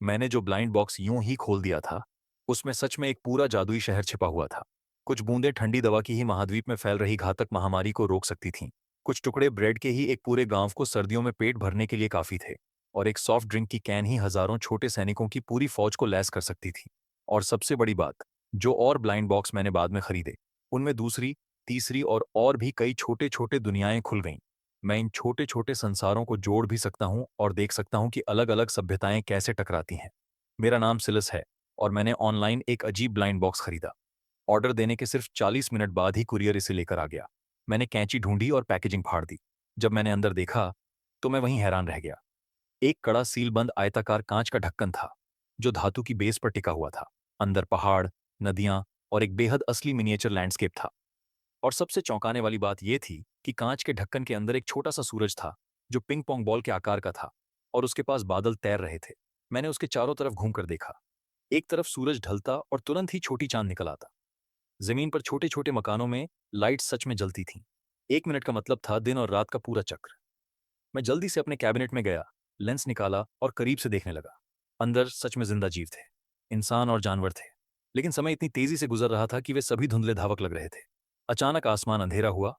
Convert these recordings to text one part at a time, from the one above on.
मैंने जो blind box यूं ही खोल दिया था, उसमें सच में एक पूरा जादुई शहर छिपा हुआ था। कुछ बूंदें ठंडी दवा की ही महाद्वीप में फैल रही घातक महामारी को रोक सकती थीं। कुछ टुकड़े ब्रेड के ही एक पूरे गांव को सर्दियों में पेट भरने के लिए काफी थे। और एक सॉफ्ट ड्रिंक की कैन ही हजारों छोटे सैनिकों की पूरी फौज को लैस कर सकती थी। और सबसे बड़ी बात, जो और ब्लाइंड बॉक्स मैंने बाद में खरीदे, उनमें दूसरी, तीसरी और भी कई छोटे छोटे दुनियाएं खुल गईं। मैं इन छोटे छोटे संसारों को जोड़ भी सकता हूं और देख सकता हूं कि अलग अलग सभ्यताएं कैसे टकराती हैं। मेरा नाम सिलस है और मैंने ऑनलाइन एक अजीब ब्लाइंड बॉक्स खरीदा। ऑर्डर देने के सिर्फ 40 मिनट बाद ही कुरियर इसे लेकर आ गया। मैंने कैंची ढूंढी और पैकेजिंग फाड़ दी। जब मैंने अंदर देखा तो मैं वहीं हैरान रह गया। एक कड़ा सीलबंद आयताकार कांच का ढक्कन था, जो धातु की बेस पर टिका हुआ था। अंदर पहाड़, नदियां और एक बेहद असली मिनिएचर लैंडस्केप था। और सबसे चौंकाने वाली बात यह थी कि कांच के ढक्कन के अंदर एक छोटा सा सूरज था, जो पिंग पोंग बॉल के आकार का था। और उसके पास बादल तैर रहे थे। मैंने उसके चारों तरफ घूमकर देखा। एक तरफ सूरज ढलता और तुरंत ही छोटी चांद निकल आता। जमीन पर छोटे छोटे मकानों में लाइट्स सच में जलती थीं। 1 मिनट का मतलब था दिन और रात का पूरा चक्र। मैं जल्दी से अपने कैबिनेट में गया, लेंस निकाला और करीब से देखने लगा। अंदर सच में जिंदा जीव थे, इंसान और जानवर थे। लेकिन समय इतनी तेजी से गुजर रहा था कि वे सभी धुंधले धावक लग रहे थे। अचानक आसमान अंधेरा हुआ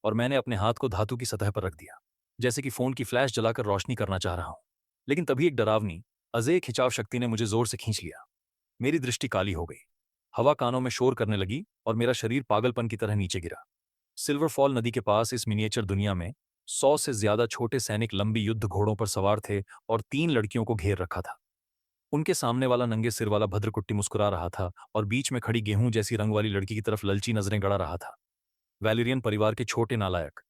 और मैंने अपने हाथ को धातु की सतह पर रख दिया, जैसे कि फोन की फ्लैश जलाकर रोशनी करना चाह रहा हूं। लेकिन तभी एक डरावनी, अजेय खिंचाव शक्ति ने मुझे जोर से खींच लिया। मेरी दृष्टि काली हो गई। हवा कानों में शोर करने लगी और मेरा शरीर पागलपन की तरह नीचे गिरा। सिल्वर फॉल नदी के पास इस मिनिएचर दुनिया में 100 से ज्यादा छोटे सैनिक लंबी युद्ध घोड़ों पर सवार थे और 3 लड़कियों को घेर रखा था। उनके सामने वाला नंगे सिर वाला भद्रकुट्टी मुस्कुरा रहा था और बीच में खड़ी गेहूं जैसी रंग वाली लड़की की तरफ ललची नजरें गड़ा रहा था। वैलेरियन परिवार के छोटे नालायक,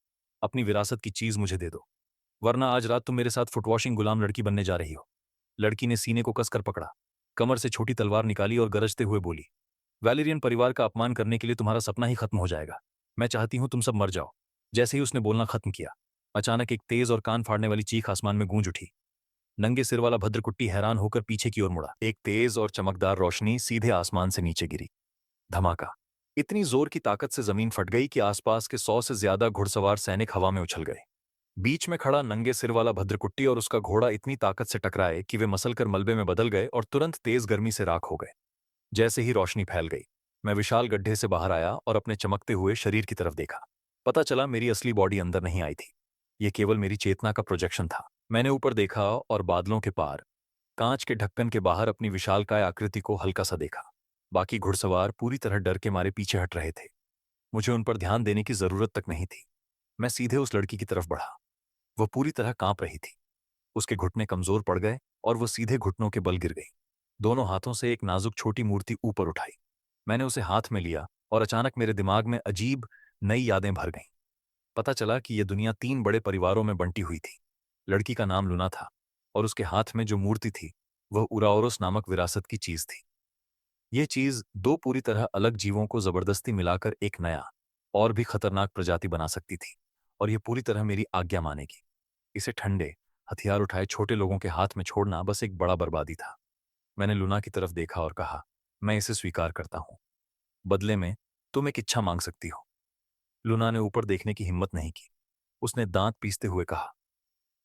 अपनी विरासत की चीज मुझे दे दो, वरना आज रात तुम मेरे साथ फुटवॉशिंग गुलाम लड़की बनने जा रही हो। लड़की ने सीने को कसकर पकड़ा, कमर से छोटी तलवार निकाली और गरजते हुए बोली, वैलेरियन परिवार का अपमान करने के लिए तुम्हारा सपना ही खत्म हो जाएगा। मैं चाहती हूं तुम सब मर जाओ। जैसे ही उसने बोलना खत्म किया, अचानक एक तेज और कान फाड़ने वाली चीख आसमान में गूंज उठी। नंगे सिर वाला भद्रकुट्टी हैरान होकर पीछे की ओर मुड़ा। एक तेज और चमकदार रोशनी सीधे आसमान से नीचे गिरी। धमाका! इतनी जोर की ताकत से जमीन फट गई कि आसपास के 100 से ज्यादा घुड़सवार सैनिक हवा में उछल गए। बीच में खड़ा नंगे सिर वाला भद्रकुट्टी और उसका घोड़ा इतनी ताकत से टकराए कि वे मसलकर मलबे में बदल गए और तुरंत तेज गर्मी से राख हो गए। जैसे ही रोशनी फैल गई, मैं विशाल गड्ढे से बाहर आया और अपने चमकते हुए शरीर की तरफ देखा। पता चला मेरी असली बॉडी अंदर नहीं आई थी। ये केवल मेरी चेतना का प्रोजेक्शन था। मैंने ऊपर देखा और बादलों के पार, कांच के ढक्कन के बाहर अपनी विशालकाय आकृति को हल्का सा देखा। बाकी घुड़सवार पूरी तरह डर के मारे पीछे हट रहे थे। मुझे उन पर ध्यान देने की जरूरत तक नहीं थी। मैं सीधे उस लड़की की तरफ बढ़ा। वो पूरी तरह कांप रही थी। उसके घुटने कमजोर पड़ गए और वो सीधे घुटनों के बल गिर गई। दोनों हाथों से एक नाजुक छोटी मूर्ति ऊपर उठाई। मैंने उसे हाथ में लिया और अचानक मेरे दिमाग में अजीब नई यादें भर गईं। पता चला कि यह दुनिया 3 बड़े परिवारों में बंटी हुई थी। लड़की का नाम लुना था और उसके हाथ में जो मूर्ति थी, वह उराओरस नामक विरासत की चीज थी। यह चीज दो पूरी तरह अलग जीवों को जबरदस्ती मिलाकर एक नया और भी खतरनाक प्रजाति बना सकती थी। और यह पूरी तरह मेरी आज्ञा मानेगी। इसे ठंडे, हथियार उठाए छोटे लोगों के हाथ में छोड़ना बस एक बड़ा बर्बादी था। मैंने लुना की तरफ देखा और कहा, मैं इसे स्वीकार करता हूं। बदले में तुम एक इच्छा मांग सकती हो। लुना ने ऊपर देखने की हिम्मत नहीं की। उसने दांत पीसते हुए कहा,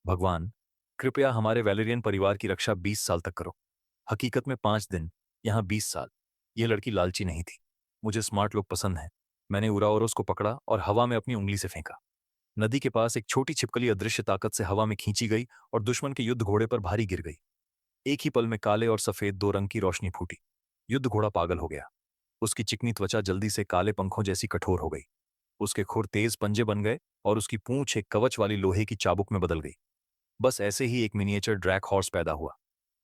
भगवान, कृपया हमारे वैलेरियन परिवार की रक्षा 20 साल तक करो। हकीकत में 5 दिन, यहाँ 20 साल। यह लड़की लालची नहीं थी। मुझे स्मार्ट लोग पसंद हैं। मैंने उराओरस को पकड़ा और हवा में अपनी उंगली से फेंका। नदी के पास एक छोटी छिपकली अदृश्य ताकत से हवा में खींची गई और दुश्मन के युद्ध घोड़े पर भारी गिर गई। एक ही पल में काले और सफेद 2 रंग की रोशनी फूटी। युद्ध घोड़ा पागल हो गया। उसकी चिकनी त्वचा जल्दी से काले पंखों जैसी कठोर हो गई। उसके खुर तेज पंजे बन गए और उसकी पूंछ एक कवच वाली लोहे की चाबुक में बदल गई। बस ऐसे ही एक मिनिएचर ड्रैक हॉर्स पैदा हुआ।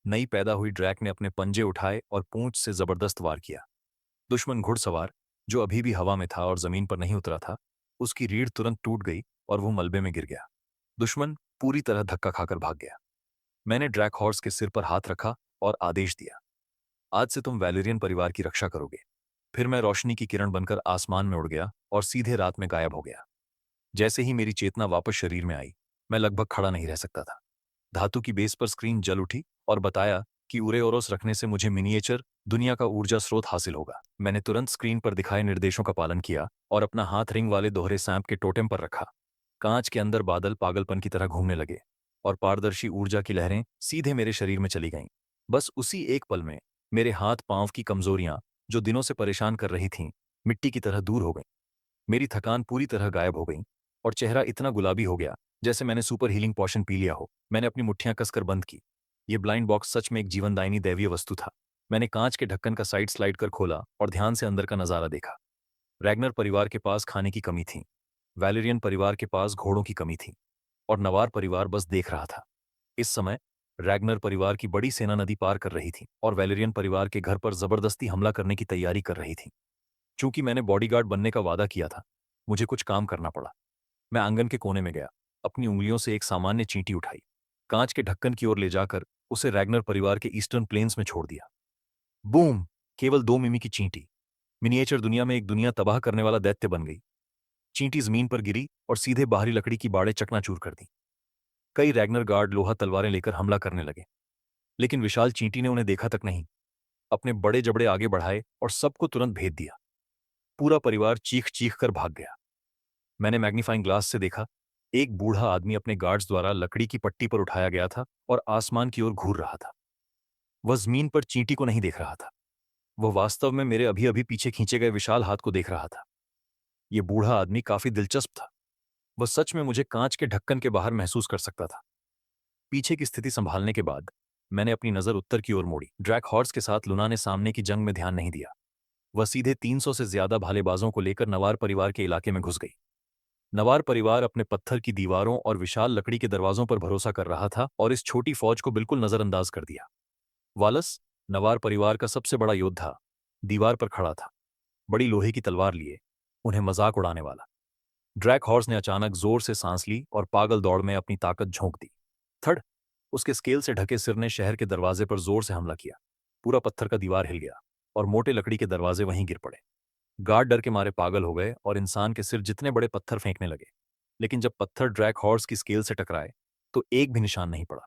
नई पैदा हुई ड्रैक ने अपने पंजे उठाए और पूंछ से जबरदस्त वार किया। दुश्मन घुड़सवार, जो अभी भी हवा में था और जमीन पर नहीं उतरा था, उसकी रीढ़ तुरंत टूट गई और वो मलबे में गिर गया। दुश्मन पूरी तरह धक्का खाकर भाग गया। मैंने ड्रैक हॉर्स के सिर पर हाथ रखा और आदेश दिया, आज से तुम वैलेरियन परिवार की रक्षा करोगे। फिर मैं रोशनी की किरण बनकर आसमान में उड़ गया और सीधे रात में गायब हो गया। जैसे ही मेरी चेतना वापस शरीर में आई, मैं लगभग खड़ा नहीं रह सकता था। धातु की बेस पर स्क्रीन जल उठी और बताया कि उरेओरस रखने से मुझे मिनिएचर दुनिया का ऊर्जा स्रोत हासिल होगा। मैंने तुरंत स्क्रीन पर दिखाए निर्देशों का पालन किया और अपना हाथ रिंग वाले दोहरे सैंप के टोटेम पर रखा। कांच के अंदर बादल पागलपन की तरह घूमने लगे और पारदर्शी ऊर्जा की लहरें सीधे मेरे शरीर में चली गईं। बस उसी एक पल में मेरे हाथ पांव की कमजोरियां, जो दिनों से परेशान कर रही थीं, मिट्टी की तरह दूर हो गईं। मेरी थकान पूरी तरह गायब हो गई और चेहरा इतना गुलाबी हो गया जैसे मैंने सुपर हीलिंग पोशन पी लिया हो। मैंने अपनी मुट्ठियां कसकर बंद की। ये ब्लाइंड बॉक्स सच में एक जीवनदायिनी दैवीय वस्तु था। मैंने कांच के ढक्कन का साइड स्लाइड कर खोला और ध्यान से अंदर का नजारा देखा। रैग्नर परिवार के पास खाने की कमी थी, वैलेरियन परिवार के पास घोड़ों की कमी थी, और नवार परिवार बस देख रहा था। इस समय रैग्नर परिवार की बड़ी सेना नदी पार कर रही थी और वैलेरियन परिवार के घर पर जबरदस्ती हमला करने की तैयारी कर रही थी। चूंकि मैंने बॉडीगार्ड बनने का वादा किया था, मुझे कुछ काम करना पड़ा। मैं आंगन के कोने में गया, अपनी उंगलियों से एक सामान्य चींटी उठाई, कांच के ढक्कन की ओर ले जाकर उसे रैग्नर परिवार के ईस्टर्न प्लेन्स में छोड़ दिया। बूम! केवल 2 मिमी की चींटी मिनिएचर दुनिया में एक दुनिया तबाह करने वाला दैत्य बन गई। चींटी जमीन पर गिरी और सीधे बाहरी लकड़ी की बाड़े चकनाचूर कर दी। कई रैग्नर गार्ड लोहा तलवारें लेकर हमला करने लगे, लेकिन विशाल चींटी ने उन्हें देखा तक नहीं। अपने बड़े जबड़े आगे बढ़ाए और सबको तुरंत भेद दिया। पूरा परिवार चीख चीख कर भाग गया। मैंने मैग्नीफाइंग ग्लास से देखा, एक बूढ़ा आदमी अपने गार्ड्स द्वारा लकड़ी की पट्टी पर उठाया गया था और आसमान की ओर घूर रहा था। वह जमीन पर चींटी को नहीं देख रहा था, वह वास्तव में मेरे अभी अभी पीछे खींचे गए विशाल हाथ को देख रहा था। यह बूढ़ा आदमी काफी दिलचस्प था। वह सच में मुझे कांच के ढक्कन के बाहर महसूस कर सकता था। पीछे की स्थिति संभालने के बाद मैंने अपनी नजर उत्तर की ओर मोड़ी। ड्रैक हॉर्स के साथ लुना ने सामने की जंग में ध्यान नहीं दिया। वह सीधे 300 से ज्यादा भालेबाजों को लेकर नवार परिवार के इलाके में घुस गई। नवार परिवार अपने पत्थर की दीवारों और विशाल लकड़ी के दरवाजों पर भरोसा कर रहा था और इस छोटी फौज को बिल्कुल नजरअंदाज कर दिया। वालस, नवार परिवार का सबसे बड़ा योद्धा, दीवार पर खड़ा था, बड़ी लोहे की तलवार लिए, उन्हें मजाक उड़ाने वाला। ड्रैक हॉर्स ने अचानक जोर से सांस ली और पागल दौड़ में अपनी ताकत झोंक दी। थड़! उसके स्केल से ढके सिर ने शहर के दरवाजे पर जोर से हमला किया। पूरा पत्थर का दीवार हिल गया और मोटे लकड़ी के दरवाजे वहीं गिर पड़े। गार्ड डर के मारे पागल हो गए और इंसान के सिर जितने बड़े पत्थर फेंकने लगे, लेकिन जब पत्थर ड्रैक हॉर्स की स्केल से टकराए तो एक भी निशान नहीं पड़ा।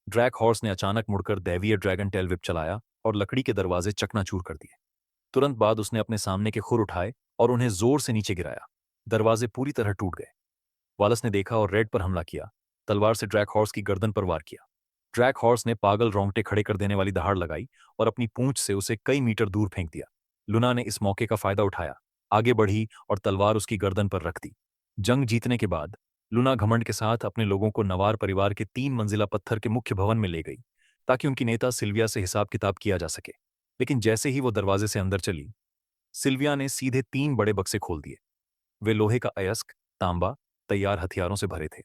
ड्रैक हॉर्स ने अचानक मुड़कर दैवीय ड्रैगन टेल विप चलाया और लकड़ी के दरवाजे चकनाचूर कर दिए। तुरंत बाद उसने अपने सामने के खुर उठाए और उन्हें जोर से नीचे गिराया। दरवाजे पूरी तरह टूट गए। वालस ने देखा और रेड पर हमला किया, तलवार से ड्रैक हॉर्स की गर्दन पर वार किया। ड्रैक हॉर्स ने पागल रोंगटे खड़े कर देने वाली दहाड़ लगाई और अपनी पूंछ से उसे कई मीटर दूर फेंक दिया। लुना ने इस मौके का फायदा उठाया, आगे बढ़ी और तलवार उसकी गर्दन पर रख दी। जंग जीतने के बाद लुना घमंड के साथ अपने लोगों को नवार परिवार के 3 मंजिला पत्थर के मुख्य भवन में ले गई ताकि उनकी नेता सिल्विया से हिसाब किताब किया जा सके। लेकिन जैसे ही वो दरवाजे से अंदर चली, सिल्विया ने सीधे 3 बड़े बक्से खोल दिए। वे लोहे का अयस्क, तांबा, तैयार हथियारों से भरे थे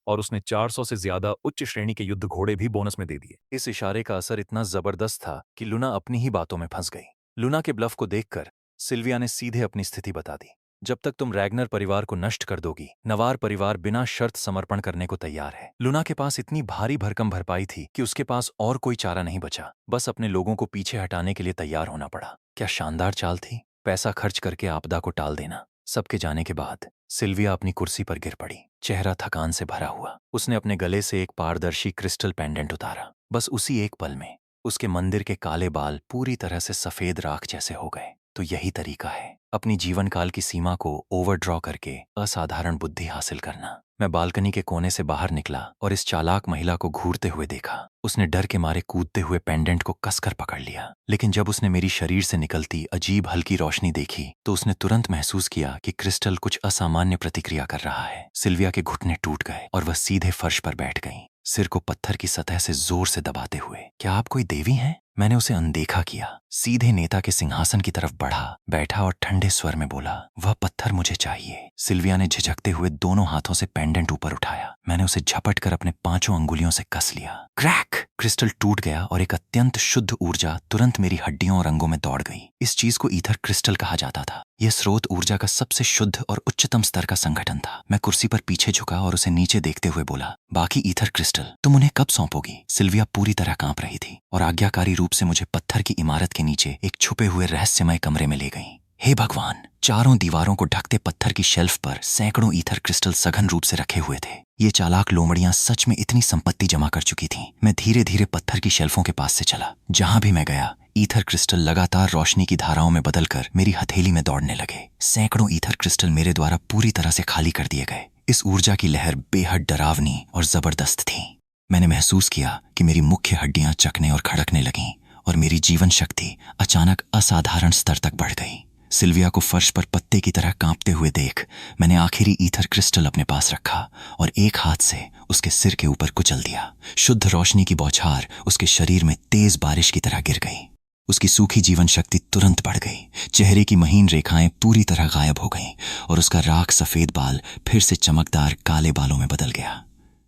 और उसने 400 से ज्यादा उच्च श्रेणी के युद्ध घोड़े भी बोनस में दे दिए। इस इशारे का असर इतना जबरदस्त था कि लुना अपनी ही बातों में फंस गई। लुना के ब्लफ को देखकर सिल्विया ने सीधे अपनी स्थिति बता दी। जब तक तुम रैग्नर परिवार को नष्ट कर दोगी, नवार परिवार बिना शर्त समर्पण करने को तैयार है। लुना के पास इतनी भारी भरकम भरपाई थी कि उसके पास और कोई चारा नहीं बचा, बस अपने लोगों को पीछे हटाने के लिए तैयार होना पड़ा। क्या शानदार चाल थी, पैसा खर्च करके आपदा को टाल देना। सबके जाने के बाद सिल्विया अपनी कुर्सी पर गिर पड़ी, चेहरा थकान से भरा हुआ। उसने अपने गले से एक पारदर्शी क्रिस्टल पेंडेंट उतारा। बस उसी एक पल में उसके मंदिर के काले बाल पूरी तरह से सफेद राख जैसे हो गए। तो यही तरीका है अपनी जीवन काल की सीमा को ओवरड्रॉ करके असाधारण बुद्धि हासिल करना। मैं बालकनी के कोने से बाहर निकला और इस चालाक महिला को घूरते हुए देखा। उसने डर के मारे कूदते हुए पेंडेंट को कसकर पकड़ लिया, लेकिन जब उसने मेरी शरीर से निकलती अजीब हल्की रोशनी देखी तो उसने तुरंत महसूस किया कि क्रिस्टल कुछ असामान्य प्रतिक्रिया कर रहा है। सिल्विया के घुटने टूट गए और वह सीधे फर्श पर बैठ गई, सिर को पत्थर की सतह से जोर से दबाते हुए। क्या आप कोई देवी हैं? मैंने उसे अनदेखा किया, सीधे नेता के सिंहासन की तरफ बढ़ा, बैठा और ठंडे स्वर में बोला, वह पत्थर मुझे चाहिए। सिल्विया ने झिझकते हुए दोनों हाथों से पेंडेंट ऊपर उठाया। मैंने उसे झपट कर अपने 5 अंगुलियों से कस लिया। क्रैक! क्रिस्टल टूट गया और एक अत्यंत शुद्ध ऊर्जा तुरंत मेरी हड्डियों और अंगों में दौड़ गई। इस चीज को ईथर क्रिस्टल कहा जाता था। यह स्रोत ऊर्जा का सबसे शुद्ध और उच्चतम स्तर का संगठन था। मैं कुर्सी पर पीछे झुका और उसे नीचे देखते हुए बोला, बाकी ईथर क्रिस्टल तुम उन्हें कब सौंपोगी? सिल्विया पूरी तरह कांप रही थी और आज्ञाकारी रूप से मुझे पत्थर की इमारत के नीचे एक छुपे हुए रहस्यमय कमरे में ले गई। हे भगवान! चारों दीवारों को ढकते पत्थर की शेल्फ पर सैकड़ों ईथर क्रिस्टल सघन रूप से रखे हुए थे। ये चालाक लोमड़ियां सच में इतनी संपत्ति जमा कर चुकी थीं। मैं धीरे धीरे पत्थर की शेल्फों के पास से चला। जहां भी मैं गया, ईथर क्रिस्टल लगातार रोशनी की धाराओं में बदलकर मेरी हथेली में दौड़ने लगे। सैकड़ों ईथर क्रिस्टल मेरे द्वारा पूरी तरह से खाली कर दिए गए। इस ऊर्जा की लहर बेहद डरावनी और जबरदस्त थी। मैंने महसूस किया कि मेरी मुख्य हड्डियां चकने और खड़कने लगीं और मेरी जीवन शक्ति अचानक असाधारण स्तर तक बढ़ गई। सिल्विया को फर्श पर पत्ते की तरह कांपते हुए देख मैंने आखिरी ईथर क्रिस्टल अपने पास रखा और एक हाथ से उसके सिर के ऊपर कुचल दिया। शुद्ध रोशनी की बौछार उसके शरीर में तेज बारिश की तरह गिर गई। उसकी सूखी जीवन शक्ति तुरंत बढ़ गई। चेहरे की महीन रेखाएं पूरी तरह गायब हो गईं और उसका राख सफेद बाल फिर से चमकदार काले बालों में बदल गया।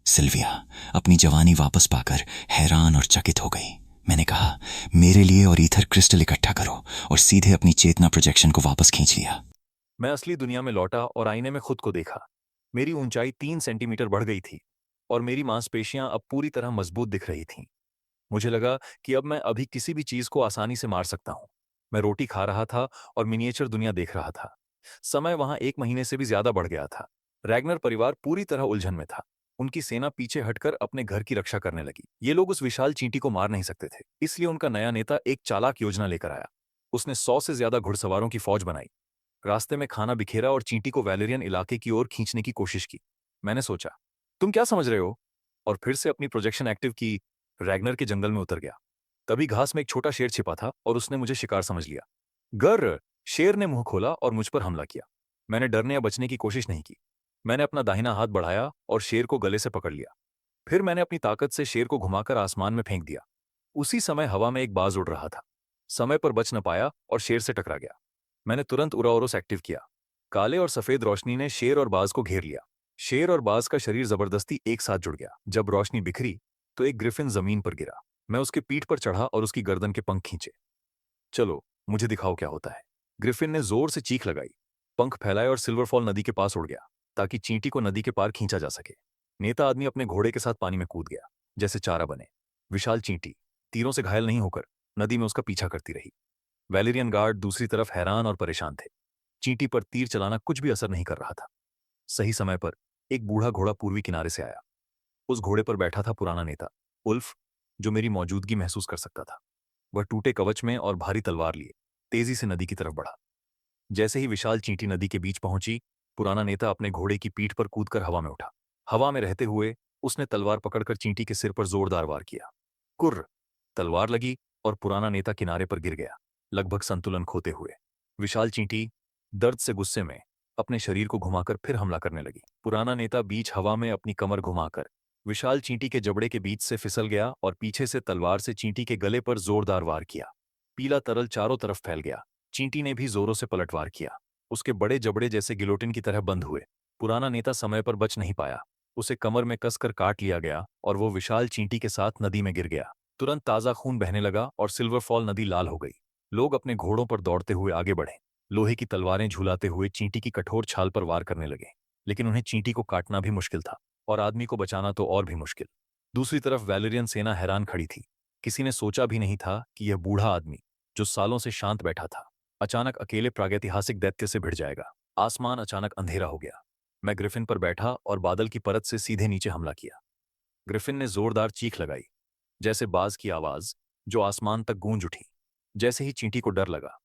सिल्विया अपनी जवानी वापस पाकर हैरान और चकित हो गई। मैंने कहा, मेरे लिए और ईथर क्रिस्टल इकट्ठा करो, और सीधे अपनी चेतना प्रोजेक्शन को वापस खींच लिया। मैं असली दुनिया में लौटा और आईने में खुद को देखा। मेरी ऊंचाई 3 सेंटीमीटर बढ़ गई थी और मेरी मांसपेशियां अब पूरी तरह मजबूत दिख रही थीं। मुझे लगा कि अब मैं अभी किसी भी चीज को आसानी से मार सकता हूं। मैं रोटी खा रहा था और मिनिएचर दुनिया देख रहा था। समय वहां 1 महीने से भी ज्यादा बढ़ गया था। रैगनर परिवार पूरी तरह उलझन में था। उनकी सेना पीछे हटकर अपने घर की रक्षा करने लगी। ये लोग उस विशाल चींटी को मार नहीं सकते थे, इसलिए उनका नया नेता एक चालाक योजना लेकर आया। उसने 100 से ज्यादा घुड़सवारों की फौज बनाई, रास्ते में खाना बिखेरा और चींटी को वैलेरियन इलाके की ओर खींचने की कोशिश की। मैंने सोचा, तुम क्या समझ रहे हो, और फिर से अपनी प्रोजेक्शन एक्टिव की। रैगनर के जंगल में उतर गया। तभी घास में एक छोटा शेर छिपा था और उसने मुझे शिकार समझ लिया। गर शेर ने मुंह खोला और मुझ पर हमला किया। मैंने डरने या बचने की कोशिश नहीं की। मैंने अपना दाहिना हाथ बढ़ाया और शेर को गले से पकड़ लिया। फिर मैंने अपनी ताकत से शेर को घुमाकर आसमान में फेंक दिया। उसी समय हवा में एक बाज उड़ रहा था। समय पर बच न पाया और शेर से टकरा गया। मैंने तुरंत उराओरस एक्टिव किया। काले और सफेद रोशनी ने शेर और बाज को घेर लिया। शेर और बाज का शरीर जबरदस्ती एक साथ जुड़ गया। जब रोशनी बिखरी तो एक ग्रिफिन जमीन पर गिरा। मैं उसके पीठ पर चढ़ा और उसकी गर्दन के पंख खींचे। चलो, मुझे दिखाओ क्या होता है। ग्रिफिन ने जोर से चीख लगाई, पंख फैलाए और सिल्वरफॉल नदी के पास उड़ गया ताकि चींटी को नदी के पार खींचा जा सके। नेता आदमी अपने घोड़े के साथ पानी में कूद गया जैसे चारा बने। विशाल चींटी तीरों से घायल नहीं होकर नदी में उसका पीछा करती रही। वैलेरियन गार्ड दूसरी तरफ हैरान और परेशान थे। चींटी पर तीर चलाना कुछ भी असर नहीं कर रहा था। सही समय पर एक बूढ़ा घोड़ा पूर्वी किनारे से आया। उस घोड़े पर बैठा था पुराना नेता उल्फ, जो मेरी मौजूदगी महसूस कर सकता था। वह टूटे कवच में और भारी तलवार लिए तेजी से नदी की तरफ बढ़ा। जैसे ही विशाल चींटी नदी के बीच पहुंची, पुराना नेता अपने घोड़े की पीठ पर कूदकर हवा में उठा। हवा में रहते हुए उसने तलवार पकड़कर चींटी के सिर पर जोरदार वार किया। कुर्र, तलवार लगी और पुराना नेता किनारे पर गिर गया, लगभग संतुलन खोते हुए। विशाल चींटी दर्द से गुस्से में अपने शरीर को घुमाकर फिर हमला करने लगी। पुराना नेता बीच हवा में अपनी कमर घुमाकर विशाल चींटी के जबड़े के बीच से फिसल गया और पीछे से तलवार से चींटी के गले पर जोरदार वार किया। पीला तरल चारों तरफ फैल गया। चींटी ने भी जोरों से पलटवार किया। उसके बड़े जबड़े जैसे गिलोटिन की तरह बंद हुए। पुराना नेता समय पर बच नहीं पाया। उसे कमर में कसकर काट लिया गया और वो विशाल चींटी के साथ नदी में गिर गया। तुरंत ताजा खून बहने लगा और सिल्वर फॉल नदी लाल हो गई। लोग अपने घोड़ों पर दौड़ते हुए आगे बढ़े। लोहे की तलवारें झुलाते हुए चींटी की कठोर छाल पर वार करने लगे, लेकिन उन्हें चींटी को काटना भी मुश्किल था और आदमी को बचाना तो और भी मुश्किल। दूसरी तरफ वैलेरियन सेना हैरान खड़ी थी। किसी ने सोचा भी नहीं था कि यह बूढ़ा आदमी, जो सालों से शांत बैठा था, अचानक अकेले प्रागैतिहासिक दैत्य से भिड़ जाएगा। आसमान अचानक अंधेरा हो गया। मैं ग्रिफिन पर बैठा और बादल की परत से सीधे नीचे हमला किया। ग्रिफिन ने जोरदार चीख लगाई, जैसे बाज की आवाज, जो आसमान तक गूंज उठी। जैसे ही चींटी को डर लगा,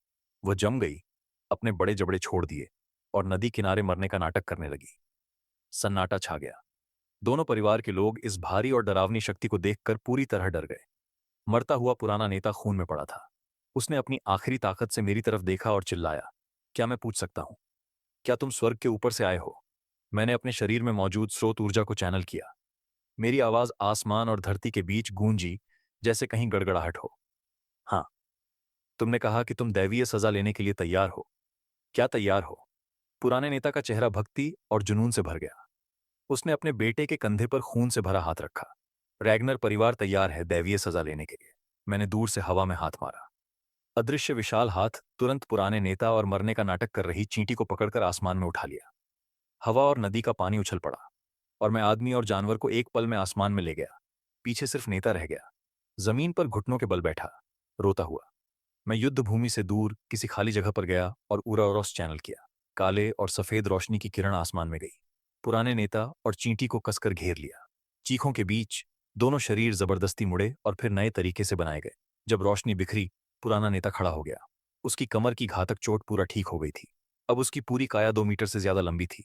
वह जम गई, अपने बड़े जबड़े छोड़ दिए और नदी किनारे मरने का नाटक करने लगी। सन्नाटा छा गया। दोनों परिवार के लोग इस भारी और डरावनी शक्ति को देखकर पूरी तरह डर गए। मरता हुआ पुराना नेता खून में पड़ा था। उसने अपनी आखिरी ताकत से मेरी तरफ देखा और चिल्लाया, क्या मैं पूछ सकता हूं, क्या तुम स्वर्ग के ऊपर से आए हो? मैंने अपने शरीर में मौजूद स्रोत ऊर्जा को चैनल किया। मेरी आवाज आसमान और धरती के बीच गूंजी, जैसे कहीं गड़गड़ाहट हो। हाँ, तुमने कहा कि तुम दैवीय सजा लेने के लिए तैयार हो। क्या तैयार हो? पुराने नेता का चेहरा भक्ति और जुनून से भर गया। उसने अपने बेटे के कंधे पर खून से भरा हाथ रखा। रैगनर परिवार तैयार है दैवीय सजा लेने के लिए। मैंने दूर से हवा में हाथ मारा। अदृश्य विशाल हाथ तुरंत पुराने नेता और मरने का नाटक कर रही चींटी को पकड़कर आसमान में उठा लिया। हवा और नदी का पानी उछल पड़ा और मैं आदमी और जानवर को एक पल में आसमान में ले गया। पीछे सिर्फ नेता रह गया, जमीन पर घुटनों के बल बैठा, रोता हुआ। मैं युद्ध भूमि से दूर किसी खाली जगह पर गया और उरावरॉस चैनल किया। काले और सफेद रोशनी की किरण आसमान में गई। पुराने नेता और चींटी को कसकर घेर लिया। चीखों के बीच दोनों शरीर जबरदस्ती मुड़े और फिर नए तरीके से बनाए गए। जब रोशनी बिखरी, पुराना नेता खड़ा हो गया। उसकी कमर की घातक चोट पूरा ठीक हो गई थी। अब उसकी पूरी काया 2 मीटर से ज्यादा लंबी थी,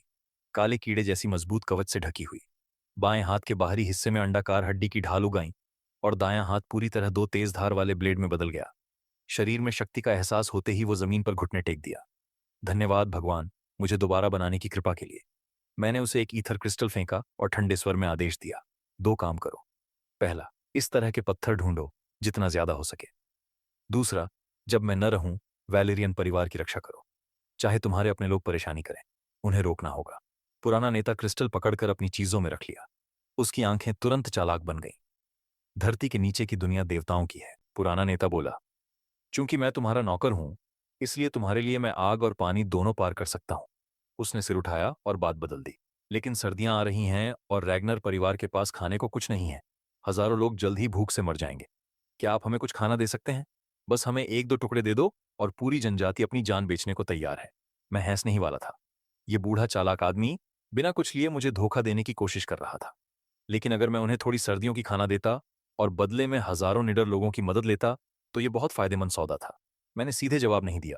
काले कीड़े जैसी मजबूत कवच से ढकी हुई। बाएं हाथ के बाहरी हिस्से में अंडाकार हड्डी की ढाल उगाई और दायां हाथ पूरी तरह दो तेज धार वाले ब्लेड में बदल गया। शरीर में शक्ति का एहसास होते ही वो जमीन पर घुटने टेक दिया। धन्यवाद भगवान, मुझे दोबारा बनाने की कृपा के लिए। मैंने उसे एक ईथर क्रिस्टल फेंका और ठंडे स्वर में आदेश दिया, दो काम करो। पहला, इस तरह के पत्थर ढूंढो जितना ज्यादा हो सके। दूसरा, जब मैं न रहूं, वैलेरियन परिवार की रक्षा करो। चाहे तुम्हारे अपने लोग परेशानी करें, उन्हें रोकना होगा। पुराना नेता क्रिस्टल पकड़कर अपनी चीजों में रख लिया। उसकी आंखें तुरंत चालाक बन गईं। धरती के नीचे की दुनिया देवताओं की है, पुराना नेता बोला। चूंकि मैं तुम्हारा नौकर हूं, इसलिए तुम्हारे लिए मैं आग और पानी दोनों पार कर सकता हूं। उसने सिर उठाया और बात बदल दी। लेकिन सर्दियां आ रही हैं और रैगनर परिवार के पास खाने को कुछ नहीं है। हजारों लोग जल्द ही भूख से मर जाएंगे। क्या आप हमें कुछ खाना दे सकते हैं? बस हमें एक दो टुकड़े दे दो और पूरी जनजाति अपनी जान बेचने को तैयार है। मैं हंसने ही वाला था। ये बूढ़ा चालाक आदमी बिना कुछ लिए मुझे धोखा देने की कोशिश कर रहा था। लेकिन अगर मैं उन्हें थोड़ी सर्दियों की खाना देता और बदले में हजारों निडर लोगों की मदद लेता तो ये बहुत फायदेमंद सौदा था। मैंने सीधे जवाब नहीं दिया,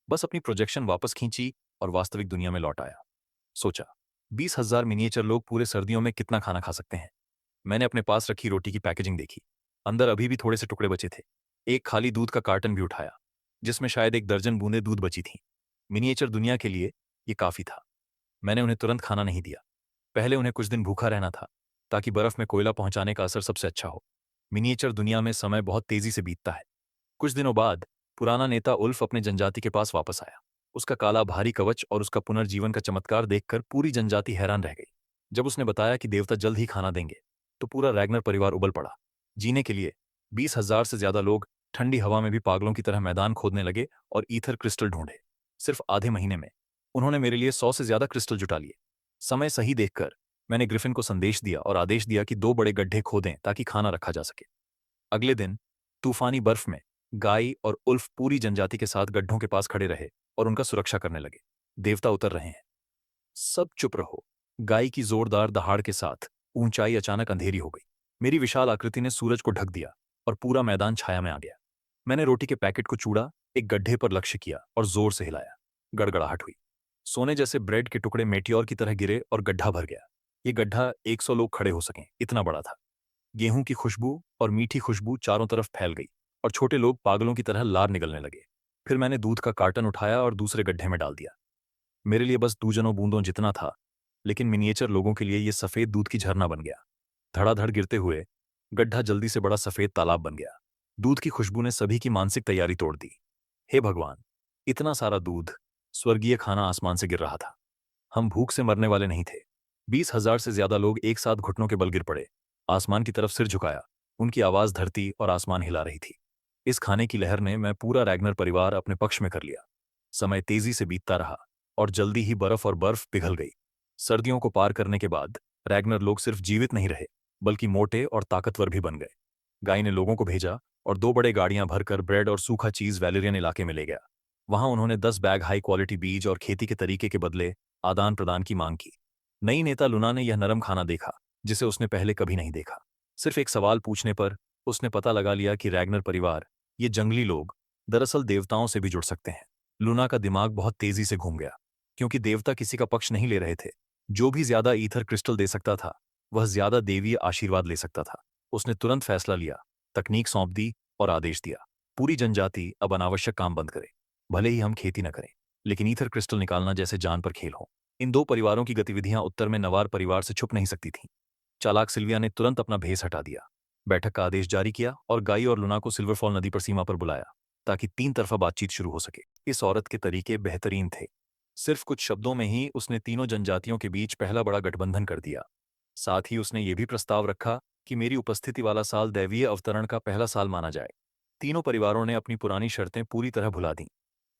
बस अपनी प्रोजेक्शन वापस खींची और वास्तविक दुनिया में लौट आया। सोचा, 20,000 मिनिएचर लोग पूरे सर्दियों में कितना खाना खा सकते हैं? मैंने अपने पास रखी रोटी की पैकेजिंग देखी। अंदर अभी भी थोड़े से टुकड़े बचे थे। एक खाली दूध का कार्टन भी उठाया, जिसमें शायद एक दर्जन बूंदें दूध बची थीं। मिनिएचर दुनिया के लिए ये काफी था। मैंने उन्हें तुरंत खाना नहीं दिया। पहले उन्हें कुछ दिन भूखा रहना था, ताकि बर्फ में कोयला पहुंचाने का असर सबसे अच्छा हो। मिनिएचर दुनिया में समय बहुत तेजी से बीतता है। कुछ दिनों बाद पुराना नेता उल्फ अपने जनजाति के पास वापस आया। उसका काला भारी कवच और उसका पुनर्जीवन का चमत्कार देखकर पूरी जनजाति हैरान रह गई। जब उसने बताया कि देवता जल्द ही खाना देंगे, तो पूरा रैगनर परिवार उबल पड़ा। जीने के लिए 20,000 से ज्यादा लोग ठंडी हवा में भी पागलों की तरह मैदान खोदने लगे और ईथर क्रिस्टल ढूंढे। सिर्फ आधे महीने में उन्होंने मेरे लिए 100 से ज्यादा क्रिस्टल जुटा लिए। समय सही देखकर मैंने ग्रिफिन को संदेश दिया और आदेश दिया कि 2 बड़े गड्ढे खोदें ताकि खाना रखा जा सके। अगले दिन तूफानी बर्फ में गाय और उल्फ पूरी जनजाति के साथ गड्ढों के पास खड़े रहे और उनका सुरक्षा करने लगे। देवता उतर रहे हैं, सब चुप रहो। गाय की जोरदार दहाड़ के साथ ऊंचाई अचानक अंधेरी हो गई। मेरी विशाल आकृति ने सूरज को ढक दिया और पूरा मैदान छाया में आ गया। मैंने रोटी के पैकेट को चूड़ा, एक गड्ढे पर लक्ष्य किया और जोर से हिलाया। गड़गड़ाहट हुई। सोने जैसे ब्रेड के टुकड़े मेटियोर की तरह गिरे और गड्ढा भर गया। ये गड्ढा 100 लोग खड़े हो सकें इतना बड़ा था। गेहूं की खुशबू और मीठी खुशबू चारों तरफ फैल गई और छोटे लोग पागलों की तरह लार निगलने लगे। फिर मैंने दूध का कार्टन उठाया और दूसरे गड्ढे में डाल दिया। मेरे लिए बस दूजनों बूंदों जितना था, लेकिन मिनिएचर लोगों के लिए यह सफेद दूध की झरना बन गया। धड़ाधड़ गिरते हुए गड्ढा जल्दी से बड़ा सफेद तालाब बन गया। दूध की खुशबू ने सभी की मानसिक तैयारी तोड़ दी। हे भगवान, इतना सारा दूध! स्वर्गीय खाना आसमान से गिर रहा था। हम भूख से मरने वाले नहीं थे। 20,000 से ज्यादा लोग एक साथ घुटनों के बल गिर पड़े। आसमान की तरफ सिर झुकाया। उनकी आवाज धरती और आसमान हिला रही थी। इस खाने की लहर ने मैं पूरा रैगनर परिवार अपने पक्ष में कर लिया। समय तेजी से बीतता रहा और जल्दी ही बर्फ और बर्फ पिघल गई। सर्दियों को पार करने के बाद रैगनर लोग सिर्फ जीवित नहीं रहे, बल्कि मोटे और ताकतवर भी बन गए। गाय ने लोगों को भेजा और 2 बड़े गाड़ियां भरकर ब्रेड और सूखा चीज वैलेरियन इलाके में ले गया। वहां उन्होंने 10 बैग हाई क्वालिटी बीज और खेती के तरीके के बदले आदान प्रदान की मांग की। नई नेता लुना ने यह नरम खाना देखा, जिसे उसने पहले कभी नहीं देखा। सिर्फ एक सवाल पूछने पर उसने पता लगा लिया कि रैगनर परिवार, ये जंगली लोग, दरअसल देवताओं से भी जुड़ सकते हैं। लुना का दिमाग बहुत तेजी से घूम गया, क्योंकि देवता किसी का पक्ष नहीं ले रहे थे। जो भी ज्यादा ईथर क्रिस्टल दे सकता था, वह ज्यादा देवीय आशीर्वाद ले सकता था। उसने तुरंत फैसला लिया, तकनीक सौंप दी और आदेश दिया, पूरी जनजाति अब अनावश्यक काम बंद करे। भले ही हम खेती न करें, लेकिन ईथर क्रिस्टल निकालना जैसे जान पर खेल हो। इन 2 परिवारों की गतिविधियां उत्तर में नवार परिवार से छुप नहीं सकती थीं। चालाक सिल्विया ने तुरंत अपना भेस हटा दिया, बैठक का आदेश जारी किया और गाई और लुना को सिल्वरफॉल नदी पर सीमा पर बुलाया, ताकि 3 तरफा बातचीत शुरू हो सके। इस औरत के तरीके बेहतरीन थे। सिर्फ कुछ शब्दों में ही उसने तीनों जनजातियों के बीच पहला बड़ा गठबंधन कर दिया। साथ ही उसने ये भी प्रस्ताव रखा कि मेरी उपस्थिति वाला साल दैवीय अवतरण का पहला साल माना जाए। तीनों परिवारों ने अपनी पुरानी शर्तें पूरी तरह भुला दीं।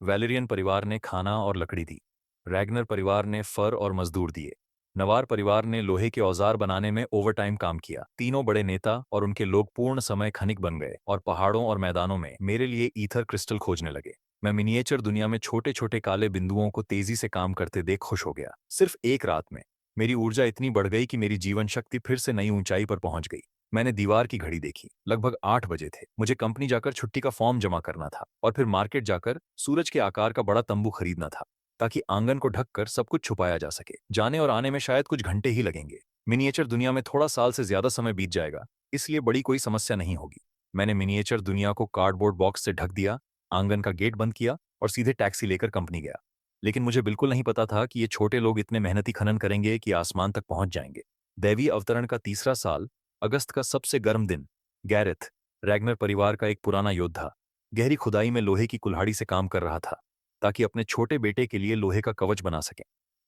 वैलेरियन परिवार ने खाना और लकड़ी दी। रैगनर परिवार ने फर और मजदूर दिए। नवार परिवार ने लोहे के औजार बनाने में ओवरटाइम काम किया। तीनों बड़े नेता और उनके लोग पूर्ण समय खनिक बन गए और पहाड़ों और मैदानों में मेरे लिए ईथर क्रिस्टल खोजने लगे। मैं मिनिएचर दुनिया में छोटे छोटे काले बिंदुओं को तेजी से काम करते देख खुश हो गया। सिर्फ एक रात में मेरी ऊर्जा इतनी बढ़ गई कि मेरी जीवन शक्ति फिर से नई ऊंचाई पर पहुंच गई। मैंने दीवार की घड़ी देखी, लगभग 8 बजे थे। मुझे कंपनी जाकर छुट्टी का फॉर्म जमा करना था और फिर मार्केट जाकर सूरज के आकार का बड़ा तंबू खरीदना था, ताकि आंगन को ढककर सब कुछ छुपाया जा सके। जाने और आने में शायद कुछ घंटे ही लगेंगे। मिनिएचर दुनिया में थोड़ा साल से ज्यादा समय बीत जाएगा, इसलिए बड़ी कोई समस्या नहीं होगी। मैंने मिनिएचर दुनिया को कार्डबोर्ड बॉक्स से ढक दिया, आंगन का गेट बंद किया और सीधे टैक्सी लेकर कंपनी गया। लेकिन मुझे बिल्कुल नहीं पता था कि ये छोटे लोग इतने मेहनती खनन करेंगे कि आसमान तक पहुंच जाएंगे। दैवीय अवतरण का तीसरा साल, अगस्त का सबसे गर्म दिन। गैरेथ, रैगनर परिवार का एक पुराना योद्धा, गहरी खुदाई में लोहे की कुल्हाड़ी से काम कर रहा था ताकि अपने छोटे बेटे के लिए लोहे का कवच बना सके।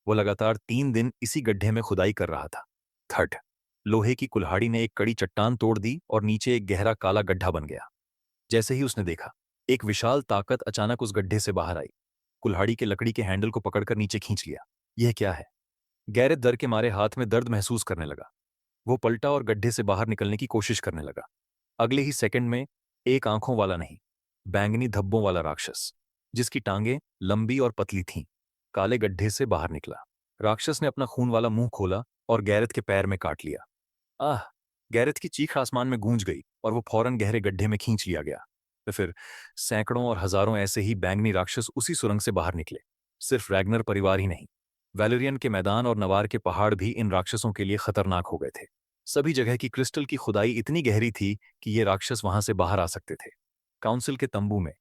वो लगातार 3 दिन इसी गड्ढे में खुदाई कर रहा था। थर्ड, लोहे की कुल्हाड़ी ने एक कड़ी चट्टान तोड़ दी और नीचे एक गहरा काला गड्ढा बन गया। जैसे ही उसने देखा, एक विशाल ताकत अचानक उस गड्ढे से बाहर आई, कुल्हाड़ी के लकड़ी के हैंडल को पकड़कर नीचे खींच लिया। यह क्या है? गैरेथ डर के मारे हाथ में दर्द महसूस करने लगा। वो पलटा और गड्ढे से बाहर निकलने की कोशिश करने लगा। अगले ही सेकंड में एक आंखों वाला नहीं, बैंगनी धब्बों वाला राक्षस, जिसकी टांगें लंबी और पतली थीं, काले गड्ढे से बाहर निकला। राक्षस ने अपना खून वाला मुंह खोला और गैरेथ के पैर में काट लिया। आह! गैरेथ की चीख आसमान में गूंज गई और वो फौरन गहरे गड्ढे में खींच लिया गया। तो फिर सैकड़ों और हजारों ऐसे ही बैंगनी राक्षस उसी सुरंग से बाहर निकले। सिर्फ रैगनर परिवार ही नहीं, वैलेरियन के मैदान और नवार के पहाड़ भी इन राक्षसों के लिए खतरनाक हो गए थे। सभी जगह की क्रिस्टल की खुदाई इतनी गहरी थी कि ये राक्षस वहां से बाहर आ सकते थे। काउंसिल के तंबू में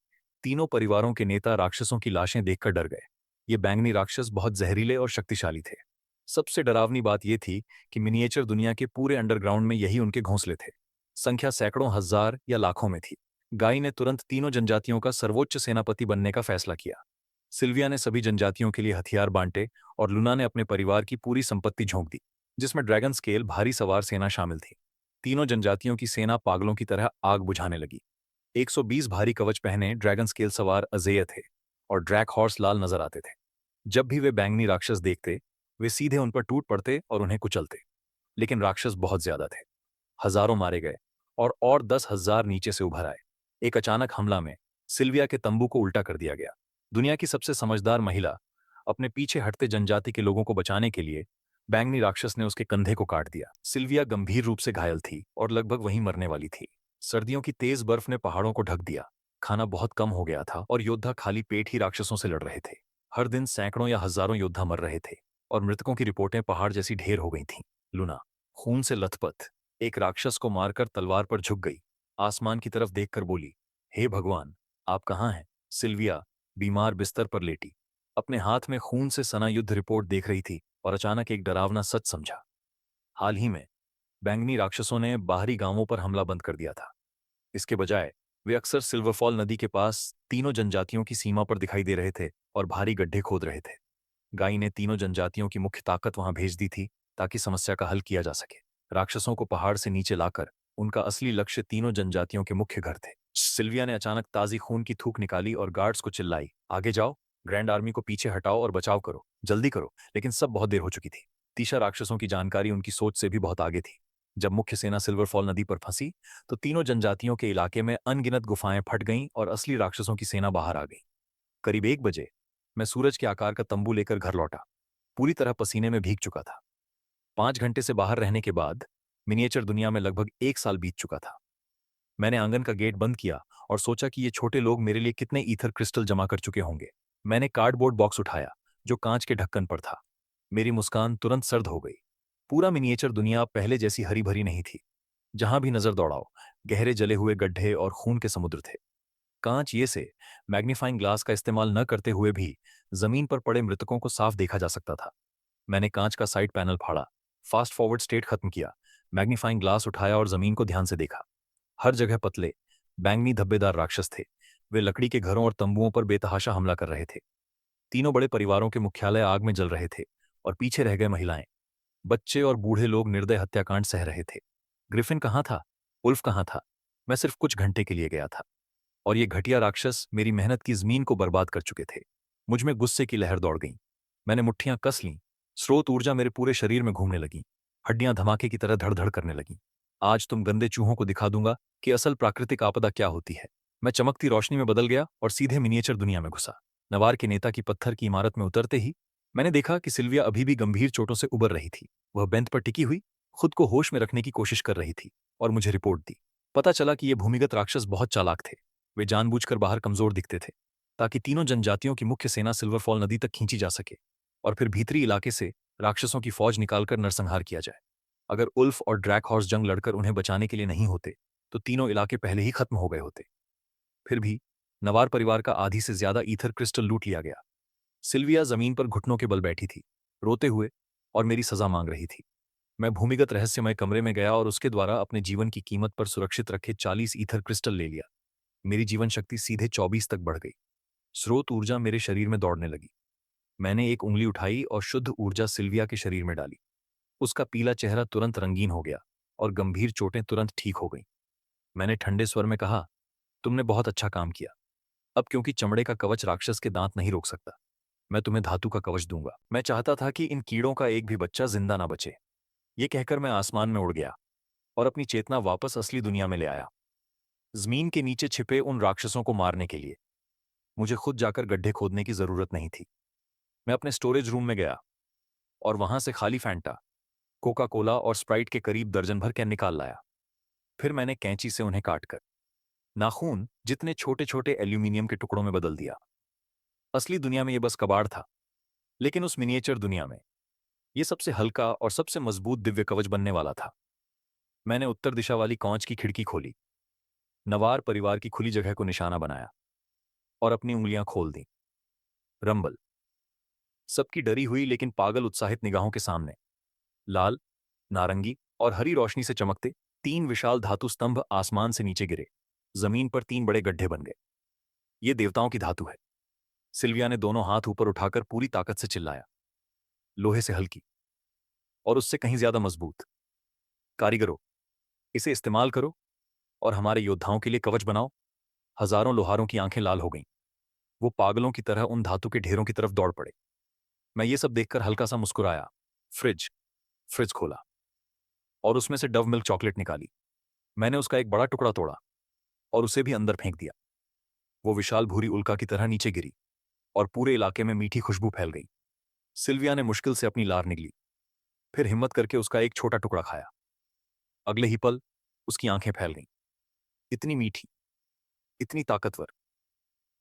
तीनों परिवारों के नेता राक्षसों की लाशें देखकर डर गए। ये बैंगनी राक्षस बहुत जहरीले और शक्तिशाली थे। सबसे डरावनी बात यह थी कि मिनिएचर दुनिया के पूरे अंडरग्राउंड में यही उनके घोंसले थे। संख्या सैकड़ों हजार या लाखों में थी। गाई ने तुरंत तीनों जनजातियों का सर्वोच्च सेनापति बनने का फैसला किया। सिल्विया ने सभी जनजातियों के लिए हथियार बांटे और लुना ने अपने परिवार की पूरी संपत्ति झोंक दी, जिसमें ड्रैगन स्केल भारी सवार सेना शामिल थी। तीनों जनजातियों की सेना पागलों की तरह आग बुझाने लगी। 120 भारी कवच पहने ड्रैगन स्केल सवार अजेय थे और ड्रैक हॉर्स लाल नजर आते थे। जब भी वे बैंगनी राक्षस देखते, वे सीधे उन पर टूट पड़ते और उन्हें कुचलते। लेकिन राक्षस बहुत ज्यादा थे। हजारों मारे गए और 10,000 नीचे से उभर आए। एक अचानक हमला में सिल्विया के तंबू को उल्टा कर दिया गया। दुनिया की सबसे समझदार महिला अपने पीछे हटते जनजाति के लोगों को बचाने के लिए बैंगनी राक्षस ने उसके कंधे को काट दिया। सिल्विया गंभीर रूप से घायल थी और लगभग वहीं मरने वाली थी। सर्दियों की तेज बर्फ ने पहाड़ों को ढक दिया। खाना बहुत कम हो गया था और योद्धा खाली पेट ही राक्षसों से लड़ रहे थे। हर दिन सैकड़ों या हजारों योद्धा मर रहे थे और मृतकों की रिपोर्टें पहाड़ जैसी ढेर हो गई थीं। लुना, खून से लथपथ, एक राक्षस को मारकर तलवार पर झुक गई। आसमान की तरफ देखकर बोली, हे भगवान, आप कहाँ हैं? सिल्विया बीमार बिस्तर पर लेटी अपने हाथ में खून से सना युद्ध रिपोर्ट देख रही थी और अचानक एक डरावना सच समझा। हाल ही में बैंगनी राक्षसों ने बाहरी गांवों पर हमला बंद कर दिया था। इसके बजाय वे अक्सर सिल्वरफॉल नदी के पास तीनों जनजातियों की सीमा पर दिखाई दे रहे थे और भारी गड्ढे खोद रहे थे। गाई ने तीनों जनजातियों की मुख्य ताकत वहां भेज दी थी ताकि समस्या का हल किया जा सके। राक्षसों को पहाड़ से नीचे लाकर उनका असली लक्ष्य तीनों जनजातियों के मुख्य घर थे। सिल्विया ने अचानक ताजी खून की थूक निकाली और गार्ड्स को चिल्लाई, आगे जाओ, ग्रैंड आर्मी को पीछे हटाओ और बचाव करो, जल्दी करो। लेकिन सब बहुत देर हो चुकी थी। तीसरा राक्षसों की जानकारी उनकी सोच से भी बहुत आगे थी। जब मुख्य सेना सिल्वरफॉल नदी पर फंसी तो तीनों जनजातियों के इलाके में अनगिनत गुफाएं फट गईं और असली राक्षसों की सेना बाहर आ गई। करीब 1 बजे मैं सूरज के आकार का तंबू लेकर घर लौटा, पूरी तरह पसीने में भीग चुका था। 5 घंटे से बाहर रहने के बाद मिनिएचर दुनिया में लगभग 1 साल बीत चुका था। मैंने आंगन का गेट बंद किया और सोचा कि ये छोटे लोग मेरे लिए कितने ईथर क्रिस्टल जमा कर चुके होंगे। मैंने कार्डबोर्ड बॉक्स उठाया जो कांच के ढक्कन पर था। मेरी मुस्कान तुरंत सर्द हो गई। पूरा मिनिएचर दुनिया अब पहले जैसी हरी भरी नहीं थी। जहां भी नजर दौड़ाओ, गहरे जले हुए गड्ढे और खून के समुद्र थे। कांच ये से मैग्नीफाइंग ग्लास का इस्तेमाल न करते हुए भी जमीन पर पड़े मृतकों को साफ देखा जा सकता था। मैंने कांच का साइड पैनल फाड़ा, फास्ट फॉरवर्ड स्टेट खत्म किया, मैग्नीफाइंग ग्लास उठाया और जमीन को ध्यान से देखा। हर जगह पतले बैंगनी धब्बेदार राक्षस थे। वे लकड़ी के घरों और तंबुओं पर बेतहाशा हमला कर रहे थे। तीनों बड़े परिवारों के मुख्यालय आग में जल रहे थे और पीछे रह गए महिलाएं, बच्चे और बूढ़े लोग निर्दय हत्याकांड सह रहे थे। ग्रिफिन कहाँ था? उल्फ कहाँ था? मैं सिर्फ कुछ घंटे के लिए गया था और ये घटिया राक्षस मेरी मेहनत की जमीन को बर्बाद कर चुके थे। मुझ में गुस्से की लहर दौड़ गई। मैंने मुट्ठियां कस लीं, स्रोत ऊर्जा मेरे पूरे शरीर में घूमने लगी, हड्डियां धमाके की तरह धड़ धड़ करने लगीं। आज तुम गंदे चूहों को दिखा दूंगा कि असल प्राकृतिक आपदा क्या होती है। मैं चमकती रोशनी में बदल गया और सीधे मिनिएचर दुनिया में घुसा। नवार के नेता की पत्थर की इमारत में उतरते ही मैंने देखा कि सिल्विया अभी भी गंभीर चोटों से उबर रही थी। वह बेंच पर टिकी हुई खुद को होश में रखने की कोशिश कर रही थी और मुझे रिपोर्ट दी। पता चला कि ये भूमिगत राक्षस बहुत चालाक थे। वे जानबूझकर बाहर कमजोर दिखते थे ताकि तीनों जनजातियों की मुख्य सेना सिल्वरफॉल नदी तक खींची जा सके और फिर भीतरी इलाके से राक्षसों की फौज निकालकर नरसंहार किया जाए। अगर उल्फ और ड्रैक हॉर्स जंग लड़कर उन्हें बचाने के लिए नहीं होते तो तीनों इलाके पहले ही खत्म हो गए होते। फिर भी नवार परिवार का आधी से ज्यादा ईथर क्रिस्टल लूट लिया गया। सिल्विया जमीन पर घुटनों के बल बैठी थी, रोते हुए, और मेरी सजा मांग रही थी। मैं भूमिगत रहस्यमय कमरे में गया और उसके द्वारा अपने जीवन की कीमत पर सुरक्षित रखे 40 ईथर क्रिस्टल ले लिया। मेरी जीवन शक्ति सीधे 24 तक बढ़ गई। स्रोत ऊर्जा मेरे शरीर में दौड़ने लगी। मैंने एक उंगली उठाई और शुद्ध ऊर्जा सिल्विया के शरीर में डाली। उसका पीला चेहरा तुरंत रंगीन हो गया और गंभीर चोटें तुरंत ठीक हो गईं। मैंने ठंडे स्वर में कहा, तुमने बहुत अच्छा काम किया। अब क्योंकि चमड़े का कवच राक्षस के दांत नहीं रोक सकता, मैं तुम्हें धातु का कवच दूंगा। मैं चाहता था कि इन कीड़ों का एक भी बच्चा जिंदा ना बचे। ये कहकर मैं आसमान में उड़ गया और अपनी चेतना वापस असली दुनिया में ले आया, जमीन के नीचे छिपे उन राक्षसों को मारने के लिए। मुझे खुद जाकर गड्ढे खोदने की जरूरत नहीं थी। मैं अपने स्टोरेज रूम में गया और वहां से खाली फैंटा, कोका कोला और स्प्राइट के करीब दर्जन भर कैन निकाल लाया। फिर मैंने कैंची से उन्हें काटकर नाखून जितने छोटे छोटे एल्यूमिनियम के टुकड़ों में बदल दिया। असली दुनिया में यह बस कबाड़ था, लेकिन उस मिनिएचर दुनिया में यह सबसे हल्का और सबसे मजबूत दिव्य कवच बनने वाला था। मैंने उत्तर दिशा वाली कांच की खिड़की खोली, नवार परिवार की खुली जगह को निशाना बनाया और अपनी उंगलियां खोल दी। रंबल। सबकी डरी हुई लेकिन पागल उत्साहित निगाहों के सामने लाल, नारंगी और हरी रोशनी से चमकते 3 विशाल धातु स्तंभ आसमान से नीचे गिरे। जमीन पर 3 बड़े गड्ढे बन गए। ये देवताओं की धातु है। सिल्विया ने दोनों हाथ ऊपर उठाकर पूरी ताकत से चिल्लाया, लोहे से हल्की और उससे कहीं ज्यादा मजबूत। कारीगरों, इसे इस्तेमाल करो और हमारे योद्धाओं के लिए कवच बनाओ। हजारों लोहारों की आंखें लाल हो गईं। वो पागलों की तरह उन धातु के ढेरों की तरफ दौड़ पड़े। मैं ये सब देखकर हल्का सा मुस्कुराया। फ्रिज फ्रिज खोला और उसमें से डव मिल्क चॉकलेट निकाली। मैंने उसका एक बड़ा टुकड़ा तोड़ा और उसे भी अंदर फेंक दिया। वो विशाल भूरी उल्का की तरह नीचे गिरी और पूरे इलाके में मीठी खुशबू फैल गई। सिल्विया ने मुश्किल से अपनी लार निगली, फिर हिम्मत करके उसका एक छोटा टुकड़ा खाया। अगले ही पल उसकी आंखें फैल गईं। इतनी मीठी, इतनी ताकतवर,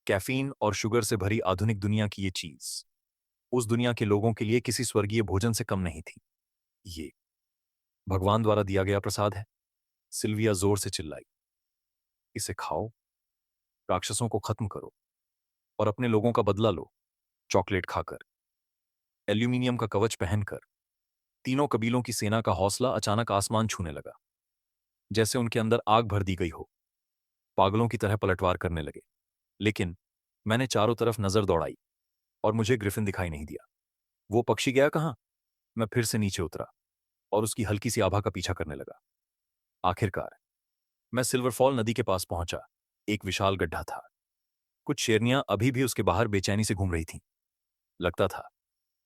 कैफीन और शुगर से भरी आधुनिक दुनिया की ये चीज उस दुनिया के लोगों के लिए किसी स्वर्गीय भोजन से कम नहीं थी। ये भगवान द्वारा दिया गया प्रसाद है। सिल्विया जोर से चिल्लाई, इसे खाओ, राक्षसों को खत्म करो और अपने लोगों का बदला लो। चॉकलेट खाकर, एल्यूमिनियम का कवच पहनकर तीनों कबीलों की सेना का हौसला अचानक आसमान छूने लगा, जैसे उनके अंदर आग भर दी गई हो। पागलों की तरह पलटवार करने लगे। लेकिन मैंने चारों तरफ नजर दौड़ाई और मुझे ग्रिफिन दिखाई नहीं दिया। वो पक्षी गया कहां? मैं फिर से नीचे उतरा और उसकी हल्की सी आभा का पीछा करने लगा। आखिरकार मैं सिल्वर फॉल नदी के पास पहुंचा। एक विशाल गड्ढा था। कुछ शेरनियां अभी भी उसके बाहर बेचैनी से घूम रही थीं। लगता था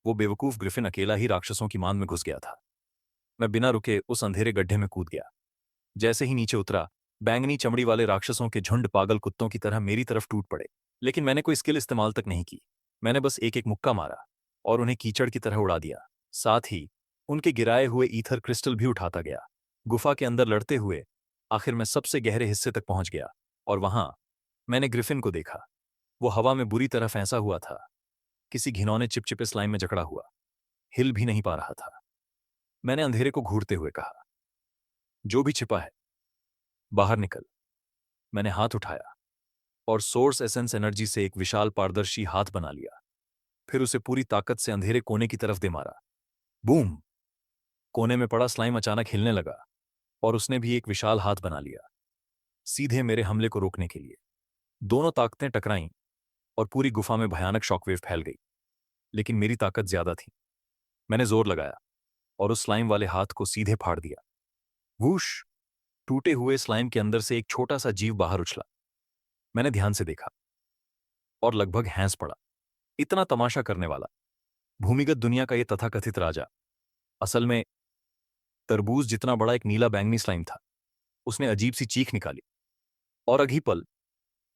वो बेवकूफ ग्रिफिन अकेला ही राक्षसों की मान में घुस गया था। मैं बिना रुके उस अंधेरे गड्ढे में कूद गया। जैसे ही नीचे उतरा, बैंगनी चमड़ी वाले राक्षसों के झुंड पागल कुत्तों की तरह मेरी तरफ टूट पड़े। लेकिन मैंने कोई स्किल इस्तेमाल तक नहीं की। मैंने बस एक एक मुक्का मारा और उन्हें कीचड़ की तरह उड़ा दिया। साथ ही उनके गिराए हुए ईथर क्रिस्टल भी उठाता गया। गुफा के अंदर लड़ते हुए आखिर मैं सबसे गहरे हिस्से तक पहुंच गया और वहां मैंने ग्रिफिन को देखा। वो हवा में बुरी तरह फंसा हुआ था, किसी घिनौने चिपचिपे स्लाइम में जकड़ा हुआ, हिल भी नहीं पा रहा था। मैंने अंधेरे को घूरते हुए कहा, जो भी छिपा है, बाहर निकल। मैंने हाथ उठाया और सोर्स एसेंस एनर्जी से एक विशाल पारदर्शी हाथ बना लिया। फिर उसे पूरी ताकत से अंधेरे कोने की तरफ दे मारा। बूम! कोने में पड़ा स्लाइम अचानक हिलने लगा और उसने भी एक विशाल हाथ बना लिया, सीधे मेरे हमले को रोकने के लिए। दोनों ताकतें टकराईं और पूरी गुफा में भयानक शॉकवेव फैल गई। लेकिन मेरी ताकत ज्यादा थी। मैंने जोर लगाया और उस स्लाइम वाले हाथ को सीधे फाड़ दिया। वूश! टूटे हुए स्लाइम के अंदर से एक छोटा सा जीव बाहर उछला। मैंने ध्यान से देखा और लगभग हैंस पड़ा। इतना तमाशा करने वाला भूमिगत दुनिया का यह तथाकथित राजा असल में तरबूज जितना बड़ा एक नीला बैंगनी स्लाइम था। उसने अजीब सी चीख निकाली और अगली पल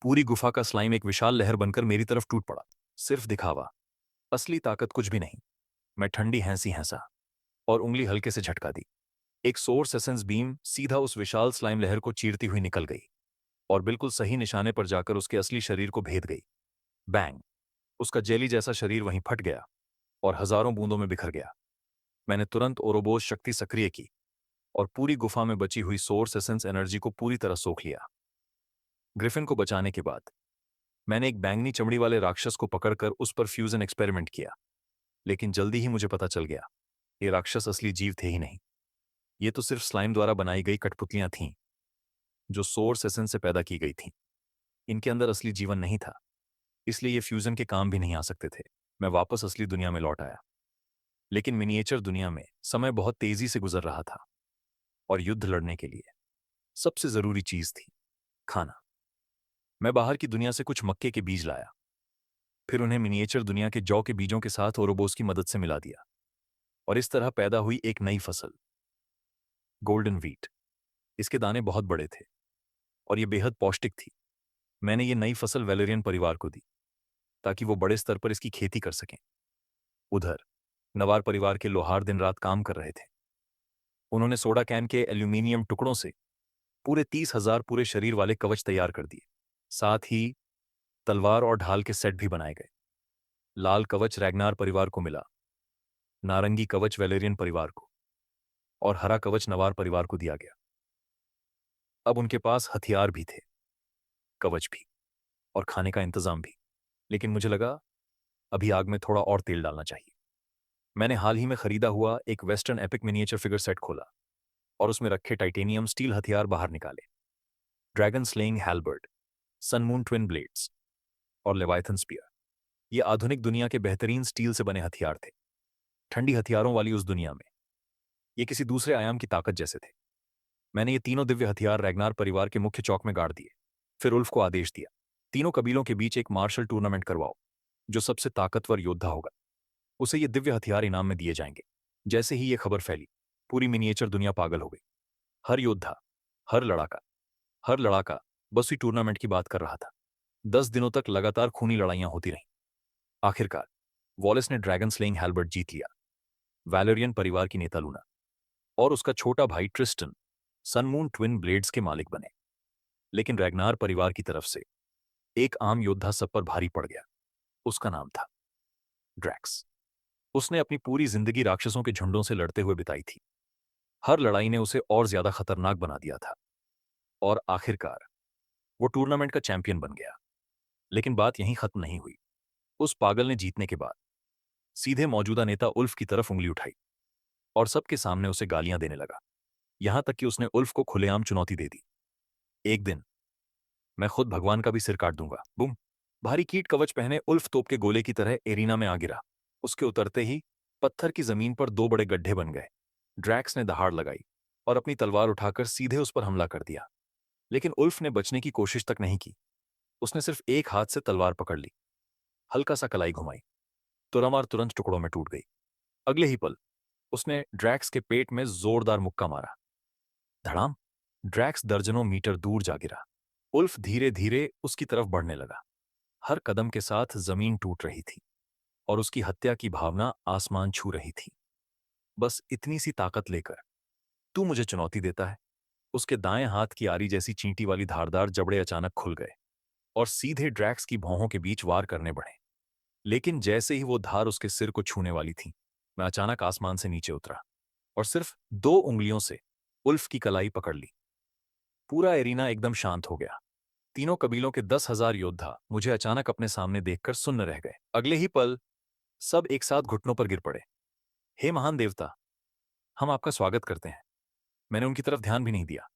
पूरी गुफा का स्लाइम एक विशाल लहर बनकर मेरी तरफ टूट पड़ा। सिर्फ दिखावा, असली ताकत कुछ भी नहीं। मैं ठंडी हैंसी हैंसा और उंगली हल्के से झटका दी। एक सोर्स एसेंस बीम सीधा उस विशाल स्लाइम लहर को चीरती हुई निकल गई और बिल्कुल सही निशाने पर जाकर उसके असली शरीर को भेद गई। बैंग! उसका जेली जैसा शरीर वहीं फट गया और हजारों बूंदों में बिखर गया। मैंने तुरंत ओरोबोस शक्ति सक्रिय की और पूरी गुफा में बची हुई सोर्स एसेंस एनर्जी को पूरी तरह सोख लिया। ग्रिफिन को बचाने के बाद मैंने एक बैंगनी चमड़ी वाले राक्षस को पकड़कर उस पर फ्यूजन एक्सपेरिमेंट किया, लेकिन जल्दी ही मुझे पता चल गया ये राक्षस असली जीव थे ही नहीं। ये तो सिर्फ स्लाइम द्वारा बनाई गई कठपुतलियां थीं जो सोर्स एसेंस से पैदा की गई थीं। इनके अंदर असली जीवन नहीं था, इसलिए ये फ्यूजन के काम भी नहीं आ सकते थे। मैं वापस असली दुनिया में लौट आया, लेकिन मिनिएचर दुनिया में समय बहुत तेजी से गुजर रहा था और युद्ध लड़ने के लिए सबसे जरूरी चीज थी खाना। मैं बाहर की दुनिया से कुछ मक्के के बीज लाया, फिर उन्हें मिनिएचर दुनिया के जौ के बीजों के साथ ओरोबोस की मदद से मिला दिया और इस तरह पैदा हुई एक नई फसल, गोल्डन व्हीट। इसके दाने बहुत बड़े थे और ये बेहद पौष्टिक थी। मैंने ये नई फसल वेलेरियन परिवार को दी ताकि वो बड़े स्तर पर इसकी खेती कर सकें। उधर नवार परिवार के लोहार दिन रात काम कर रहे थे। उन्होंने सोडा कैन के एल्यूमिनियम टुकड़ों से पूरे 30,000 पूरे शरीर वाले कवच तैयार कर दिए। साथ ही तलवार और ढाल के सेट भी बनाए गए। लाल कवच रैग्नार परिवार को मिला, नारंगी कवच वेलेरियन परिवार को और हरा कवच नवार परिवार को दिया गया। अब उनके पास हथियार भी थे, कवच भी और खाने का इंतजाम भी। लेकिन मुझे लगा अभी आग में थोड़ा और तेल डालना चाहिए। मैंने हाल ही में खरीदा हुआ एक western epic miniature figure set खोला और उसमें रखे टाइटेनियम स्टील हथियार बाहर निकाले। Dragon slaying halberd, sun moon twin blades और लेवाइथन स्पीयर। ये आधुनिक दुनिया के बेहतरीन स्टील से बने हथियार थे। ठंडी हथियारों वाली उस दुनिया में ये किसी दूसरे आयाम की ताकत जैसे थे। मैंने ये तीनों दिव्य हथियार रैग्नार परिवार के मुख्य चौक में गाड़ दिए। फिर उल्फ को आदेश दिया, तीनों कबीलों के बीच एक मार्शल टूर्नामेंट करवाओ। जो सबसे ताकतवर योद्धा होगा उसे ये दिव्य हथियार इनाम में दिए जाएंगे। जैसे ही ये खबर फैली, पूरी मिनिएचर दुनिया पागल हो गई। हर योद्धा, हर लड़ाका बस उसी टूर्नामेंट की बात कर रहा था। 10 दिनों तक लगातार खूनी लड़ाइयां होती रहीं। आखिरकार वॉलेस ने ड्रैगन स्लेइंग हैल्बर्ट जीत लिया। वैलेरियन परिवार की नेता लूना और उसका छोटा भाई ट्रिस्टन सनमून ट्विन ब्लेड्स के मालिक बने। लेकिन रैग्नार परिवार की तरफ से एक आम योद्धा सब पर भारी पड़ गया। उसका नाम था ड्रैक्स। उसने अपनी पूरी जिंदगी राक्षसों के झुंडों से लड़ते हुए बिताई थी। हर लड़ाई ने उसे और ज्यादा खतरनाक बना दिया था और आखिरकार वो टूर्नामेंट का चैंपियन बन गया। लेकिन बात यहीं खत्म नहीं हुई। उस पागल ने जीतने के बाद सीधे मौजूदा नेता उल्फ की तरफ उंगली उठाई और सबके सामने उसे गालियां देने लगा। यहां तक कि उसने उल्फ को खुलेआम चुनौती दे दी, एक दिन मैं खुद भगवान का भी सिर काट दूंगा। बुम! भारी कीट कवच पहने उल्फ तोप के गोले की तरह एरिना में आ गिरा। उसके उतरते ही पत्थर की जमीन पर 2 बड़े गड्ढे बन गए। ड्रैक्स ने दहाड़ लगाई और अपनी तलवार उठाकर सीधे उस पर हमला कर दिया। लेकिन उल्फ ने बचने की कोशिश तक नहीं की। उसने सिर्फ एक हाथ से तलवार पकड़ ली, हल्का सा कलाई घुमाई, तुरमार तुरंत टुकड़ों में टूट गई। अगले ही पल उसने ड्रैक्स के पेट में जोरदार मुक्का मारा। धड़ाम! ड्रैक्स दर्जनों मीटर दूर जा गिरा। उल्फ धीरे धीरे उसकी तरफ बढ़ने लगा। हर कदम के साथ जमीन टूट रही थी और उसकी हत्या की भावना आसमान छू रही थी। बस इतनी सी ताकत लेकर तू मुझे चुनौती देता है? उसके दाएं हाथ की आरी जैसी चींटी वाली धारदार जबड़े अचानक खुल गए और सीधे ड्रैक्स की भौहों के बीच वार करने बढ़े। लेकिन जैसे ही वो धार उसके सिर को छूने वाली थी, मैं अचानक आसमान से नीचे उतरा और सिर्फ 2 उंगलियों से उल्फ की कलाई पकड़ ली। पूरा एरिना एकदम शांत हो गया। तीनों कबीलों के 10,000 योद्धा मुझे अचानक अपने सामने देखकर सुन्न रह गए। अगले ही पल सब एक साथ घुटनों पर गिर पड़े। हे महान देवता, हम आपका स्वागत करते हैं। मैंने उनकी तरफ ध्यान भी नहीं दिया।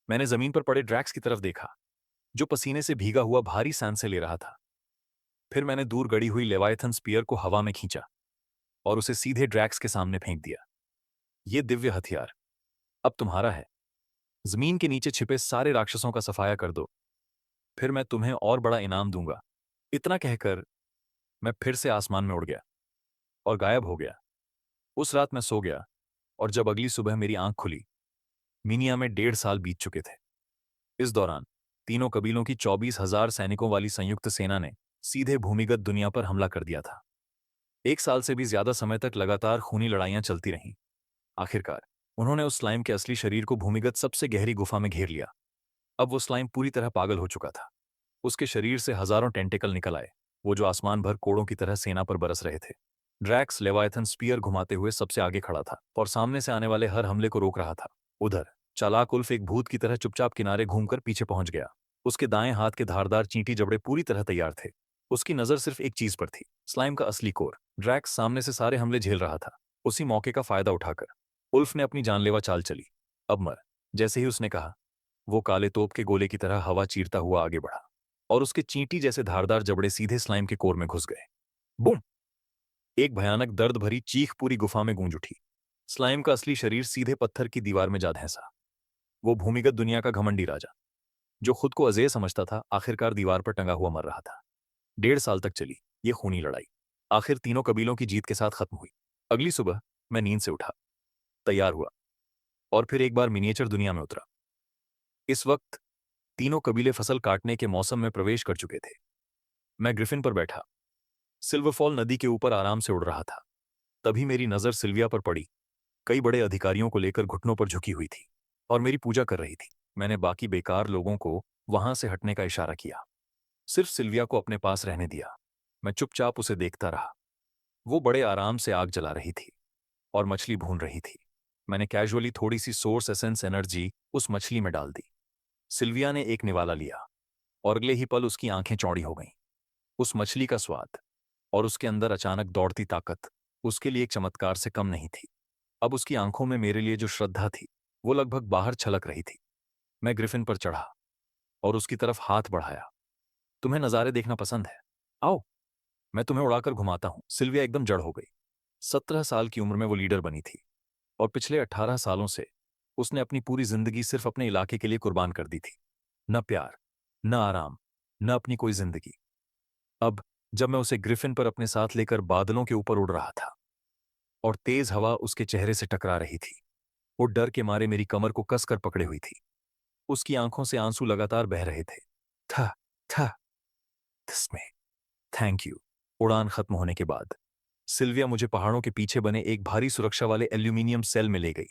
मैंने जमीन पर पड़े ड्रैक्स की तरफ देखा, जो पसीने से भीगा हुआ भारी सांसें ले रहा था। फिर मैंने दूर गड़ी हुई लेवायथन स्पीयर को हवा में खींचा और उसे सीधे ड्रैक्स के सामने फेंक दिया। ये दिव्य हथियार अब तुम्हारा है। जमीन के नीचे छिपे सारे राक्षसों का सफाया कर दो, फिर मैं तुम्हें और बड़ा इनाम दूंगा। इतना कहकर मैं फिर से आसमान में उड़ गया और गायब हो गया। उस रात मैं सो गया और जब अगली सुबह मेरी आंख खुली, मिनिया में 1.5 साल बीत चुके थे। इस दौरान तीनों कबीलों की 24,000 सैनिकों वाली संयुक्त सेना ने सीधे भूमिगत दुनिया पर हमला कर दिया था। 1 साल से भी ज्यादा समय तक लगातार खूनी लड़ाइयां चलती रहीं। आखिरकार उन्होंने उस स्लाइम के असली शरीर को भूमिगत सबसे गहरी गुफा में घेर लिया। अब वो स्लाइम पूरी तरह पागल हो चुका था। उसके शरीर से हजारों टेंटिकल निकल आए, वो जो आसमान भर कोड़ों की तरह सेना पर बरस रहे थे। ड्रैक्स लेवायथन स्पीयर घुमाते हुए सबसे आगे खड़ा था और सामने से आने वाले हर हमले को रोक रहा था। उधर चालाक उल्फ एक भूत की तरह चुपचाप किनारे घूमकर पीछे पहुंच गया। उसके दाएं हाथ के धारदार चींटी जबड़े पूरी तरह तैयार थे। उसकी नजर सिर्फ एक चीज पर थी, स्लाइम का असली कोर। ड्रैक्स सामने से सारे हमले झेल रहा था। उसी मौके का फायदा उठाकर उल्फ ने अपनी जानलेवा चाल चली। अब मर। जैसे ही उसने कहा, वो काले तोप के गोले की तरह हवा चीरता हुआ आगे बढ़ा और उसके चींटी जैसे धारदार जबड़े सीधे स्लाइम के कोर में घुस गए। बूम! एक भयानक दर्द भरी चीख पूरी गुफा में गूंज उठी। स्लाइम का असली शरीर सीधे पत्थर की दीवार में जा धंसा। वो भूमिगत दुनिया का घमंडी राजा, जो खुद को अजेय समझता था, आखिरकार दीवार पर टंगा हुआ मर रहा था। 1.5 साल तक चली ये खूनी लड़ाई आखिर तीनों कबीलों की जीत के साथ खत्म हुई। अगली सुबह मैं नींद से उठा, तैयार हुआ और फिर एक बार मिनिएचर दुनिया में उतरा। इस वक्त तीनों कबीले फसल काटने के मौसम में प्रवेश कर चुके थे। मैं ग्रिफिन पर बैठा सिल्वरफॉल नदी के ऊपर आराम से उड़ रहा था। तभी मेरी नजर सिल्विया पर पड़ी। कई बड़े अधिकारियों को लेकर घुटनों पर झुकी हुई थी और मेरी पूजा कर रही थी। मैंने बाकी बेकार लोगों को वहां से हटने का इशारा किया, सिर्फ सिल्विया को अपने पास रहने दिया। मैं चुपचाप उसे देखता रहा। वो बड़े आराम से आग जला रही थी और मछली भून रही थी। मैंने कैजुअली थोड़ी सी सोर्स एसेंस एनर्जी उस मछली में डाल दी। सिल्विया ने एक निवाला लिया और अगले ही पल उसकी आंखें चौड़ी हो गईं। उस मछली का स्वाद और उसके अंदर अचानक दौड़ती ताकत उसके लिए एक चमत्कार से कम नहीं थी। अब उसकी आंखों में मेरे लिए जो श्रद्धा थी, वो लगभग बाहर छलक रही थी। मैं ग्रिफिन पर चढ़ा और उसकी तरफ हाथ बढ़ाया। तुम्हें नज़ारे देखना पसंद है? आओ, मैं तुम्हें उड़ाकर घुमाता हूं। सिल्विया एकदम जड़ हो गई। 17 साल की उम्र में वो लीडर बनी थी और पिछले 18 सालों से उसने अपनी पूरी जिंदगी सिर्फ अपने इलाके के लिए कुर्बान कर दी थी। न प्यार, न आराम, न अपनी कोई जिंदगी। अब जब मैं उसे ग्रिफिन पर अपने साथ लेकर बादलों के ऊपर उड़ रहा था और तेज हवा उसके चेहरे से टकरा रही थी, वो डर के मारे मेरी कमर को कसकर पकड़े हुई थी। उसकी आंखों से आंसू लगातार बह रहे थे। था था इसमें थैंक यू। उड़ान खत्म होने के बाद सिल्विया मुझे पहाड़ों के पीछे बने एक भारी सुरक्षा वाले एल्यूमिनियम सेल में ले गई।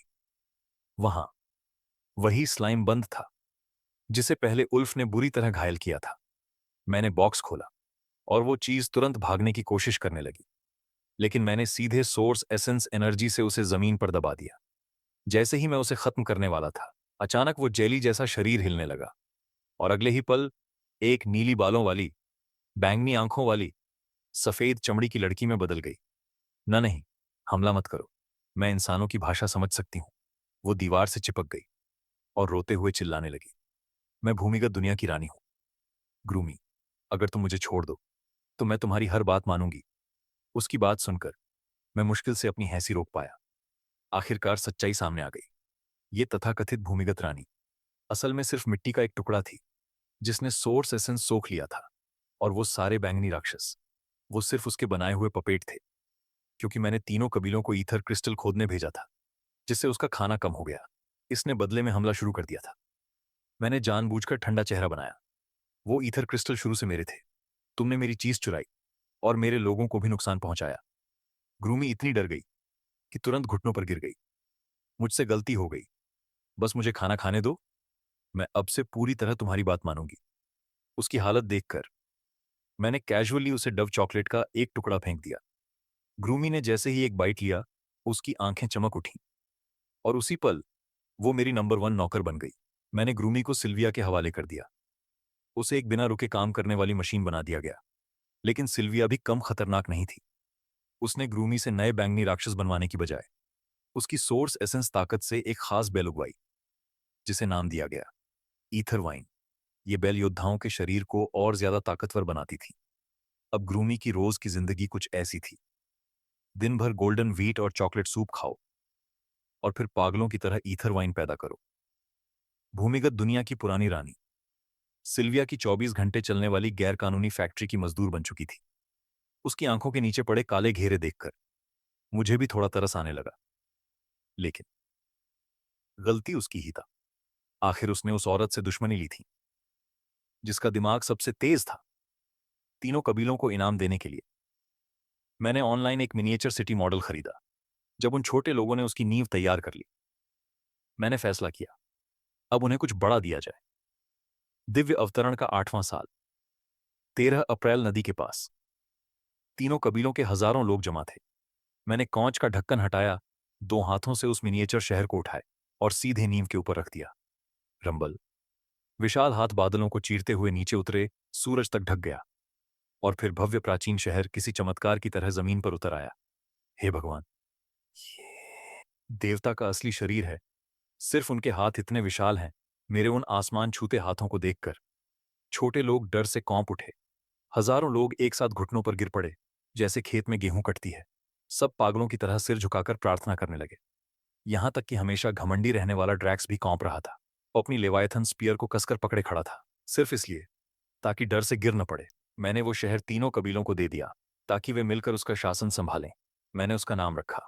वहां वही स्लाइम बंद था जिसे पहले उल्फ ने बुरी तरह घायल किया था। मैंने बॉक्स खोला और वो चीज तुरंत भागने की कोशिश करने लगी, लेकिन मैंने सीधे सोर्स एसेंस एनर्जी से उसे जमीन पर दबा दिया। जैसे ही मैं उसे खत्म करने वाला था, अचानक वो जेली जैसा शरीर हिलने लगा और अगले ही पल एक नीली बालों वाली, बैंगनी आंखों वाली, सफेद चमड़ी की लड़की में बदल गई। न नहीं, हमला मत करो। मैं इंसानों की भाषा समझ सकती हूं। वो दीवार से चिपक गई और रोते हुए चिल्लाने लगी, मैं भूमिगत दुनिया की रानी हूं। ग्रूमी, अगर तुम मुझे छोड़ दो तो मैं तुम्हारी हर बात मानूंगी। उसकी बात सुनकर मैं मुश्किल से अपनी हंसी रोक पाया। आखिरकार सच्चाई सामने आ गई। ये तथाकथित भूमिगत रानी असल में सिर्फ मिट्टी का एक टुकड़ा थी जिसने सोर्स एसेंस सोख लिया था। और वो सारे बैंगनी राक्षस, वो सिर्फ उसके बनाए हुए पपेट थे, क्योंकि मैंने तीनों कबीलों को ईथर क्रिस्टल खोदने भेजा था जिससे उसका खाना कम हो गया। इसने बदले में हमला शुरू कर दिया था। मैंने जानबूझकर ठंडा चेहरा बनाया। वो ईथर क्रिस्टल शुरू से मेरे थे। तुमने मेरी चीज चुराई और मेरे लोगों को भी नुकसान पहुंचाया। ग्रूमी इतनी डर गई कि तुरंत घुटनों पर गिर गई। मुझसे गलती हो गई, बस मुझे खाना खाने दो। मैं अब से पूरी तरह तुम्हारी बात मानूंगी। उसकी हालत देखकर मैंने कैजुअली उसे डव चॉकलेट का एक टुकड़ा फेंक दिया। ग्रूमी ने जैसे ही एक बाइट लिया, उसकी आंखें चमक उठीं और उसी पल वो मेरी नंबर 1 नौकर बन गई। मैंने ग्रूमी को सिल्विया के हवाले कर दिया। उसे एक बिना रुके काम करने वाली मशीन बना दिया गया। लेकिन सिल्विया भी कम खतरनाक नहीं थी। उसने ग्रूमी से नए बैंगनी राक्षस बनवाने की बजाय उसकी सोर्स एसेंस ताकत से एक खास बेल उगवाई, जिसे नाम दिया गया ईथर वाइन। ये बेल योद्धाओं के शरीर को और ज्यादा ताकतवर बनाती थी। अब ग्रूमी की रोज की जिंदगी कुछ ऐसी थी, दिन भर गोल्डन व्हीट और चॉकलेट सूप खाओ और फिर पागलों की तरह ईथर वाइन पैदा करो। भूमिगत दुनिया की पुरानी रानी सिल्विया की 24 घंटे चलने वाली गैरकानूनी फैक्ट्री की मजदूर बन चुकी थी। उसकी आंखों के नीचे पड़े काले घेरे देखकर मुझे भी थोड़ा तरस आने लगा। लेकिन गलती उसकी ही था। आखिर उसने उस औरत से दुश्मनी ली थी जिसका दिमाग सबसे तेज था। तीनों कबीलों को इनाम देने के लिए मैंने ऑनलाइन एक मिनिएचर सिटी मॉडल खरीदा। जब उन छोटे लोगों ने उसकी नींव तैयार कर ली, मैंने फैसला किया अब उन्हें कुछ बड़ा दिया जाए। दिव्य अवतरण का 8वां साल, 13 अप्रैल, नदी के पास। तीनों कबीलों के हजारों लोग जमा थे। मैंने कौच का ढक्कन हटाया, 2 हाथों से उस मिनिएचर शहर को उठाए और सीधे नींव के ऊपर रख दिया। रंबल। विशाल हाथ बादलों को चीरते हुए नीचे उतरे, सूरज तक ढक गया और फिर भव्य प्राचीन शहर किसी चमत्कार की तरह जमीन पर उतर आया। हे भगवान, ये देवता का असली शरीर है। सिर्फ उनके हाथ इतने विशाल हैं। मेरे उन आसमान छूते हाथों को देखकर छोटे लोग डर से कौंप उठे। हजारों लोग एक साथ घुटनों पर गिर पड़े, जैसे खेत में गेहूं कटती है। सब पागलों की तरह सिर झुकाकर प्रार्थना करने लगे। यहां तक कि हमेशा घमंडी रहने वाला ड्रैक्स भी कौंप रहा था। वो अपनी लेवायथन स्पीयर को कसकर पकड़े खड़ा था, सिर्फ इसलिए ताकि डर से गिर न पड़े। मैंने वो शहर तीनों कबीलों को दे दिया ताकि वे मिलकर उसका शासन संभालें। मैंने उसका नाम रखा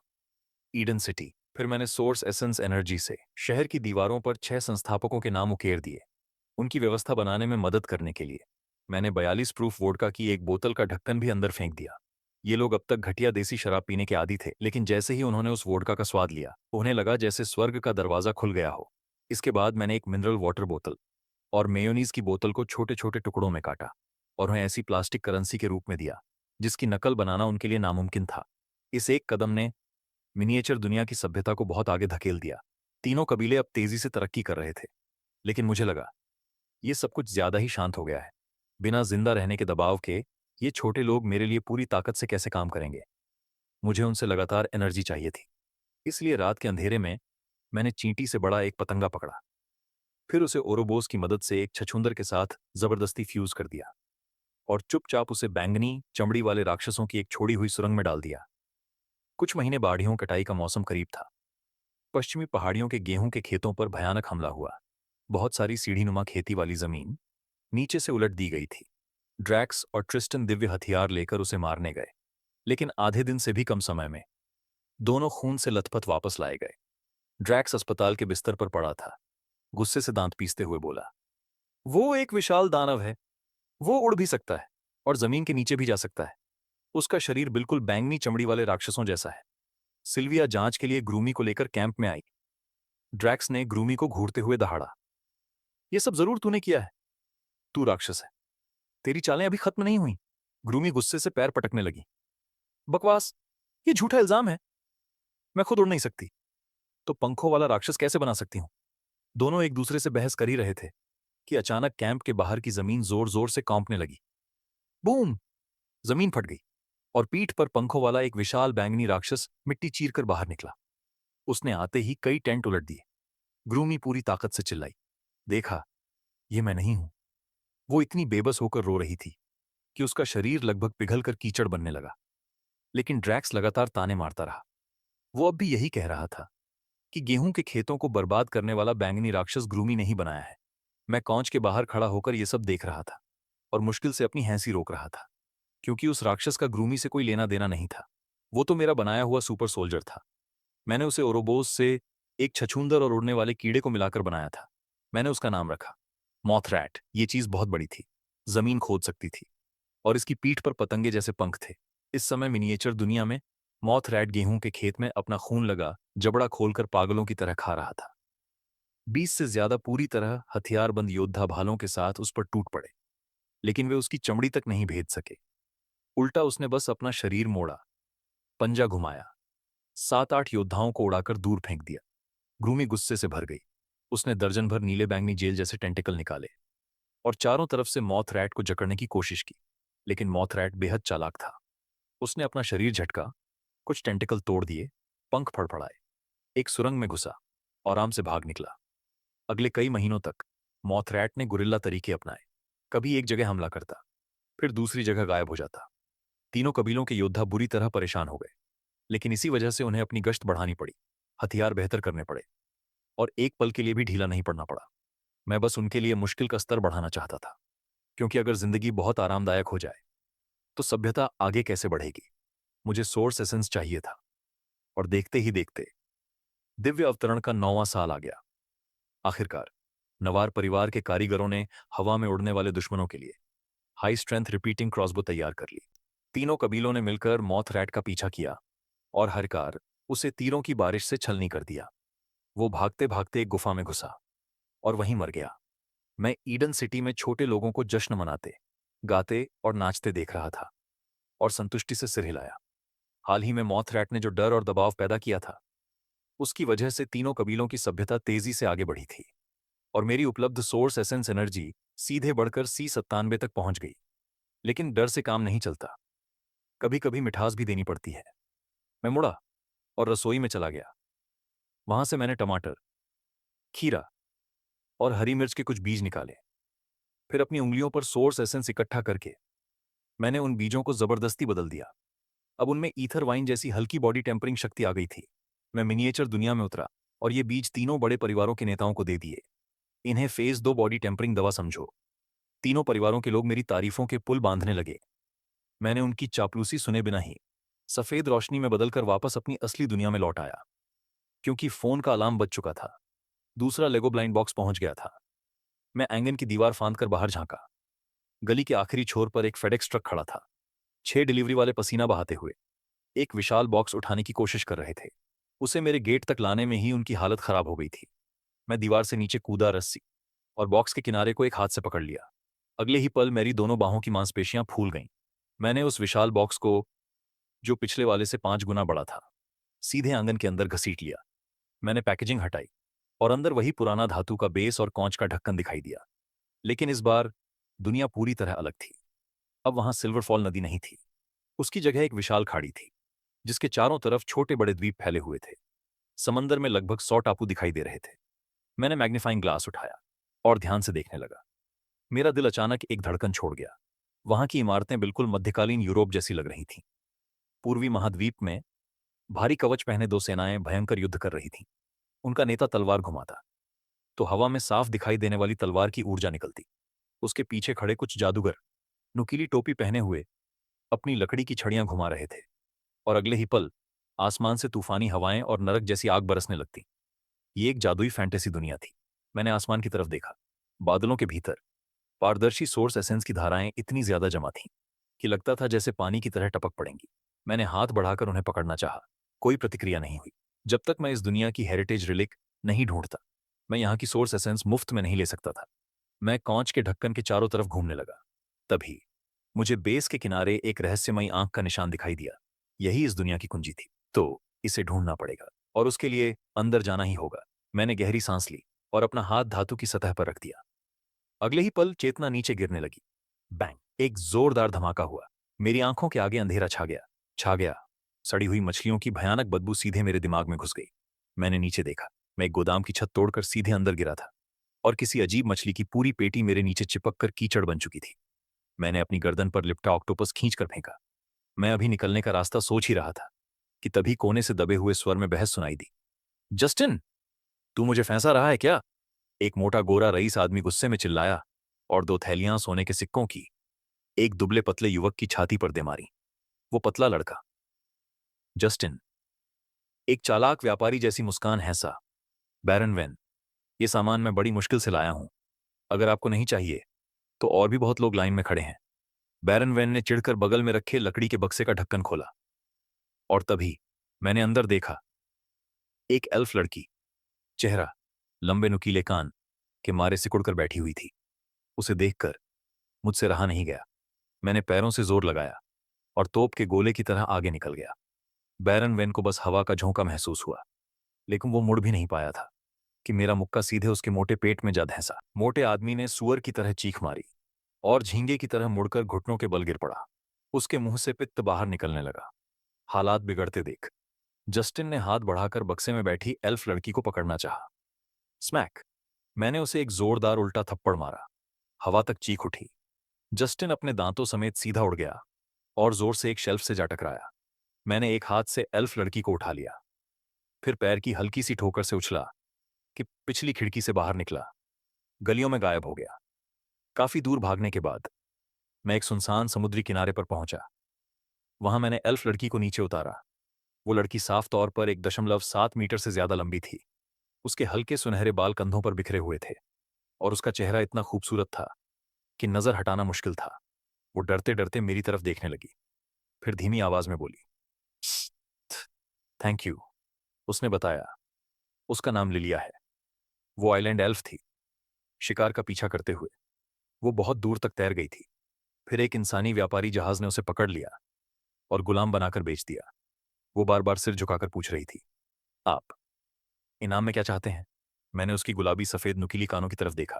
ईडन सिटी। फिर मैंने सोर्स एसेंस एनर्जी से शहर की दीवारों पर 6 संस्थापकों के नाम उकेर दिए, उनकी व्यवस्था बनाने में मदद करने के लिए। मैंने 42 प्रूफ वोडका की एक बोतल का ढक्कन भी अंदर फेंक दिया। ये लोग अब तक घटिया देसी शराब पीने के आदी थे, लेकिन जैसे ही उन्होंने उस वोडका का स्वाद लिया, उन्हें लगा जैसे स्वर्ग का दरवाजा खुल गया हो। इसके बाद मैंने एक मिनरल वाटर बोतल और मेयोनीज की बोतल को छोटे छोटे टुकड़ों में काटा और उन्हें ऐसी प्लास्टिक करेंसी के रूप में दिया जिसकी नकल बनाना उनके लिए नामुमकिन था। इस एक कदम ने मिनिएचर दुनिया की सभ्यता को बहुत आगे धकेल दिया। तीनों कबीले अब तेजी से तरक्की कर रहे थे, लेकिन मुझे लगा ये सब कुछ ज्यादा ही शांत हो गया है। बिना जिंदा रहने के दबाव के ये छोटे लोग मेरे लिए पूरी ताकत से कैसे काम करेंगे? मुझे उनसे लगातार एनर्जी चाहिए थी। इसलिए रात के अंधेरे में मैंने चींटी से बड़ा एक पतंगा पकड़ा, फिर उसे ओरोबोस की मदद से एक छछूंदर के साथ जबरदस्ती फ्यूज कर दिया और चुपचाप उसे बैंगनी चमड़ी वाले राक्षसों की एक छोड़ी हुई सुरंग में डाल दिया। कुछ महीने बाढ़ियों कटाई का मौसम करीब था। पश्चिमी पहाड़ियों के गेहूं के खेतों पर भयानक हमला हुआ। बहुत सारी सीढ़ीनुमा खेती वाली जमीन नीचे से उलट दी गई थी। ड्रैक्स और ट्रिस्टन दिव्य हथियार लेकर उसे मारने गए, लेकिन आधे दिन से भी कम समय में दोनों खून से लथपथ वापस लाए गए। ड्रैक्स अस्पताल के बिस्तर पर पड़ा था, गुस्से से दांत पीसते हुए बोला, वो एक विशाल दानव है। वो उड़ भी सकता है और जमीन के नीचे भी जा सकता है। उसका शरीर बिल्कुल बैंगनी चमड़ी वाले राक्षसों जैसा है। सिल्विया जांच के लिए ग्रूमी को लेकर कैंप में आई। ड्रैक्स ने ग्रूमी को घूरते हुए दहाड़ा, ये सब जरूर तूने किया है। तू राक्षस है, तेरी चालें अभी खत्म नहीं हुई। ग्रूमी गुस्से से पैर पटकने लगी। बकवास, ये झूठा इल्जाम है। मैं खुद उड़ नहीं सकती, तो पंखों वाला राक्षस कैसे बना सकती हूं? दोनों एक दूसरे से बहस कर ही रहे थे कि अचानक कैंप के बाहर की जमीन जोर जोर से कांपने लगी। बूम! जमीन फट गई और पीठ पर पंखों वाला एक विशाल बैंगनी राक्षस मिट्टी चीरकर बाहर निकला। उसने आते ही कई टेंट उलट दिए। ग्रूमी पूरी ताकत से चिल्लाई, देखा, ये मैं नहीं हूं। वो इतनी बेबस होकर रो रही थी कि उसका शरीर लगभग पिघलकर कीचड़ बनने लगा। लेकिन ड्रैक्स लगातार ताने मारता रहा। वो अब भी यही कह रहा था कि गेहूं के खेतों को बर्बाद करने वाला बैंगनी राक्षस ग्रूमी नहीं बनाया है। मैं कौंच के बाहर खड़ा होकर यह सब देख रहा था और मुश्किल से अपनी हंसी रोक रहा था, क्योंकि उस राक्षस का ग्रूमी से कोई लेना देना नहीं था। वो तो मेरा बनाया हुआ सुपर सोल्जर था। मैंने उसे ओरोबोस से एक छछूंदर और उड़ने वाले कीड़े को मिलाकर बनाया था। मैंने उसका नाम रखा मॉथरैट। ये चीज बहुत बड़ी थी, जमीन खोद सकती थी और इसकी पीठ पर पतंगे जैसे पंख थे। इस समय मिनिएचर दुनिया में मॉथरैट गेहूं के खेत में अपना खून लगा जबड़ा खोलकर पागलों की तरह खा रहा था। 20 से ज्यादा पूरी तरह हथियारबंद योद्धा भालों के साथ उस पर टूट पड़े, लेकिन वे उसकी चमड़ी तक नहीं भेद सके। उल्टा उसने बस अपना शरीर मोड़ा, पंजा घुमाया, 7-8 योद्धाओं को उड़ाकर दूर फेंक दिया। ग्रूमी गुस्से से भर गई। उसने दर्जन भर नीले बैंगनी जेल जैसे टेंटिकल निकाले और चारों तरफ से मॉथरैट को जकड़ने की कोशिश की, लेकिन मॉथरैट बेहद चालाक था। उसने अपना शरीर झटका, कुछ टेंटिकल तोड़ दिए, पंख फड़फड़ाए, एक सुरंग में घुसा, आराम से भाग निकला। अगले कई महीनों तक मॉथरैट ने गुरिल्ला तरीके अपनाए। कभी एक जगह हमला करता, फिर दूसरी जगह गायब हो जाता। तीनों कबीलों के योद्धा बुरी तरह परेशान हो गए, लेकिन इसी वजह से उन्हें अपनी गश्त बढ़ानी पड़ी, हथियार बेहतर करने पड़े और एक पल के लिए भी ढीला नहीं पड़ना पड़ा। मैं बस उनके लिए मुश्किल का स्तर बढ़ाना चाहता था, क्योंकि अगर जिंदगी बहुत आरामदायक हो जाए तो सभ्यता आगे कैसे बढ़ेगी? मुझे सोर्स एसेंस चाहिए था। और देखते ही देखते दिव्य अवतरण का 9वां साल आ गया। आखिरकार नवार परिवार के कारीगरों ने हवा में उड़ने वाले दुश्मनों के लिए हाई स्ट्रेंथ रिपीटिंग क्रॉसबो तैयार कर ली। तीनों कबीलों ने मिलकर मॉथरैट का पीछा किया और हरकार उसे तीरों की बारिश से छलनी कर दिया। वो भागते भागते एक गुफा में घुसा और वहीं मर गया। मैं ईडन सिटी में छोटे लोगों को जश्न मनाते, गाते और नाचते देख रहा था और संतुष्टि से सिर हिलाया। हाल ही में मॉथरैट ने जो डर और दबाव पैदा किया था, उसकी वजह से तीनों कबीलों की सभ्यता तेजी से आगे बढ़ी थी और मेरी उपलब्ध सोर्स एसेंस एनर्जी सीधे बढ़कर C97 तक पहुंच गई। लेकिन डर से काम नहीं चलता, कभी कभी मिठास भी देनी पड़ती है। मैं मुड़ा और रसोई में चला गया। वहां से मैंने टमाटर, खीरा और हरी मिर्च के कुछ बीज निकाले। फिर अपनी उंगलियों पर सोर्स एसेंस इकट्ठा करके मैंने उन बीजों को जबरदस्ती बदल दिया। अब उनमें ईथर वाइन जैसी हल्की बॉडी टेम्परिंग शक्ति आ गई थी। मैं मिनिएचर दुनिया में उतरा और ये बीज तीनों बड़े परिवारों के नेताओं को दे दिए। इन्हें फेज 2 बॉडी टेम्परिंग दवा समझो। तीनों परिवारों के लोग मेरी तारीफों के पुल बांधने लगे। मैंने उनकी चापलूसी सुने बिना ही सफेद रोशनी में बदलकर वापस अपनी असली दुनिया में लौट आया। क्योंकि फोन का अलार्म बज चुका था, दूसरा लेगो ब्लाइंड बॉक्स पहुंच गया था। मैं आंगन की दीवार फांदकर बाहर झांका। गली के आखिरी छोर पर एक फेडेक्स ट्रक खड़ा था। 6 डिलीवरी वाले पसीना बहाते हुए एक विशाल बॉक्स उठाने की कोशिश कर रहे थे। उसे मेरे गेट तक लाने में ही उनकी हालत खराब हो गई थी। मैं दीवार से नीचे कूदा रस्सी और बॉक्स के किनारे को एक हाथ से पकड़ लिया। अगले ही पल मेरी दोनों बाहों की मांसपेशियां फूल गईं। मैंने उस विशाल बॉक्स को, जो पिछले वाले से 5 गुना बड़ा था, सीधे आंगन के अंदर घसीट लिया। मैंने पैकेजिंग हटाई और अंदर वही पुराना धातु का बेस और कांच का ढक्कन दिखाई दिया। लेकिन इस बार दुनिया पूरी तरह अलग थी। अब वहां सिल्वर फॉल नदी नहीं थी। उसकी जगह एक विशाल खाड़ी थी जिसके चारों तरफ छोटे बड़े द्वीप फैले हुए थे। समंदर में लगभग 100 टापू दिखाई दे रहे थे। मैंने मैग्नीफाइंग ग्लास उठाया और ध्यान से देखने लगा। मेरा दिल अचानक एक धड़कन छोड़ गया। वहां की इमारतें बिल्कुल मध्यकालीन यूरोप जैसी लग रही थीं। पूर्वी महाद्वीप में भारी कवच पहने 2 सेनाएं भयंकर युद्ध कर रही थीं। उनका नेता तलवार घुमाता तो हवा में साफ दिखाई देने वाली तलवार की ऊर्जा निकलती। उसके पीछे खड़े कुछ जादूगर नुकीली टोपी पहने हुए अपनी लकड़ी की छड़ियां घुमा रहे थे और अगले ही पल आसमान से तूफानी हवाएं और नरक जैसी आग बरसने लगती। ये एक जादुई फैंटेसी दुनिया थी। मैंने आसमान की तरफ देखा। बादलों के भीतर पारदर्शी सोर्स एसेंस की धाराएं इतनी ज्यादा जमा थीं कि लगता था जैसे पानी की तरह टपक पड़ेंगी। मैंने हाथ बढ़ाकर उन्हें पकड़ना चाहा। कोई प्रतिक्रिया नहीं हुई। जब तक मैं इस दुनिया की हेरिटेज रिलिक नहीं ढूंढता, मैं यहाँ की सोर्स एसेंस मुफ्त में नहीं ले सकता था। मैं कांच के ढक्कन के चारों तरफ घूमने लगा। तभी मुझे बेस के किनारे एक रहस्यमयी आंख का निशान दिखाई दिया। यही इस दुनिया की कुंजी थी। तो इसे ढूंढना पड़ेगा और उसके लिए अंदर जाना ही होगा। मैंने गहरी सांस ली और अपना हाथ धातु की सतह पर रख दिया। अगले ही पल चेतना नीचे गिरने लगी। बैंग! एक जोरदार धमाका हुआ। मेरी आंखों के आगे अंधेरा छा गया। सड़ी हुई मछलियों की भयानक बदबू सीधे मेरे दिमाग में घुस गई। मैंने नीचे देखा। मैं एक गोदाम की छत तोड़कर सीधे अंदर गिरा था और किसी अजीब मछली की पूरी पेटी मेरे नीचे चिपक कर कीचड़ बन चुकी थी। मैंने अपनी गर्दन पर लिपटा ऑक्टोपस खींचकर फेंका। मैं अभी निकलने का रास्ता सोच ही रहा था कि तभी कोने से दबे हुए स्वर में बहस सुनाई दी। जस्टिन, तू मुझे फंसा रहा है क्या? एक मोटा गोरा रईस आदमी गुस्से में चिल्लाया और 2 थैलियां सोने के सिक्कों की एक दुबले पतले युवक की छाती पर दे मारी। वो पतला लड़का जस्टिन एक चालाक व्यापारी जैसी मुस्कान हैसा। बैरन वेन, ये सामान मैं बड़ी मुश्किल से लाया हूं। अगर आपको नहीं चाहिए तो और भी बहुत लोग लाइन में खड़े हैं। बैरन वेन ने चिढ़कर बगल में रखे लकड़ी के बक्से का ढक्कन खोला और तभी मैंने अंदर देखा। एक एल्फ लड़की, चेहरा लंबे नुकीले कान के मारे सिकुड़कर बैठी हुई थी। उसे देखकर मुझसे रहा नहीं गया। मैंने पैरों से जोर लगाया और तोप के गोले की तरह आगे निकल गया। बैरन वेन को बस हवा का झोंका महसूस हुआ, लेकिन वो मुड़ भी नहीं पाया था कि मेरा मुक्का सीधे उसके मोटे पेट में जा धंसा। मोटे आदमी ने सुअर की तरह चीख मारी और झींगे की तरह मुड़कर घुटनों के बल गिर पड़ा। उसके मुंह से पित्त बाहर निकलने लगा। हालात बिगड़ते देख जस्टिन ने हाथ बढ़ाकर बक्से में बैठी एल्फ लड़की को पकड़ना चाहा। स्मैक! मैंने उसे एक जोरदार उल्टा थप्पड़ मारा। हवा तक चीख उठी। जस्टिन अपने दांतों समेत सीधा उड़ गया और जोर से एक शेल्फ से जा टकराया। मैंने एक हाथ से एल्फ लड़की को उठा लिया, फिर पैर की हल्की सी ठोकर से उछला कि पिछली खिड़की से बाहर निकला, गलियों में गायब हो गया। काफी दूर भागने के बाद मैं एक सुनसान समुद्री किनारे पर पहुंचा। वहां मैंने एल्फ लड़की को नीचे उतारा। वो लड़की साफ तौर पर 1.7 मीटर से ज्यादा लंबी थी। उसके हल्के सुनहरे बाल कंधों पर बिखरे हुए थे और उसका चेहरा इतना खूबसूरत था कि नजर हटाना मुश्किल था। वो डरते डरते मेरी तरफ देखने लगी, फिर धीमी आवाज में बोली, थैंक यू। उसने बताया, उसका नाम लिलिया है। वो आइलैंड एल्फ थी। शिकार का पीछा करते हुए वो बहुत दूर तक तैर गई थी। फिर एक इंसानी व्यापारी जहाज ने उसे पकड़ लिया और गुलाम बनाकर बेच दिया। वो बार बार सिर झुकाकर पूछ रही थी, आप इनाम में क्या चाहते हैं? मैंने उसकी गुलाबी सफेद नुकीली कानों की तरफ देखा।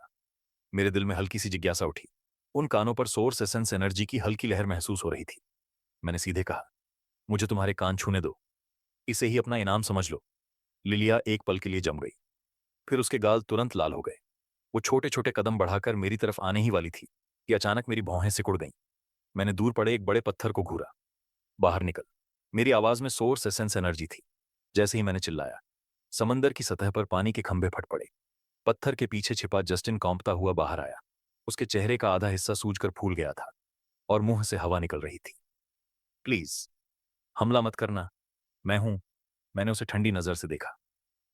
मेरे दिल में हल्की सी जिज्ञासा उठी। उन कानों पर सोर्स एसेंस एनर्जी की हल्की लहर महसूस हो रही थी। मैंने सीधे कहा, मुझे तुम्हारे कान छूने दो, इसे ही अपना इनाम समझ लो। लिलिया एक पल के लिए जम गई, फिर उसके गाल तुरंत लाल हो गए। वो छोटे छोटे कदम बढ़ाकर मेरी तरफ आने ही वाली थी कि अचानक मेरी भौहें सिकुड़ गईं। मैंने दूर पड़े एक बड़े पत्थर को घूरा। बाहर निकल। मेरी आवाज में सोर्स एसेंस एनर्जी थी। जैसे ही मैंने चिल्लाया, समंदर की सतह पर पानी के खंभे फट पड़े। पत्थर के पीछे छिपा जस्टिन कांपता हुआ बाहर आया। उसके चेहरे का आधा हिस्सा सूजकर फूल गया था और मुंह से हवा निकल रही थी। प्लीज, हमला मत करना, मैं हूं। मैंने उसे ठंडी नजर से देखा।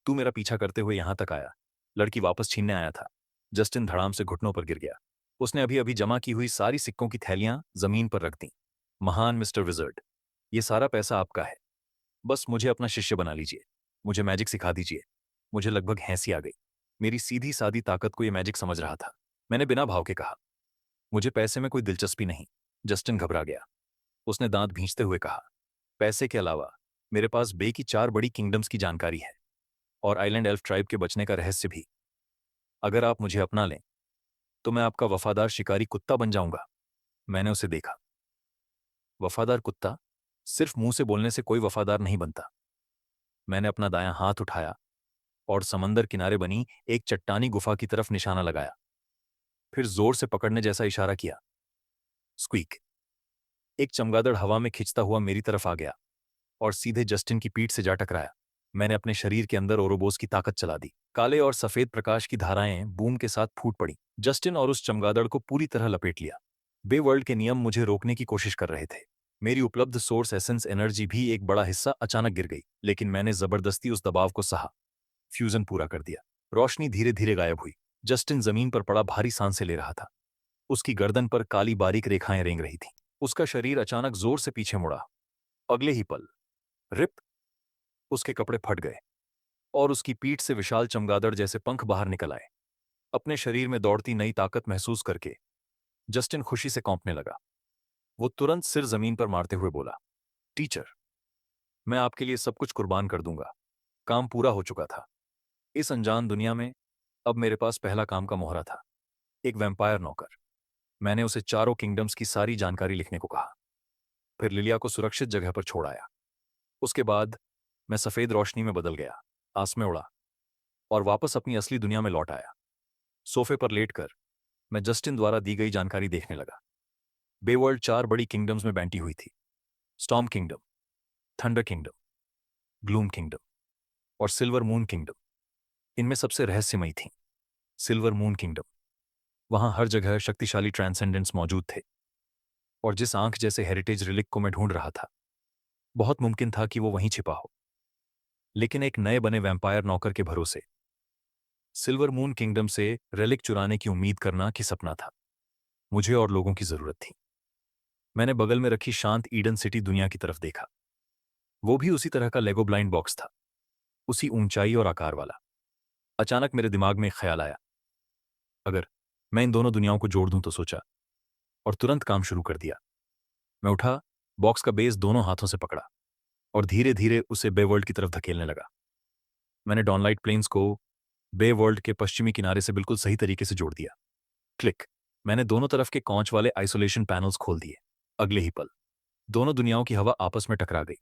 तू मेरा पीछा करते हुए यहां तक आया, लड़की वापस छीनने आया था। जस्टिन धड़ाम से घुटनों पर गिर गया। उसने अभी अभी जमा की हुई सारी सिक्कों की थैलियां जमीन पर रख दी। महान मिस्टर विजर्ड, ये सारा पैसा आपका है। बस मुझे अपना शिष्य बना लीजिए, मुझे मैजिक सिखा दीजिए। मुझे लगभग हंसी आ गई। मेरी सीधी सादी ताकत को यह मैजिक समझ रहा था। मैंने बिना भाव के कहा, मुझे पैसे में कोई दिलचस्पी नहीं। जस्टिन घबरा गया। उसने दांत भींचते हुए कहा, पैसे के अलावा मेरे पास बे की 4 बड़ी किंगडम्स की जानकारी है और आइलैंड एल्फ ट्राइब के बचने का रहस्य भी। अगर आप मुझे अपना लें तो मैं आपका वफादार शिकारी कुत्ता बन जाऊंगा। मैंने उसे देखा। वफादार कुत्ता? सिर्फ मुंह से बोलने से कोई वफादार नहीं बनता। मैंने अपना दायां हाथ उठाया और समंदर किनारे बनी एक चट्टानी गुफा की तरफ निशाना लगाया। फिर जोर से पकड़ने जैसा इशारा किया। स्क्वीक। एक चमगादड़ हवा में खिंचता हुआ मेरी तरफ आ गया और सीधे जस्टिन की पीठ से जा टकराया। मैंने अपने शरीर के अंदर ओरोबोस की ताकत चला दी। काले और सफेद प्रकाश की धाराएं बूम के साथ फूट पड़ी। जस्टिन और उस चमगादड़ को पूरी तरह लपेट लिया। बे वर्ल्ड के नियम मुझे रोकने की कोशिश कर रहे थे। मेरी उपलब्ध सोर्स एसेंस एनर्जी भी एक बड़ा हिस्सा अचानक गिर गई, लेकिन मैंने जबरदस्ती उस दबाव को सहा। फ्यूजन पूरा कर दिया। रोशनी धीरे धीरे गायब हुई। जस्टिन जमीन पर पड़ा भारी सांसें ले रहा था। उसकी गर्दन पर काली बारीक रेखाएं रेंग रही थीं। उसका शरीर अचानक जोर से पीछे मुड़ा। अगले ही पल, रिप, उसके कपड़े फट गए और उसकी पीठ से विशाल चमगादड़ जैसे पंख बाहर निकल आए। अपने शरीर में दौड़ती नई ताकत महसूस करके जस्टिन खुशी से कौंपने लगा। वो तुरंत सिर जमीन पर मारते हुए बोला, टीचर, मैं आपके लिए सब कुछ कुर्बान कर दूंगा। काम पूरा हो चुका था। इस अनजान दुनिया में अब मेरे पास पहला काम का मोहरा था, एक वैम्पायर नौकर। मैंने उसे चारों किंगडम्स की सारी जानकारी लिखने को कहा, फिर लिलिया को सुरक्षित जगह पर छोड़ आया। उसके बाद मैं सफेद रोशनी में बदल गया, आस में उड़ा और वापस अपनी असली दुनिया में लौट आया। सोफे पर लेटकर मैं जस्टिन द्वारा दी गई जानकारी देखने लगा। बेवर्ल्ड 4 बड़ी किंगडम्स में बांटी हुई थी। Storm kingdom, thunder kingdom, gloom kingdom और सिल्वर मून किंगडम। इनमें सबसे रहस्यमयी थी सिल्वर मून किंगडम। वहां हर जगह शक्तिशाली ट्रांसेंडेंट्स मौजूद थे और जिस आंख जैसे हेरिटेज रिलिक को मैं ढूंढ रहा था, बहुत मुमकिन था कि वो वहीं छिपा हो। लेकिन एक नए बने वैम्पायर नौकर के भरोसे सिल्वर मून किंगडम से रेलिक चुराने की उम्मीद करना कि सपना था। मुझे और लोगों की जरूरत थी। मैंने बगल में रखी शांत ईडन सिटी दुनिया की तरफ देखा। वो भी उसी तरह का लेगो ब्लाइंड बॉक्स था, उसी ऊंचाई और आकार वाला। अचानक मेरे दिमाग में एक ख्याल आया, अगर मैं इन दोनों दुनियाओं को जोड़ दूं तो सोचा, और तुरंत काम शुरू कर दिया। मैं उठा, बॉक्स का बेस दोनों हाथों से पकड़ा और धीरे धीरे उसे बे वर्ल्ड की तरफ धकेलने लगा। मैंने डॉनलाइट प्लेन्स को बे वर्ल्ड के पश्चिमी किनारे से बिल्कुल सही तरीके से जोड़ दिया। क्लिक। मैंने दोनों तरफ के कॉंच वाले आइसोलेशन पैनल्स खोल दिए। अगले ही पल दोनों दुनियाओं की हवा आपस में टकरा गई।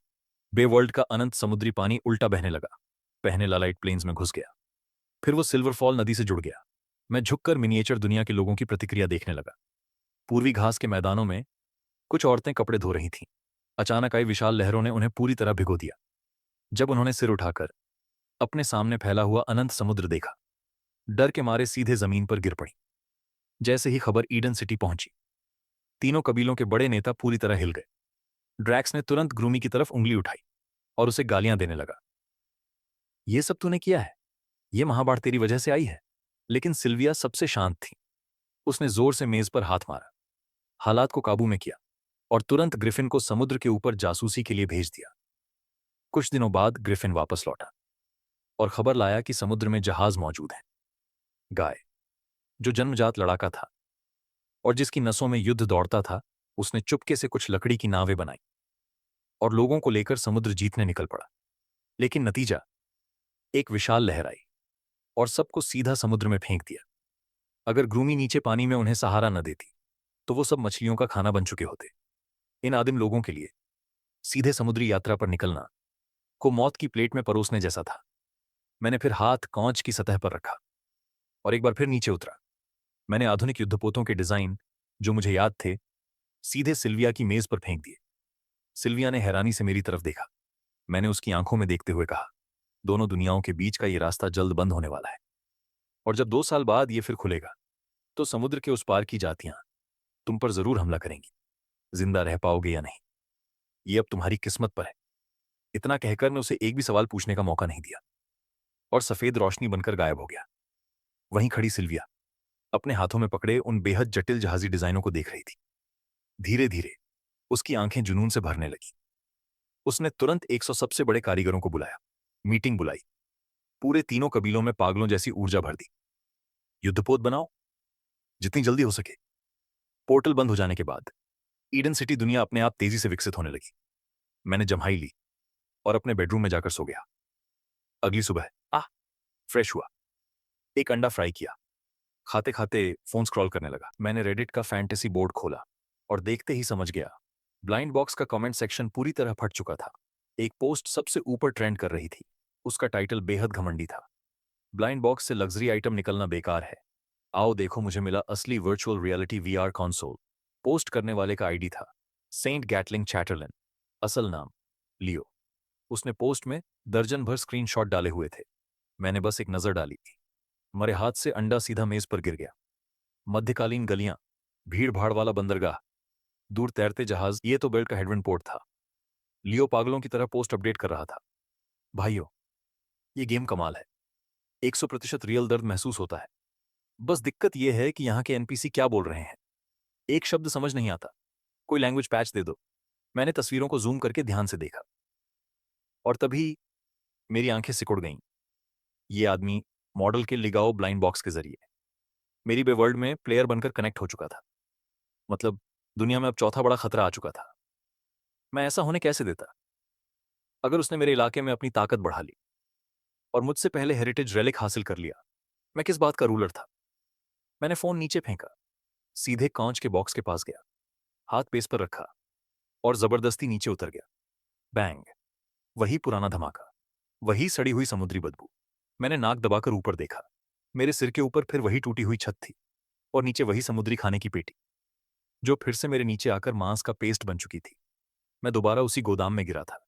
बे वर्ल्ड का अनंत समुद्री पानी उल्टा बहने लगा, पहने लालाइट प्लेन्स में घुस गया, फिर वो सिल्वर फॉल नदी से जुड़ गया। मैं झुककर मिनिएचर दुनिया के लोगों की प्रतिक्रिया देखने लगा। पूर्वी घास के मैदानों में कुछ औरतें कपड़े धो रही थीं। अचानक आई विशाल लहरों ने उन्हें पूरी तरह भिगो दिया। जब उन्होंने सिर उठाकर अपने सामने फैला हुआ अनंत समुद्र देखा, डर के मारे सीधे जमीन पर गिर पड़ी। जैसे ही खबर ईडन सिटी पहुंची, तीनों कबीलों के बड़े नेता पूरी तरह हिल गए। ड्रैक्स ने तुरंत ग्रूमी की तरफ उंगली उठाई और उसे गालियां देने लगा। ये सब तूने किया है, ये महाबाढ़ तेरी वजह से आई है। लेकिन सिल्विया सबसे शांत थी। उसने जोर से मेज पर हाथ मारा, हालात को काबू में किया और तुरंत ग्रिफिन को समुद्र के ऊपर जासूसी के लिए भेज दिया। कुछ दिनों बाद ग्रिफिन वापस लौटा और खबर लाया कि समुद्र में जहाज मौजूद है। गाय, जो जन्मजात लड़ाका था और जिसकी नसों में युद्ध दौड़ता था, उसने चुपके से कुछ लकड़ी की नावें बनाई और लोगों को लेकर समुद्र जीतने निकल पड़ा। लेकिन नतीजा, एक विशाल लहर आई और सबको सीधा समुद्र में फेंक दिया। अगर ग्रूमी नीचे पानी में उन्हें सहारा न देती तो वो सब मछलियों का खाना बन चुके होते। इन आदिम लोगों के लिए सीधे समुद्री यात्रा पर निकलना को मौत की प्लेट में परोसने जैसा था। मैंने फिर हाथ कांच की सतह पर रखा और एक बार फिर नीचे उतरा। मैंने आधुनिक युद्धपोतों के डिजाइन, जो मुझे याद थे, सीधे सिल्विया की मेज पर फेंक दिए। सिल्विया ने हैरानी से मेरी तरफ देखा। मैंने उसकी आंखों में देखते हुए कहा, दोनों दुनियाओं के बीच का ये रास्ता जल्द बंद होने वाला है, और जब 2 साल बाद ये फिर खुलेगा तो समुद्र के उस पार की जातियां तुम पर जरूर हमला करेंगी। जिंदा रह पाओगे या नहीं, ये अब तुम्हारी किस्मत पर है। इतना कहकर मैं उसे एक भी सवाल पूछने का मौका नहीं दिया और सफेद रोशनी बनकर गायब हो गया। वहीं खड़ी सिल्विया अपने हाथों में पकड़े उन बेहद जटिल जहाजी डिजाइनों को देख रही थी। धीरे धीरे उसकी आंखें जुनून से भरने लगी। उसने तुरंत 100 सबसे बड़े कारीगरों को बुलाया, मीटिंग बुलाई, पूरे तीनों कबीलों में पागलों जैसी ऊर्जा भर दी। युद्धपोत बनाओ, जितनी जल्दी हो सके। पोर्टल बंद हो जाने के बाद ईडन सिटी दुनिया अपने आप तेजी से विकसित होने लगी। मैंने जम्हाई ली और अपने बेडरूम में जाकर सो गया। अगली सुबह फ्रेश हुआ, एक अंडा फ्राई किया, खाते खाते फोन स्क्रॉल करने लगा। मैंने रेडिट का फैंटेसी बोर्ड खोला और देखते ही समझ गया, ब्लाइंड बॉक्स का कमेंट सेक्शन पूरी तरह फट चुका था। एक पोस्ट सबसे ऊपर ट्रेंड कर रही थी। उसका टाइटल बेहद घमंडी था, ब्लाइंड बॉक्स से लग्जरी आइटम निकलना बेकार है, आओ देखो मुझे मिला असली virtual reality VR console. Post करने वाले का आईडी था सेंट गैटलिंग चैटरलिन, असल नाम लियो। उसने पोस्ट में दर्जन भर स्क्रीनशॉट डाले हुए थे। मैंने बस एक नजर डाली थी, मेरे हाथ से अंडा सीधा मेज पर गिर गया। मध्यकालीन गलियां, भीड़ भाड़ वाला बंदरगाह, दूर तैरते जहाज, ये तो बेल्ट का हेडविंड पोर्ट था। लियो पागलों की तरह पोस्ट अपडेट कर रहा था, भाइयों ये गेम कमाल है, 100% रियल दर्द महसूस होता है। बस दिक्कत यह है कि यहाँ के एनपीसी क्या बोल रहे हैं, एक शब्द समझ नहीं आता, कोई लैंग्वेज पैच दे दो। मैंने तस्वीरों को जूम करके ध्यान से देखा और तभी मेरी आंखें सिकुड़ गईं। ये आदमी मॉडल के लिगाओ ब्लाइंड बॉक्स के जरिए मेरी बेवर्ल्ड में प्लेयर बनकर कनेक्ट हो चुका था। मतलब दुनिया में अब चौथा बड़ा खतरा आ चुका था। मैं ऐसा होने कैसे देता? अगर उसने मेरे इलाके में अपनी ताकत बढ़ा ली और मुझसे पहले हेरिटेज रेलिक हासिल कर लिया, मैं किस बात का रूलर था? मैंने फोन नीचे फेंका, सीधे कांच के बॉक्स के पास गया, हाथ पेस पर रखा और जबरदस्ती नीचे उतर गया। बैंग, वही पुराना धमाका, वही सड़ी हुई समुद्री बदबू। मैंने नाक दबाकर ऊपर देखा, मेरे सिर के ऊपर फिर वही टूटी हुई छत थी और नीचे वही समुद्री खाने की पेटी, जो फिर से मेरे नीचे आकर मांस का पेस्ट बन चुकी थी। मैं दोबारा उसी गोदाम में गिरा था,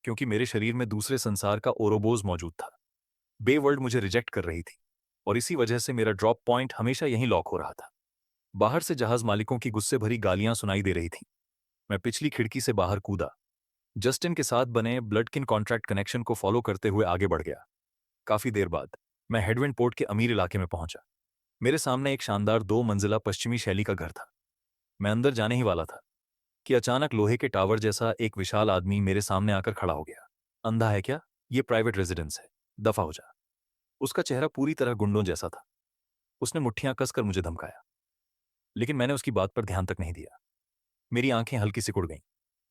क्योंकि मेरे शरीर में दूसरे संसार का ओरोबोज मौजूद था। बे वर्ल्ड मुझे रिजेक्ट कर रही थी और इसी वजह से मेरा ड्रॉप पॉइंट हमेशा यहीं लॉक हो रहा था। बाहर से जहाज मालिकों की गुस्से भरी गालियां सुनाई दे रही थीं। मैं पिछली खिड़की से बाहर कूदा, जस्टिन के साथ बने ब्लडकिन कॉन्ट्रैक्ट कनेक्शन को फॉलो करते हुए आगे बढ़ गया। काफी देर बाद मैं हेडविंड पोर्ट के अमीर इलाके में पहुंचा। मेरे सामने एक शानदार 2 मंजिला पश्चिमी शैली का घर था। मैं अंदर जाने ही वाला था कि अचानक लोहे के टावर जैसा एक विशाल आदमी मेरे सामने आकर खड़ा हो गया। अंधा है क्या? ये प्राइवेट रेजिडेंस है, दफा हो जा। उसका चेहरा पूरी तरह गुंडों जैसा था। उसने मुट्ठियां कसकर मुझे धमकाया, लेकिन मैंने उसकी बात पर ध्यान तक नहीं दिया। मेरी आंखें हल्की सिकुड़ गईं।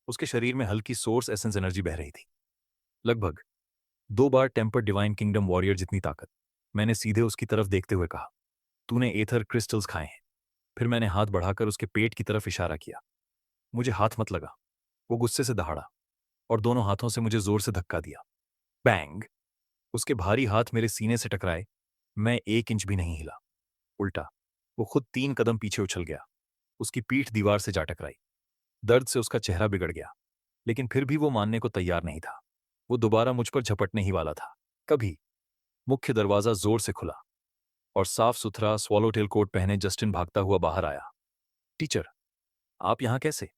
उसके शरीर में हल्की सोर्स एसेंस एनर्जी बह रही थी, लगभग 2 बार टेम्पर डिवाइन किंगडम वॉरियर जितनी ताकत। मैंने सीधे उसकी तरफ देखते हुए कहा, तूने एथर क्रिस्टल्स खाए हैं? फिर मैंने हाथ बढ़ाकर उसके पेट की तरफ इशारा किया। मुझे हाथ मत लगा। वो गुस्से से दहाड़ा और दोनों हाथों से मुझे जोर से धक्का दिया। बैंग! उसके भारी हाथ मेरे सीने से टकराए। मैं 1 इंच भी नहीं हिला। उल्टा वो खुद 3 कदम पीछे उछल गया। उसकी पीठ दीवार से जा टकराई। दर्द से उसका चेहरा बिगड़ गया, लेकिन फिर भी वो मानने को तैयार नहीं था। वो दोबारा मुझ पर झपटने ही वाला था। कभी मुख्य दरवाजा जोर से खुला और साफ सुथरा स्वॉलोटेल कोट पहने जस्टिन भागता हुआ बाहर आया। टीचर, आप यहां कैसे?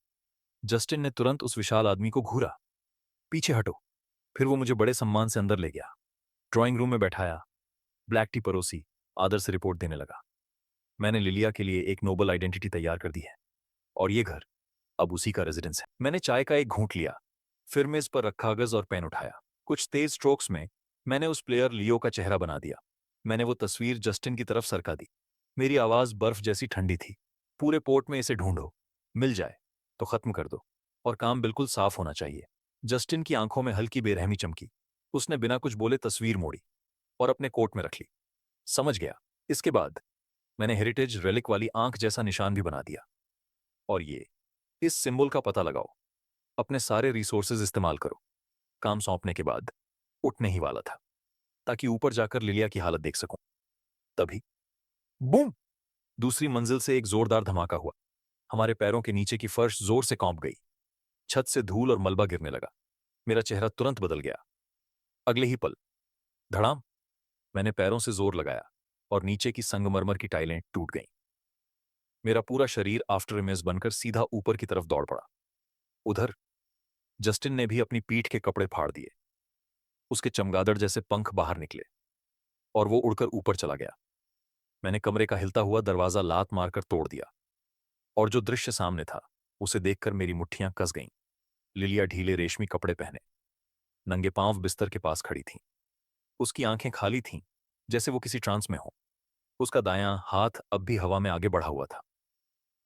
जस्टिन ने तुरंत उस विशाल आदमी को घूरा। पीछे हटो। फिर वो मुझे बड़े सम्मान से अंदर ले गया, ड्राइंग रूम में बैठाया, ब्लैक टी परोसी, आदर से रिपोर्ट देने लगा। मैंने लिलिया के लिए एक नोबल आइडेंटिटी तैयार कर दी है और ये घर अब उसी का रेजिडेंस है। मैंने चाय का एक घूंट लिया, फिर मेज पर रखा कागज और पेन उठाया। कुछ तेज स्ट्रोक्स में मैंने उस प्लेयर लियो का चेहरा बना दिया। मैंने वो तस्वीर जस्टिन की तरफ सरका दी। मेरी आवाज बर्फ जैसी ठंडी थी। पूरे पोर्ट में इसे ढूंढो, मिल जाए तो खत्म कर दो, और काम बिल्कुल साफ होना चाहिए। जस्टिन की आंखों में हल्की बेरहमी चमकी। उसने बिना कुछ बोले तस्वीर मोड़ी और अपने कोट में रख ली। समझ गया। इसके बाद मैंने हेरिटेज रेलिक वाली आंख जैसा निशान भी बना दिया। और ये, इस सिंबल का पता लगाओ, अपने सारे रिसोर्सेज इस्तेमाल करो। काम सौंपने के बाद उठने ही वाला था ताकि ऊपर जाकर लिलिया की हालत देख सकूं। तभी बूम! दूसरी मंजिल से एक जोरदार धमाका हुआ। हमारे पैरों के नीचे की फर्श जोर से कौंप गई। छत से धूल और मलबा गिरने लगा। मेरा चेहरा तुरंत बदल गया। अगले ही पल धड़ाम, मैंने पैरों से जोर लगाया और नीचे की संगमरमर की टाइलें टूट गईं। मेरा पूरा शरीर आफ्टर इमेज बनकर सीधा ऊपर की तरफ दौड़ पड़ा। उधर जस्टिन ने भी अपनी पीठ के कपड़े फाड़ दिए। उसके चमगादड़ जैसे पंख बाहर निकले और वो उड़कर ऊपर चला गया। मैंने कमरे का हिलता हुआ दरवाजा लात मारकर तोड़ दिया और जो दृश्य सामने था उसे देखकर मेरी मुट्ठियां कस गईं। लिलिया ढीले रेशमी कपड़े पहने नंगे पांव बिस्तर के पास खड़ी थी। उसकी आंखें खाली थीं, जैसे वो किसी ट्रांस में हो। उसका दायां हाथ अब भी हवा में आगे बढ़ा हुआ था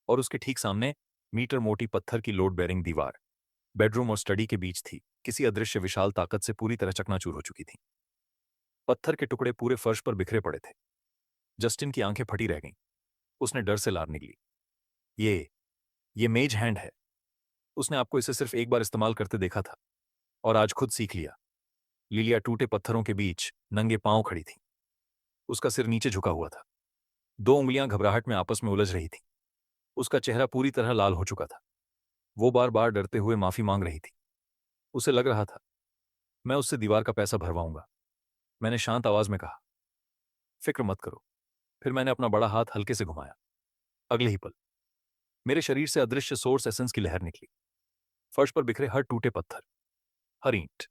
और उसके ठीक सामने मीटर मोटी पत्थर की लोड बेरिंग दीवार बेडरूम और स्टडी के बीच थी, किसी अदृश्य विशाल ताकत से पूरी तरह चकनाचूर हो चुकी थी। पत्थर के टुकड़े पूरे फर्श पर बिखरे पड़े थे। जस्टिन की आंखें फटी रह गईं। उसने डर से लार निकली। ये मेज हैंड है। उसने आपको इसे सिर्फ एक बार इस्तेमाल करते देखा था और आज खुद सीख लिया। लिलिया टूटे पत्थरों के बीच नंगे पांव खड़ी थी। उसका सिर नीचे झुका हुआ था। दो उंगलियां घबराहट में आपस में उलझ रही थी। उसका चेहरा पूरी तरह लाल हो चुका था। वो बार बार डरते हुए माफी मांग रही थी। उसे लग रहा था मैं उससे दीवार का पैसा भरवाऊंगा। मैंने शांत आवाज में कहा, फिक्र मत करो। फिर मैंने अपना बड़ा हाथ हल्के से घुमाया। अगले ही पल मेरे शरीर से अदृश्य सोर्स एसेंस की लहर निकली। फर्श पर बिखरे हर टूटे पत्थर, हर ईंट,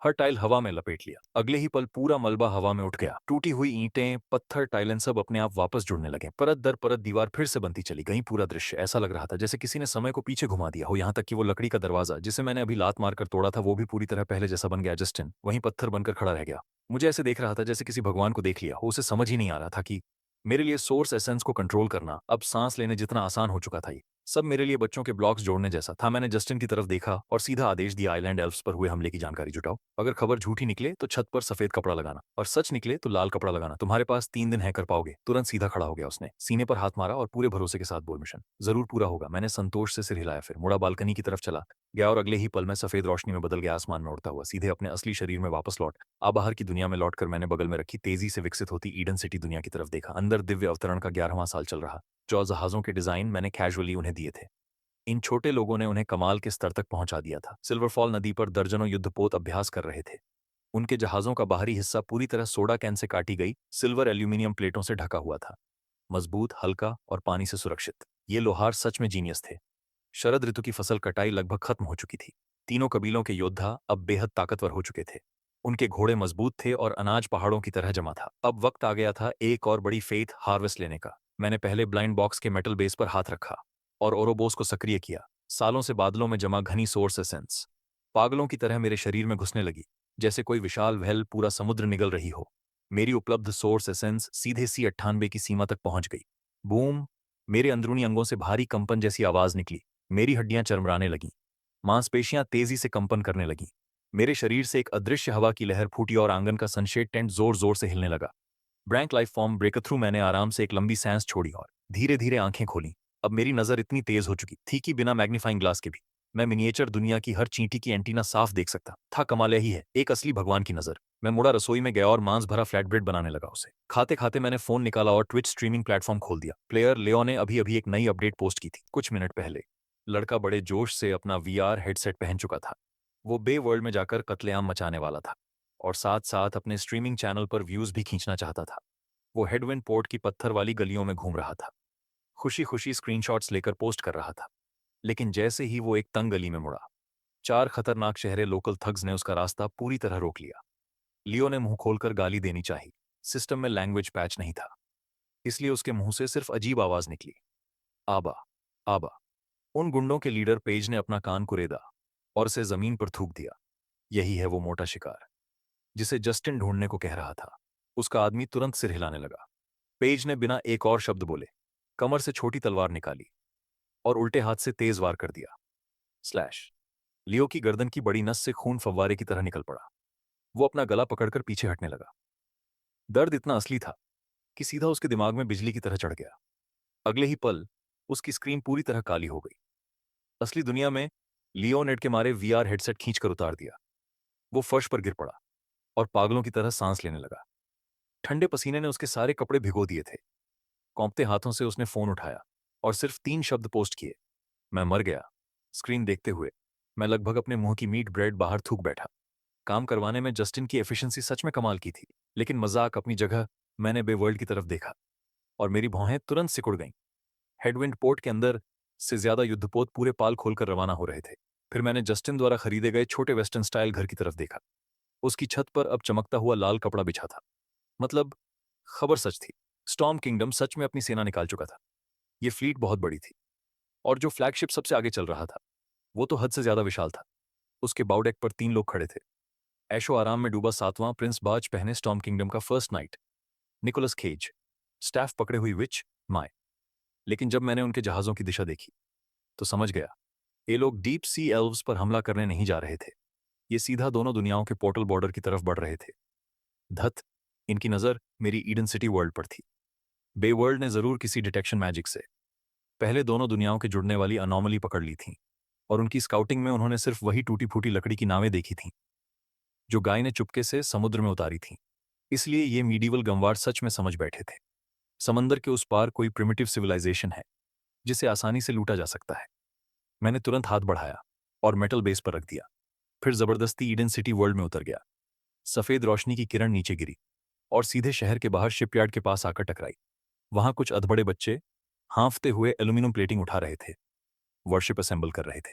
हर टाइल हवा में लपेट लिया। अगले ही पल पूरा मलबा हवा में उठ गया। टूटी हुई ईंटें, पत्थर, टाइलें सब अपने आप वापस जुड़ने लगे। परत दर परत दीवार फिर से बनती चली गई। पूरा दृश्य ऐसा लग रहा था जैसे किसी ने समय को पीछे घुमा दिया हो। यहां तक कि वो लकड़ी का दरवाजा जिसे मैंने अभी लात मारकर तोड़ा था वो भी पूरी तरह पहले जैसा बन गया। जस्टिन वहीं पत्थर बनकर खड़ा रह गया। मुझे ऐसे देख रहा था जैसे किसी भगवान को देख लिया हो। उसे समझ ही नहीं आ रहा था कि मेरे लिए सोर्स एसेंस को कंट्रोल करना अब सांस लेने जितना आसान हो चुका था। ये सब मेरे लिए बच्चों के ब्लॉक्स जोड़ने जैसा था। मैंने जस्टिन की तरफ देखा और सीधा आदेश दिया, आइलैंड एल्फ्स पर हुए हमले की जानकारी जुटाओ। अगर खबर झूठी निकले तो छत पर सफेद कपड़ा लगाना और सच निकले तो लाल कपड़ा लगाना। तुम्हारे पास 3 दिन है, कर पाओगे। तुरंत सीधा खड़ा हो गया। उसने सीने पर हाथ मारा और पूरे भरोसे के साथ बोल, मिशन जरूर पूरा होगा। मैंने संतोष से सिर हिलाया, फिर मुड़ा, बालकनी की तरफ चला गया और अगले ही पल मैं सफेद रोशनी में बदल गया। आसमान में उड़ता हुआ सीधे अपने असली शरीर में वापस लौट आ बाहर की दुनिया में लौटकर मैंने बगल में रखी तेजी से विकसित होती ईडन सिटी दुनिया की तरफ देखा। अंदर दिव्य अवतरण का 11वां साल चल रहा। जो जहाजों के डिजाइन मैंने कैजुअली उन्हें दिए थे, इन छोटे लोगों ने उन्हें कमाल के स्तर तक पहुंचा दिया था। सिल्वरफॉल नदी पर दर्जनों युद्धपोत अभ्यास कर रहे थे। उनके जहाजों का बाहरी हिस्सा पूरी तरह सोडा कैन से काटी गई सिल्वर एल्यूमिनियम प्लेटों से ढका हुआ था। मजबूत, हल्का और पानी से सुरक्षित। ये लोहार सच में जीनियस थे। शरद ऋतु की फसल कटाई लगभग खत्म हो चुकी थी। तीनों कबीलों के योद्धा अब बेहद ताकतवर हो चुके थे। उनके घोड़े मजबूत थे और अनाज पहाड़ों की तरह जमा था। अब वक्त आ गया था एक और बड़ी फेथ हार्वेस्ट लेने का। मैंने पहले ब्लाइंड बॉक्स के मेटल बेस पर हाथ रखा और ओरोबोस को सक्रिय किया। सालों से बादलों में जमा घनी सोर्स एसेंस पागलों की तरह मेरे शरीर में घुसने लगी, जैसे कोई विशाल वहल पूरा समुद्र निगल रही हो। मेरी उपलब्ध सोर्स एसेंस सीधे C98 की सीमा तक पहुंच गई। बूम! मेरे अंदरूनी अंगों से भारी कंपन जैसी आवाज निकली। मेरी हड्डियां चरमराने लगीं। मांसपेशियां तेजी से कंपन करने लगीं। मेरे शरीर से एक अदृश्य हवा की लहर फूटी और आंगन का सनशेड टेंट जोर जोर से हिलने लगा। ब्रैंक लाइफ फॉर्म ब्रेक थ्रू। मैंने आराम से एक लंबी सांस छोड़ी और धीरे धीरे आंखें खोली। अब मेरी नजर इतनी तेज हो चुकी थी कि बिना मैग्नीफाइंग ग्लास के भी मैं मिनिएचर दुनिया की हर चींटी की एंटीना साफ देख सकता था। कमाल यही है, एक असली भगवान की नजर। मैं मुड़ा, रसोई में गया और मांस भरा फ्लैट ब्रेड बनाने लगा। उसे खाते खाते मैंने फोन निकाला और ट्विच स्ट्रीमिंग प्लेटफॉर्म खोल दिया। प्लेयर लियो ने अभी अभी एक नई अपडेट पोस्ट की थी कुछ मिनट पहले। लड़का बड़े जोश से अपना VR हेडसेट पहन चुका था। वो बे वर्ल्ड में जाकर कत्लेआम मचाने वाला था और साथ साथ अपने स्ट्रीमिंग चैनल पर व्यूज भी खींचना चाहता था। वो हेडविंड पोर्ट की पत्थर वाली गलियों में घूम रहा था, खुशी खुशी स्क्रीनशॉट्स लेकर पोस्ट कर रहा था। लेकिन जैसे ही वो एक तंग गली में मुड़ा, 4 खतरनाक शहरे लोकल थग्स ने उसका रास्ता पूरी तरह रोक लिया। लियो ने मुंह खोलकर गाली देनी चाहिए। सिस्टम में लैंग्वेज पैच नहीं था, इसलिए उसके मुंह से सिर्फ अजीब आवाज निकली, आबा, आबा। उन गुंडों के लीडर पेज ने अपना कान कुरेदा और उसे जमीन पर थूक दिया। यही है वो मोटा शिकार जिसे जस्टिन ढूंढने को कह रहा था। उसका आदमी तुरंत सिर हिलाने लगा। पेज ने बिना एक और शब्द बोले कमर से छोटी तलवार निकाली और उल्टे हाथ से तेज वार कर दिया। स्लैश! लियो की गर्दन की बड़ी नस से खून फव्वारे की तरह निकल पड़ा। वो अपना गला पकड़कर पीछे हटने लगा। दर्द इतना असली था कि सीधा उसके दिमाग में बिजली की तरह चढ़ गया। अगले ही पल उसकी स्क्रीन पूरी तरह काली हो गई। असली दुनिया में लियोनेड के मारे वीआर हेडसेट खींचकर उतार दिया। वो फर्श पर गिर पड़ा और पागलों की तरह सांस लेने लगा। ठंडे पसीने ने उसके सारे कपड़े भिगो दिए थे। कौंपते हाथों से उसने फोन उठाया और सिर्फ 3 शब्द पोस्ट किए, मैं मर गया। स्क्रीन देखते हुए मैं लगभग अपने मुंह की मीट ब्रेड बाहर थूक बैठा। काम करवाने में जस्टिन की एफिशिएंसी सच में कमाल की थी, लेकिन मजाक अपनी जगह। मैंने बेवर्ल्ड की तरफ देखा और मेरी भौहें तुरंत सिकुड़ गईं। हेडविंड पोर्ट के अंदर से ज्यादा युद्धपोत पूरे पाल खोलकर रवाना हो रहे थे। फिर मैंने जस्टिन द्वारा खरीदे गए छोटे वेस्टर्न स्टाइल घर की तरफ देखा। उसकी छत पर अब चमकता हुआ लाल कपड़ा बिछा था। मतलब खबर सच थी। स्टॉर्म किंगडम सच में अपनी सेना निकाल चुका था। ये फ्लीट बहुत बड़ी थी और जो फ्लैगशिप सबसे आगे चल रहा था वो तो हद से ज्यादा विशाल था। उसके बाउडेक पर 3 लोग खड़े थे। ऐशो आराम में डूबा 7वां प्रिंस, बाज पहने स्टॉर्म किंगडम का first knight Nicolas Cage, staff पकड़े हुई विच माय। लेकिन जब मैंने उनके जहाजों की दिशा देखी तो समझ गया, ये लोग डीप सी एल्व्स पर हमला करने नहीं जा रहे थे। ये सीधा दोनों दुनियाओं के पोर्टल बॉर्डर की तरफ बढ़ रहे थे। धत, इनकी नजर मेरी ईडन सिटी वर्ल्ड पर थी। बे वर्ल्ड ने जरूर किसी डिटेक्शन मैजिक से पहले दोनों दुनियाओं के जुड़ने वाली अनोमली पकड़ ली थी, और उनकी स्काउटिंग में उन्होंने सिर्फ वही टूटी फूटी लकड़ी की नावें देखी थीं जो गाय ने चुपके से समुद्र में उतारी थीं। इसलिए ये मीडिवल गंवार सच में समझ बैठे थे, समंदर के उस पार कोई प्रिमिटिव सिविलाइजेशन है जिसे आसानी से लूटा जा सकता है। मैंने तुरंत हाथ बढ़ाया और मेटल बेस पर रख दिया, फिर जबरदस्ती ईडन सिटी वर्ल्ड में उतर गया। सफेद रोशनी की किरण नीचे गिरी और सीधे शहर के बाहर शिपयार्ड के पास आकर टकराई। वहां कुछ अधबड़े बच्चे हांफते हुए एल्यूमिनियम प्लेटिंग उठा रहे थे, वर्शिप असेंबल कर रहे थे।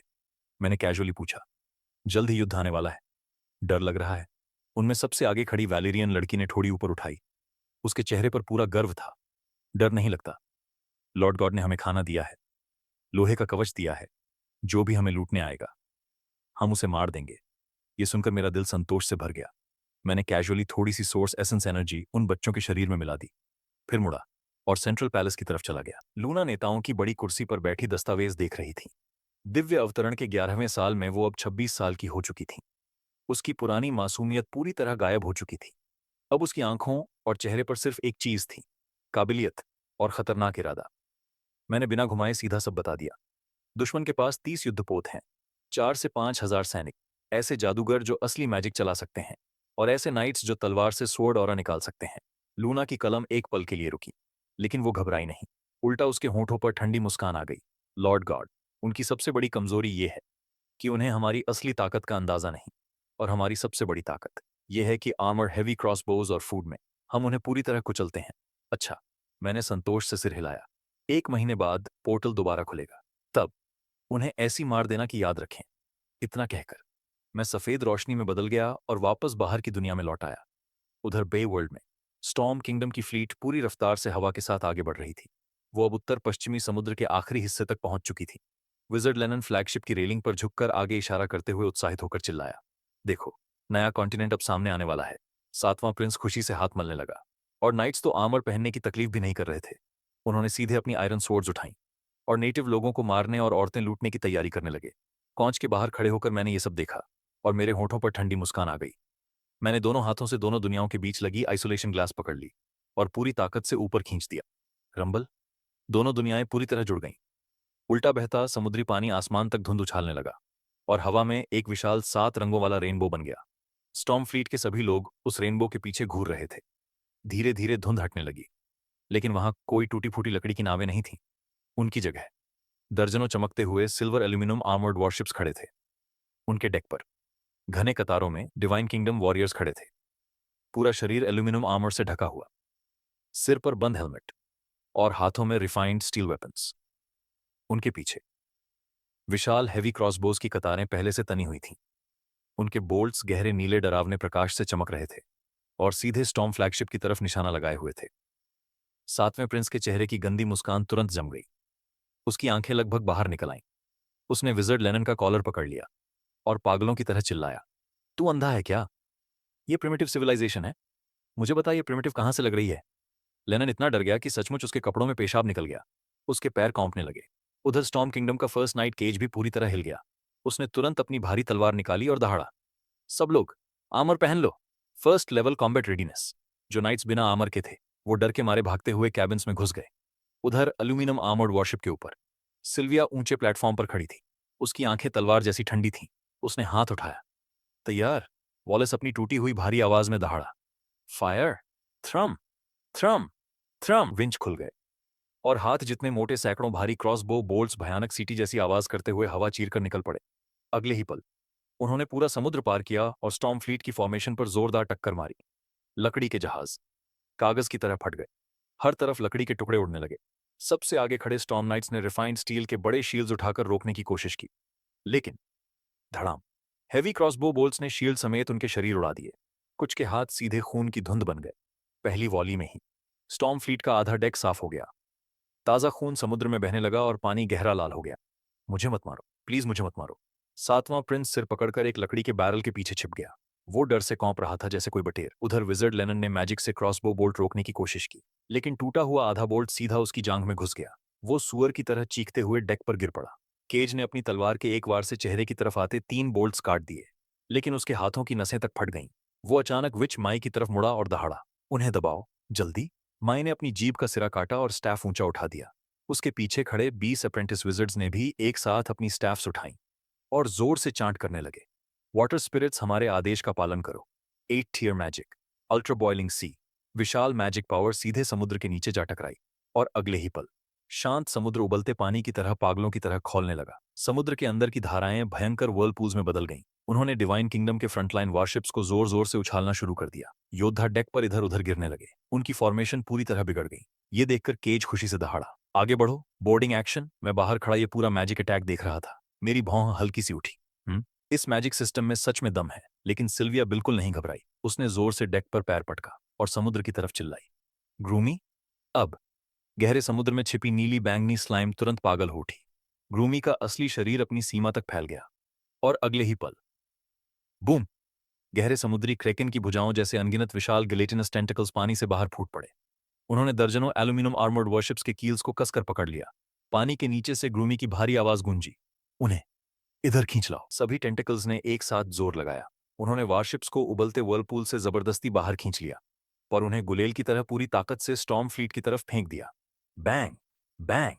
मैंने कैजुअली पूछा, जल्द ही युद्ध आने वाला है, डर लग रहा है? उनमें सबसे आगे खड़ी वैलेरियन लड़की ने ठोड़ी ऊपर उठाई। उसके चेहरे पर पूरा गर्व था। डर नहीं लगता। लॉर्ड गॉड ने हमें खाना दिया है, लोहे का कवच दिया है। जो भी हमें लूटने आएगा हम उसे मार देंगे। ये सुनकर मेरा दिल संतोष से भर गया। मैंने कैजुअली थोड़ी सी सोर्स एसेंस एनर्जी उन बच्चों के शरीर में मिला दी, फिर मुड़ा और सेंट्रल पैलेस की तरफ चला गया। लूना नेताओं की बड़ी कुर्सी पर बैठी दस्तावेज देख रही थी। दिव्य अवतरण के 11वें साल में वो अब 26 साल की हो चुकी थी। उसकी पुरानी मासूमियत पूरी तरह गायब हो चुकी थी। अब उसकी आंखों और चेहरे पर सिर्फ एक चीज थी, काबिलियत और खतरनाक इरादा। मैंने बिना घुमाए सीधा सब बता दिया। दुश्मन के पास 30 युद्धपोत हैं, 4 से 5 हजार सैनिक, ऐसे जादूगर जो असली मैजिक चला सकते हैं, और ऐसे नाइट्स जो तलवार से स्वॉर्ड ऑरा निकाल सकते हैं। लूना की कलम एक पल के लिए रुकी, लेकिन वो घबराई नहीं। उल्टा उसके होंठों पर ठंडी मुस्कान आ गई। लॉर्ड गॉड, उनकी सबसे बड़ी कमजोरी ये है कि उन्हें हमारी असली ताकत का अंदाजा नहीं, और हमारी सबसे बड़ी ताकत यह है कि आर्मर, हेवी क्रॉसबोज और फूड में हम उन्हें पूरी तरह कुचलते हैं। अच्छा, मैंने संतोष से सिर हिलाया। 1 महीने बाद पोर्टल दोबारा खुलेगा, तब उन्हें ऐसी मार देना कि याद रखें। इतना कहकर मैं सफेद रोशनी में बदल गया और वापस बाहर की दुनिया में लौट आया। उधर बे वर्ल्ड में स्टॉर्म किंगडम की फ्लीट पूरी रफ्तार से हवा के साथ आगे बढ़ रही थी। वो अब उत्तर पश्चिमी समुद्र के आखिरी हिस्से तक पहुंच चुकी थी। विजर्ड लेनन फ्लैगशिप की रेलिंग पर झुककर आगे इशारा करते हुए उत्साहित होकर चिल्लाया, देखो, नया कॉन्टिनेंट अब सामने आने वाला है। 7वां प्रिंस खुशी से हाथ मलने लगा, और नाइट्स तो आर्मर पहनने की तकलीफ भी नहीं कर रहे थे। उन्होंने सीधे अपनी आयरन स्वॉर्ड्स उठाई और नेटिव लोगों को मारने और औरतें लूटने की तैयारी करने लगे। कॉच के बाहर खड़े होकर मैंने ये सब देखा और मेरे होठों पर ठंडी मुस्कान आ गई। मैंने दोनों हाथों से दोनों दुनियाओं के बीच लगी आइसोलेशन ग्लास पकड़ ली और पूरी ताकत से ऊपर खींच दिया। रंबल, दोनों दुनियाएं पूरी तरह जुड़ गईं। उल्टा बहता समुद्री पानी आसमान तक धुंध उछालने लगा और हवा में एक विशाल 7 रंगों वाला रेनबो बन गया। स्टॉर्म फ्लीट के सभी लोग उस रेनबो के पीछे घूर रहे थे। धीरे धीरे धुंध हटने लगी, लेकिन वहां कोई टूटी फूटी लकड़ी की नावें नहीं थीं। उनकी जगह दर्जनों चमकते हुए सिल्वर एल्यूमिनियम आर्मर्ड वॉरशिप्स खड़े थे। उनके डेक पर घने कतारों में डिवाइन किंगडम वॉरियर्स खड़े थे, पूरा शरीर एल्यूमिनियम आर्मर से ढका हुआ, सिर पर बंद हेलमेट और हाथों में रिफाइंड स्टील वेपन्स। उनके पीछे विशाल हेवी क्रॉसबोज की कतारें पहले से तनी हुई थीं। उनके बोल्ट्स गहरे नीले डरावने प्रकाश से चमक रहे थे और सीधे स्टॉर्म फ्लैगशिप की तरफ निशाना लगाए हुए थे। 7वें प्रिंस के चेहरे की गंदी मुस्कान तुरंत जम गई। उसकी आंखें लगभग बाहर निकल आईं। उसने विजर्ड लेनन का कॉलर पकड़ लिया और पागलों की तरह चिल्लाया, तू अंधा है क्या? ये प्रिमिटिव सिविलाइजेशन है। मुझे बता, ये प्रिमिटिव कहां से लग रही है? लेनन इतना डर गया कि सचमुच उसके कपड़ों में पेशाब निकल गया। उसके पैर कांपने लगे। उधर स्टॉर्म किंगडम का फर्स्ट नाइट केज भी पूरी तरह हिल गया। उसने तुरंत अपनी भारी तलवार निकाली और दहाड़ा, सब लोग आर्मर पहन लो। First level combat readiness. जो नाइट्स बिना आर्मर के थे वो डर के मारे भागते हुए कैबिन्स में घुस गए। उधर एल्यूमिनियम आर्मर्ड वॉरशिप के ऊपर सिल्विया ऊंचे प्लेटफॉर्म पर खड़ी थी। उसकी आंखें तलवार जैसी ठंडी थीं। उसने हाथ उठाया। तैयार। वॉलेस अपनी टूटी हुई भारी आवाज में दहाड़ा। फायर। थ्रम थ्रम थ्रम। विंच खुल गए और हाथ जितने मोटे सैकड़ों भारी क्रॉसबो बोल्ट्स भयानक सीटी जैसी आवाज करते हुए हवा चीरकर निकल पड़े। अगले ही पल उन्होंने पूरा समुद्र पार किया और स्टॉर्म फ्लीट की फॉर्मेशन पर जोरदार टक्कर मारी। लकड़ी के जहाज कागज की तरह फट गए। हर तरफ लकड़ी के टुकड़े उड़ने लगे। सबसे आगे खड़े स्टॉर्म नाइट्स ने रिफाइंड स्टील के बड़े शील्ड्स उठाकर रोकने की कोशिश की, लेकिन धड़ाम। हेवी क्रॉसबो बोल्ट्स ने शील्ड समेत उनके शरीर उड़ा दिए। कुछ के हाथ सीधे खून की धुंध बन गए। पहली वॉली में ही स्टॉर्म फ्लीट का आधा डेक साफ हो गया। ताजा खून समुद्र में बहने लगा और पानी गहरा लाल हो गया। मुझे मत मारो, प्लीज मुझे मत मारो। सातवां प्रिंस सिर पकड़कर एक लकड़ी के बैरल के पीछे छिप गया। वो डर से कौंप रहा था जैसे कोई बटेर। उधर विजर्ड लेनन ने मैजिक से क्रॉसबो बोल्ट रोकने की कोशिश की, लेकिन टूटा हुआ आधा बोल्ट सीधा उसकी जांघ में घुस गया। वो सुअर की तरह चीखते हुए डेक पर गिर पड़ा। केज ने अपनी तलवार के एक वार से चेहरे की तरफ आते 3 बोल्ट्स काट दिए, लेकिन उसके हाथों की नसें तक फट गईं। वो अचानक विच माई की तरफ मुड़ा और दहाड़ा। उन्हें दबाओ, जल्दी। माई ने अपनी जीभ का सिरा काटा और स्टैफ ऊंचा उठा दिया। उसके पीछे खड़े 20 अप्रेंटिस विजर्ड्स ने भी एक साथ अपनी स्टैफ्स उठाई और जोर से चांट करने लगे। वाटर स्पिरिट्स, हमारे आदेश का पालन करो। 8 टियर मैजिक, अल्ट्रा बॉइलिंग सी। विशाल मैजिक पावर सीधे समुद्र के नीचे जा टकराई और अगले ही पल शांत समुद्र उबलते पानी की तरह पागलों की तरह खौलने लगा। समुद्र के अंदर की धाराएं भयंकर वर्लपूल्स में बदल गईं। उन्होंने डिवाइन किंगडम के फ्रंटलाइन वारशिप्स को जोर जोर से उछालना शुरू कर दिया। योद्धा डेक पर इधर उधर गिरने लगे। उनकी फॉर्मेशन पूरी तरह बिगड़ गई। ये देखकर केज खुशी से दहाड़ा। आगे बढ़ो, बोर्डिंग एक्शन। मैं बाहर खड़ा ये पूरा मैजिक अटैक देख रहा था। मेरी भौं हल्की सी उठी। इस मैजिक सिस्टम में सच में दम है। लेकिन सिल्विया बिल्कुल नहीं घबराई। उसने जोर से डेक पर पैर पटका और समुद्र की तरफ चिल्लाई, ग्रूमी। अब गहरे समुद्र में छिपी नीली बैंगनी स्लाइम तुरंत पागल हो उठी। ग्रूमी का असली शरीर अपनी सीमा तक फैल गया और अगले ही पल बूम, गहरे समुद्री क्रेकन की भुजाओं जैसे अनगिनत विशाल गिलेटिनस टेंटिकल्स पानी से बाहर फूट पड़े। उन्होंने दर्जनों एल्यूमिनियम आर्मर्ड वॉरशिप्स के कील्स को कसकर पकड़ लिया। पानी के नीचे से ग्रूमी की भारी आवाज गूंजी, उन्हें इधर खींच लाओ। सभी टेंटिकल्स ने एक साथ जोर लगाया। उन्होंने वारशिप्स को उबलते वर्लपूल से जबरदस्ती बाहर खींच लिया और उन्हें गुलेल की तरह पूरी ताकत से स्टॉर्म फ्लीट की तरफ फेंक दिया। Bang bang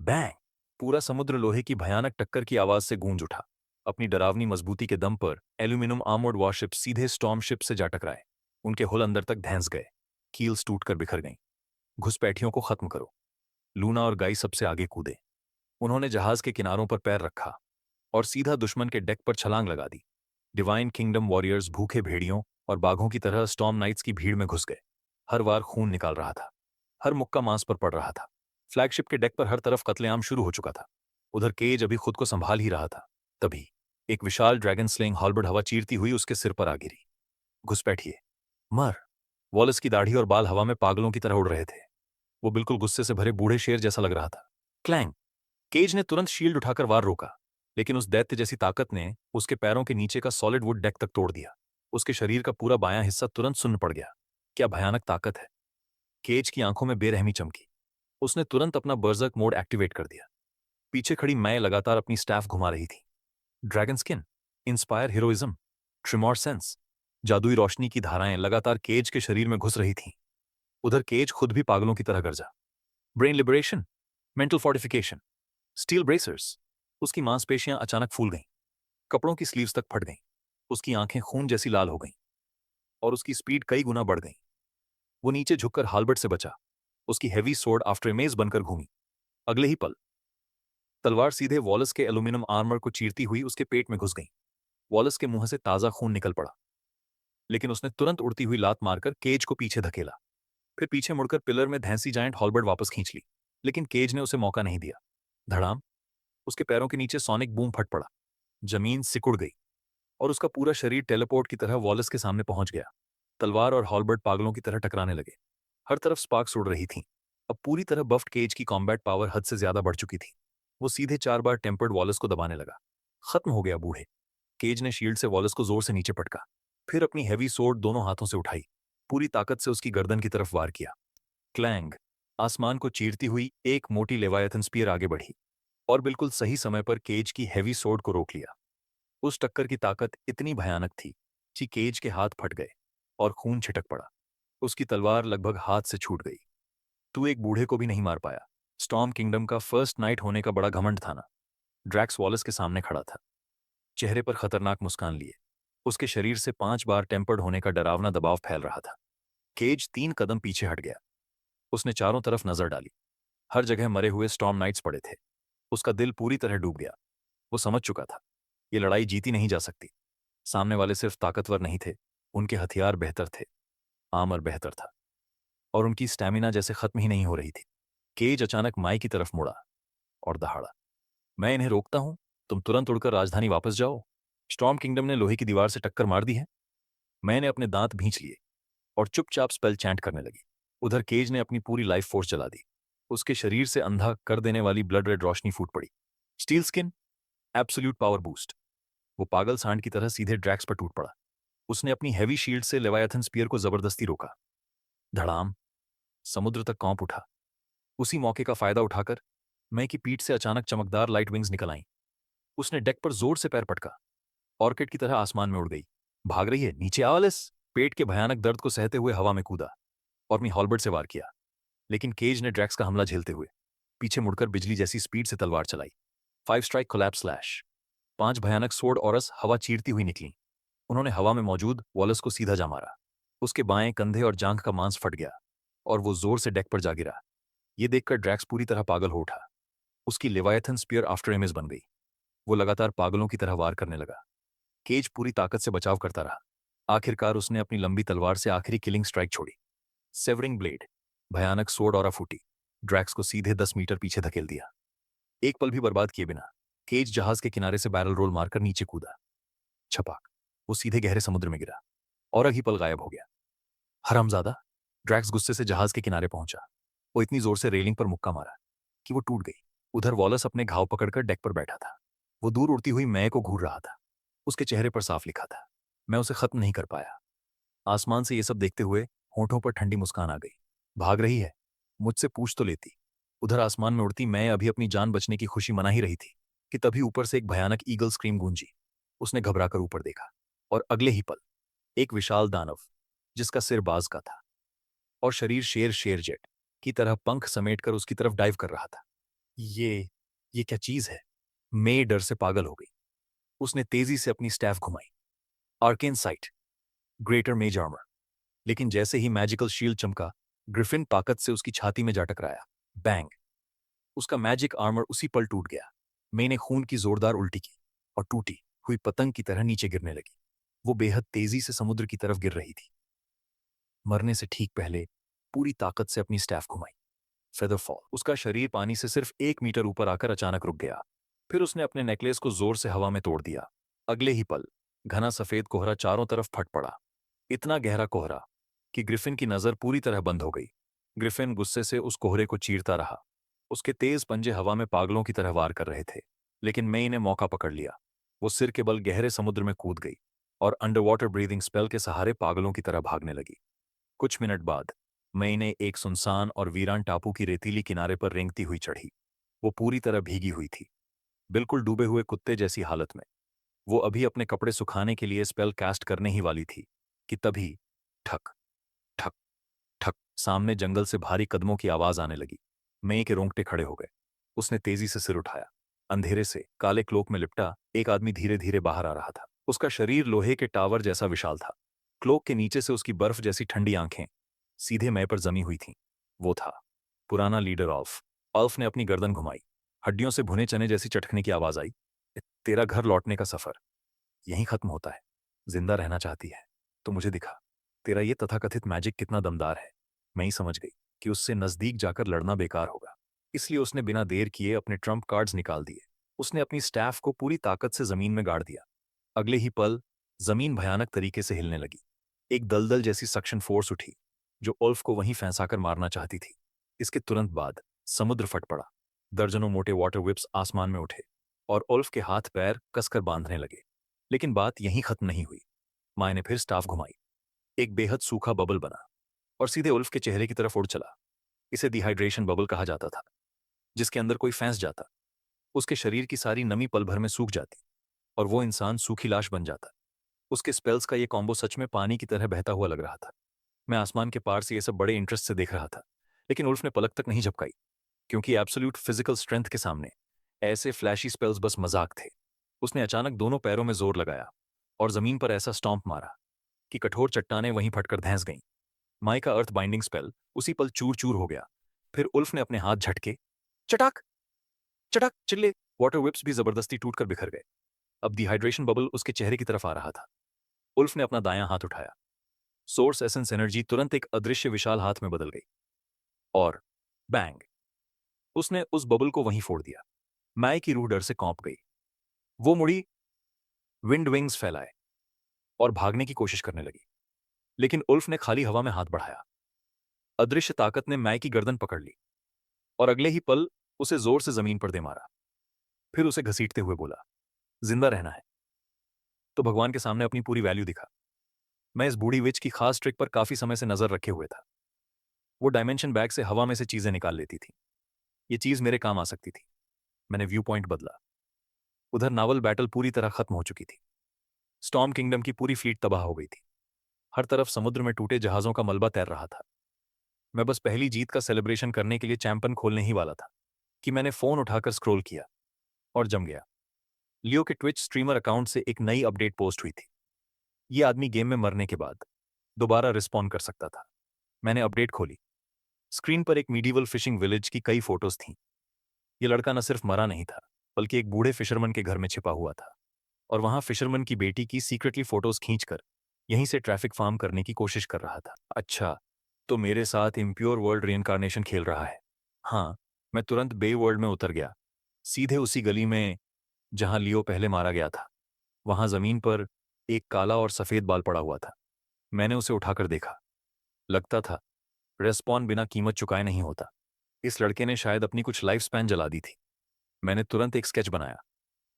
bang. पूरा समुद्र लोहे की भयानक टक्कर की आवाज से गूंज उठा। अपनी डरावनी मजबूती के दम पर एल्यूमिनियम आर्मर्ड वॉरशिप सीधे स्टॉर्म शिप से जा टकराए। उनके हुल अंदर तक धंस गए। कील्स टूटकर बिखर गईं। घुसपैठियों को खत्म करो। लूना और गाई सबसे आगे कूदे। उन्होंने जहाज के किनारों पर पैर रखा और सीधा दुश्मन के डेक पर छलांग लगा दी। डिवाइन किंगडम वॉरियर्स भूखे भेड़ियों और बाघों की तरह स्टॉर्म नाइट्स की भीड़ में घुस गए। हर वार खून निकाल रहा था। हर मुक्का मांस पर पड़ रहा था। फ्लैगशिप के डेक पर हर तरफ कत्लेआम शुरू हो चुका था। उधर केज अभी खुद को संभाल ही रहा था। तभी एक विशाल ड्रैगन स्लेइंग हॉलबर्ड हवा चीरती हुई उसके सिर पर आ गिरी। घुसपैठिए, मर। वॉलेस की दाढ़ी और बाल हवा में पागलों की तरह उड़ रहे थे। वो बिल्कुल गुस्से से भरे बूढ़े शेर जैसा लग रहा था। क्लैंग। केज ने तुरंत शील्ड उठाकर वार रोका, लेकिन उस दैत्य जैसी ताकत ने उसके पैरों के नीचे का सॉलिड वुड डेक तक तोड़ दिया। उसके शरीर का पूरा बायां हिस्सा तुरंत सुन्न पड़ गया। क्या भयानक ताकत है! केज की आंखों में बेरहमी चमकी। उसने तुरंत अपना बर्जर्क मोड एक्टिवेट कर दिया। पीछे खड़ी मैं लगातार अपनी स्टैफ घुमा रही थी। Dragon skin, inspire heroism, tremor sense. जादुई रोशनी की धाराएं लगातार केज के शरीर में घुस रही थीं। उधर केज खुद भी पागलों की तरह गरजा। Brain liberation, mental fortification, steel bracers. उसकी मांसपेशियां अचानक फूल गईं। कपड़ों की स्लीव्स तक फट गईं। उसकी आंखें खून जैसी लाल हो गईं और उसकी स्पीड कई गुना बढ़ गई। वो नीचे झुककर हालबर्ट से बचा। उसकी हेवी सोर्ड आफ्टरमेज बनकर घूमी। अगले ही पल तलवार सीधे वॉलस के एल्यूमिनियम आर्मर को चीरती हुई उसके पेट में घुस गई। वॉलस के मुंह से ताजा खून निकल पड़ा, लेकिन उसने तुरंत उड़ती हुई लात मारकर केज को पीछे धकेला। फिर पीछे मुड़कर पिलर में धैंसी जायंट हॉलबर्ट वापस खींच ली, लेकिन केज ने उसे मौका नहीं दिया। धड़ाम, उसके पैरों के नीचे सोनिक बूम फट पड़ा। जमीन सिकुड़ गई और उसका पूरा शरीर टेलीपोर्ट की तरह वॉलस के सामने पहुंच गया। तलवार और हॉलबर्ट पागलों की तरह टकराने लगे। हर तरफ स्पार्क्स उड़ रही थीं। अब पूरी तरह बफ्ड केज की कॉम्बैट पावर हद से ज्यादा बढ़ चुकी थी। वो सीधे 4 बार टेम्पर्ड वॉलस को दबाने लगा। खत्म हो गया बूढ़े। केज ने शील्ड से वॉलस को जोर से नीचे पटका, फिर अपनी हैवी सोर्ड दोनों हाथों से उठाई। पूरी ताकत से उसकी गर्दन की तरफ वार किया। क्लैंग। आसमान को चीरती हुई एक मोटी लेवायथन स्पीयर आगे बढ़ी और बिल्कुल सही समय पर केज की हैवी सोर्ड को रोक लिया। उस टक्कर की ताकत इतनी भयानक थी कि केज के हाथ फट गए और खून छिटक पड़ा। उसकी तलवार लगभग हाथ से छूट गई। तू एक बूढ़े को भी नहीं मार पाया। स्टॉर्म किंगडम का फर्स्ट नाइट होने का बड़ा घमंड था ना। ड्रैक्स वॉलस के सामने खड़ा था, चेहरे पर खतरनाक मुस्कान लिए। उसके शरीर से 5 बार टेम्पर्ड होने का डरावना दबाव फैल रहा था। केज 3 कदम पीछे हट गया। उसने चारों तरफ नजर डाली। हर जगह मरे हुए स्टॉर्म नाइट्स पड़े थे। उसका दिल पूरी तरह डूब गया। वो समझ चुका था, ये लड़ाई जीती नहीं जा सकती। सामने वाले सिर्फ ताकतवर नहीं थे, उनके हथियार बेहतर थे, आर्मर बेहतर था, और उनकी स्टैमिना जैसे खत्म ही नहीं हो रही थी। केज अचानक माई की तरफ मुड़ा और दहाड़ा। मैं इन्हें रोकता हूं, तुम तुरंत उड़कर राजधानी वापस जाओ। स्टॉर्म किंगडम ने लोहे की दीवार से टक्कर मार दी है। मैंने अपने दांत भींच लिए और चुपचाप स्पेल चैंट करने लगी। उधर केज ने अपनी पूरी लाइफ फोर्स जला दी। उसके शरीर से अंधा कर देने वाली ब्लड रेड रोशनी फूट पड़ी। Steel skin, absolute power boost. वो पागल सांड की तरह सीधे ड्रैक्स पर टूट पड़ा। उसने अपनी हैवी शील्ड से लेवायथन स्पीयर को जबरदस्ती रोका। धड़ाम। समुद्र तक कांप उठा। उसी मौके का फायदा उठाकर मैं की पीठ से अचानक चमकदार लाइट विंग्स निकल आईं। उसने डेक पर जोर से पैर पटका। ऑर्किड की तरह आसमान में उड़ गई। भाग रही है, नीचे आओ एलिस। पेट के भयानक दर्द को सहते हुए हवा में कूदा और मी हॉलबर्ट से वार किया। लेकिन केज ने ड्रैक्स का हमला झेलते हुए पीछे मुड़कर बिजली जैसी स्पीड से तलवार चलाई। 5 स्ट्राइक कोलैप्स स्लैश। 5 भयानक सोर्ड औरस हवा चीरती हुई निकली। उन्होंने हवा में मौजूद वॉलस को सीधा जा मारा। उसके बाएं कंधे और जांघ का मांस फट गया और वो जोर से डेक पर जा गिरा। ये देखकर ड्रैक्स पूरी तरह पागल हो उठा। उसकी लेवायथन स्पीयर आफ्टर इमेज बन गई। वो लगातार पागलों की तरह वार करने लगा। केज पूरी ताकत से बचाव करता रहा। आखिरकार उसने अपनी लंबी तलवार से आखिरी किलिंग स्ट्राइक छोड़ी। Savouring blade. भयानक सोर्ड और फूटी। ड्रैक्स को सीधे 10 मीटर पीछे धकेल दिया। एक पल भी बर्बाद किए बिना केज जहाज के किनारे से बैरल रोल मारकर नीचे कूदा। छपाक। वो सीधे गहरे समुद्र में गिरा और अभी पल गायब हो गया। हरामजादा। ड्रैक्स गुस्से से जहाज के किनारे पहुंचा। वो इतनी जोर से रेलिंग पर मुक्का मारा कि वो टूट गई। उधर वॉलस अपने घाव पकड़कर डेक पर बैठा था। वो दूर उड़ती हुई मैं को घूर रहा था। उसके चेहरे पर साफ लिखा था, मैं उसे खत्म नहीं कर पाया। आसमान से ये सब देखते हुए होठों पर ठंडी मुस्कान आ गई। भाग रही है, मुझसे पूछ तो लेती। उधर आसमान में उड़ती मैं अभी अपनी जान बचने की खुशी मना ही रही थी कि तभी ऊपर से एक भयानक ईगल स्क्रीम गूंजी। उसने घबराकर ऊपर देखा और अगले ही पल एक विशाल दानव, जिसका सिर बाज का था और शरीर शेर जेट की तरह पंख समेटकर उसकी तरफ डाइव कर रहा था। ये क्या चीज है? मैं डर से पागल हो गई। उसने तेजी से अपनी स्टैफ घुमाई। आर्केन साइट, ग्रेटर मेज आर्मर। लेकिन जैसे ही मैजिकल शील्ड चमका, ग्रिफिन ताकत से उसकी छाती में जा टकराया। बैंग। उसका मैजिक आर्मर उसी पल टूट गया। मैंने खून की जोरदार उल्टी की और टूटी हुई पतंग की तरह नीचे गिरने लगी। वो बेहद तेजी से समुद्र की तरफ गिर रही थी। मरने से ठीक पहले पूरी ताकत से अपनी स्टैफ घुमाई। फेदरफॉल। उसका शरीर पानी से सिर्फ 1 मीटर ऊपर आकर अचानक रुक गया। फिर उसने अपने नेकलेस को जोर से हवा में तोड़ दिया। अगले ही पल घना सफेद कोहरा चारों तरफ फट पड़ा। इतना गहरा कोहरा कि ग्रिफिन की नजर पूरी तरह बंद हो गई। ग्रिफिन गुस्से से उस कोहरे को चीरता रहा। उसके तेज पंजे हवा में पागलों की तरह वार कर रहे थे। लेकिन मैं ने मौका पकड़ लिया। वो सिर के बल गहरे समुद्र में कूद गई और अंडर वाटर ब्रीदिंग स्पेल के सहारे पागलों की तरह भागने लगी। कुछ मिनट बाद मैंने एक सुनसान और वीरान टापू की रेतीली किनारे पर रेंगती हुई चढ़ी। वो पूरी तरह भीगी हुई थी, बिल्कुल डूबे हुए कुत्ते जैसी हालत में। वो अभी अपने कपड़े सुखाने के लिए स्पेल कास्ट करने ही वाली थी कि तभी ठक ठक ठक, सामने जंगल से भारी कदमों की आवाज आने लगी। मैं के रोंगटे खड़े हो गए। उसने तेजी से सिर उठाया। अंधेरे से काले क्लोक में लिपटा एक आदमी धीरे धीरे बाहर आ रहा था। उसका शरीर लोहे के टावर जैसा विशाल था। क्लोक के नीचे से उसकी बर्फ जैसी ठंडी आंखें सीधे मैं पर जमी हुई थीं। वो था पुराना लीडर ऑल्फ। ऑल्फ ने अपनी गर्दन घुमाई। हड्डियों से भुने चने जैसी चटकने की आवाज आई। तेरा घर लौटने का सफर यहीं खत्म होता है। जिंदा रहना चाहती है तो मुझे दिखा। तेरा ये तथाकथित मैजिक कितना दमदार है। मैं ही समझ गई कि उससे नजदीक जाकर लड़ना बेकार होगा। इसलिए उसने बिना देर किए अपने ट्रम्प कार्ड्स निकाल दिए। उसने अपनी स्टैफ को पूरी ताकत से जमीन में गाड़ दिया। अगले ही पल जमीन भयानक तरीके से हिलने लगी। एक दलदल जैसी सक्शन फोर्स उठी जो ओल्फ को वहीं फंसाकर मारना चाहती थी। इसके तुरंत बाद समुद्र फट पड़ा। दर्जनों मोटे वाटर विप्स आसमान में उठे और ओल्फ के हाथ पैर कसकर बांधने लगे। लेकिन बात यहीं खत्म नहीं हुई। माए ने फिर स्टाफ घुमाई। एक बेहद सूखा बबल बना और सीधे उल्फ के चेहरे की तरफ उड़ चला। इसे डिहाइड्रेशन बबल कहा जाता था, जिसके अंदर कोई फंस जाता, उसके शरीर की सारी नमी पल भर में सूख जाती और वो इंसान सूखी लाश बन जाता। उसके स्पेल्स का ये कॉम्बो सच में पानी की तरह बहता हुआ लग रहा था। मैं आसमान के पार से ये सब बड़े इंटरेस्ट से देख रहा था, लेकिन उल्फ ने पलक तक नहीं झपकाई, क्योंकि एब्सोल्यूट फिजिकल स्ट्रेंथ के सामने ऐसे फ्लैशी स्पेल्स बस मजाक थे। उसने अचानक दोनों पैरों में जोर लगाया और जमीन पर ऐसा स्टॉम्प मारा कि कठोर चट्टानें वहीं फटकर धंस गईं। माई का अर्थ बाइंडिंग स्पेल उसी पल चूर चूर हो गया। फिर उल्फ ने अपने हाथ झटके, चटाक चटाक चिल्ले। वाटर विप्स भी जबरदस्ती टूटकर बिखर गए। अब डिहाइड्रेशन बबल उसके चेहरे की तरफ आ रहा था। उल्फ ने अपना दायां हाथ उठाया। सोर्स एसेंस एनर्जी तुरंत एक अदृश्य विशाल हाथ में बदल गई और बैंग, उसने उस बबल को वहीं फोड़ दिया। माई की रूह डर से कांप गई। वो मुड़ी, विंड विंग्स फैलाए और भागने की कोशिश करने लगी, लेकिन उल्फ ने खाली हवा में हाथ बढ़ाया। अदृश्य ताकत ने माई की गर्दन पकड़ ली और अगले ही पल उसे जोर से जमीन पर दे मारा। फिर उसे घसीटते हुए बोला, जिंदा रहना है तो भगवान के सामने अपनी पूरी वैल्यू दिखा। मैं इस बूढ़ी विच की खास ट्रिक पर काफी समय से नजर रखे हुए था। वो डायमेंशन बैग से हवा में से चीजें निकाल लेती थी। ये चीज मेरे काम आ सकती थी। मैंने व्यू पॉइंट बदला। उधर नावल बैटल पूरी तरह खत्म हो चुकी थी। स्टॉर्म किंगडम की पूरी फ्लीट तबाह हो गई थी। हर तरफ समुद्र में टूटे जहाजों का मलबा तैर रहा था। मैं बस पहली जीत का सेलिब्रेशन करने के लिए चैंपियन खोलने ही वाला था कि मैंने फोन उठाकर स्क्रॉल किया और जम गया। लियो के ट्विच स्ट्रीमर अकाउंट से एक नई अपडेट पोस्ट हुई थी। ये आदमी गेम में मरने के बाद दोबारा रिस्पॉन्ड कर सकता था। मैंने अपडेट खोली। स्क्रीन पर एक मीडिवल फिशिंग विलेज की कई फोटोज थीं। ये लड़का न सिर्फ मरा नहीं था, बल्कि एक बूढ़े फिशरमैन के घर में छिपा हुआ था और वहां फिशरमैन की बेटी की सीक्रेटली फोटोज खींचकर यहीं से ट्रैफिक फार्म करने की कोशिश कर रहा था। अच्छा, तो मेरे साथ इम्प्योर वर्ल्ड रीइंकार्नेशन खेल रहा है। हाँ, मैं तुरंत बे वर्ल्ड में उतर गया, सीधे उसी गली में जहां लियो पहले मारा गया था। वहां जमीन पर एक काला और सफेद बाल पड़ा हुआ था। मैंने उसे उठाकर देखा। लगता था रेस्पॉन बिना कीमत चुकाए नहीं होता। इस लड़के ने शायद अपनी कुछ लाइफ स्पैन जला दी थी। मैंने तुरंत एक स्केच बनाया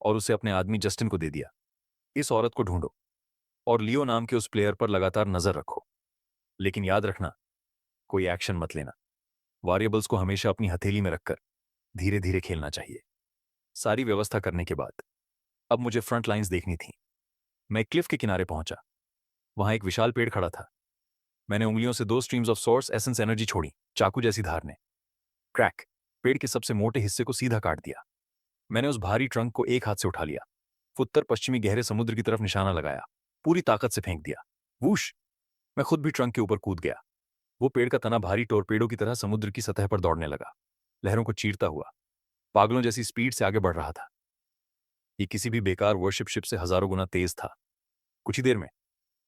और उसे अपने आदमी जस्टिन को दे दिया। इस औरत को ढूंढो और लियो नाम के उस प्लेयर पर लगातार नजर रखो, लेकिन याद रखना, कोई एक्शन मत लेना। वैरिएबल्स को हमेशा अपनी हथेली में रखकर धीरे धीरे खेलना चाहिए। सारी व्यवस्था करने के बाद अब मुझे फ्रंट लाइंस देखनी थी। मैं क्लिफ के किनारे पहुंचा। वहां एक विशाल पेड़ खड़ा था। मैंने उंगलियों से 2 streams of source essence energy छोड़ी, चाकू जैसी धार ने। क्रैक! पेड़ के सबसे मोटे हिस्से को सीधा काट दिया। मैंने उस भारी ट्रंक को एक हाथ से उठा लिया, उत्तर पश्चिमी गहरे समुद्र की तरफ निशाना लगाया, पूरी ताकत से फेंक दिया। वूश! मैं खुद भी ट्रंक के ऊपर कूद गया। वो पेड़ का तना भारी टोरपेडो की तरह समुद्र की सतह पर दौड़ने लगा, लहरों को चीरता हुआ, पागलों जैसी स्पीड से आगे बढ़ रहा था। ये किसी भी बेकार वर्शिप शिप से हजारों गुना तेज था। कुछ ही देर में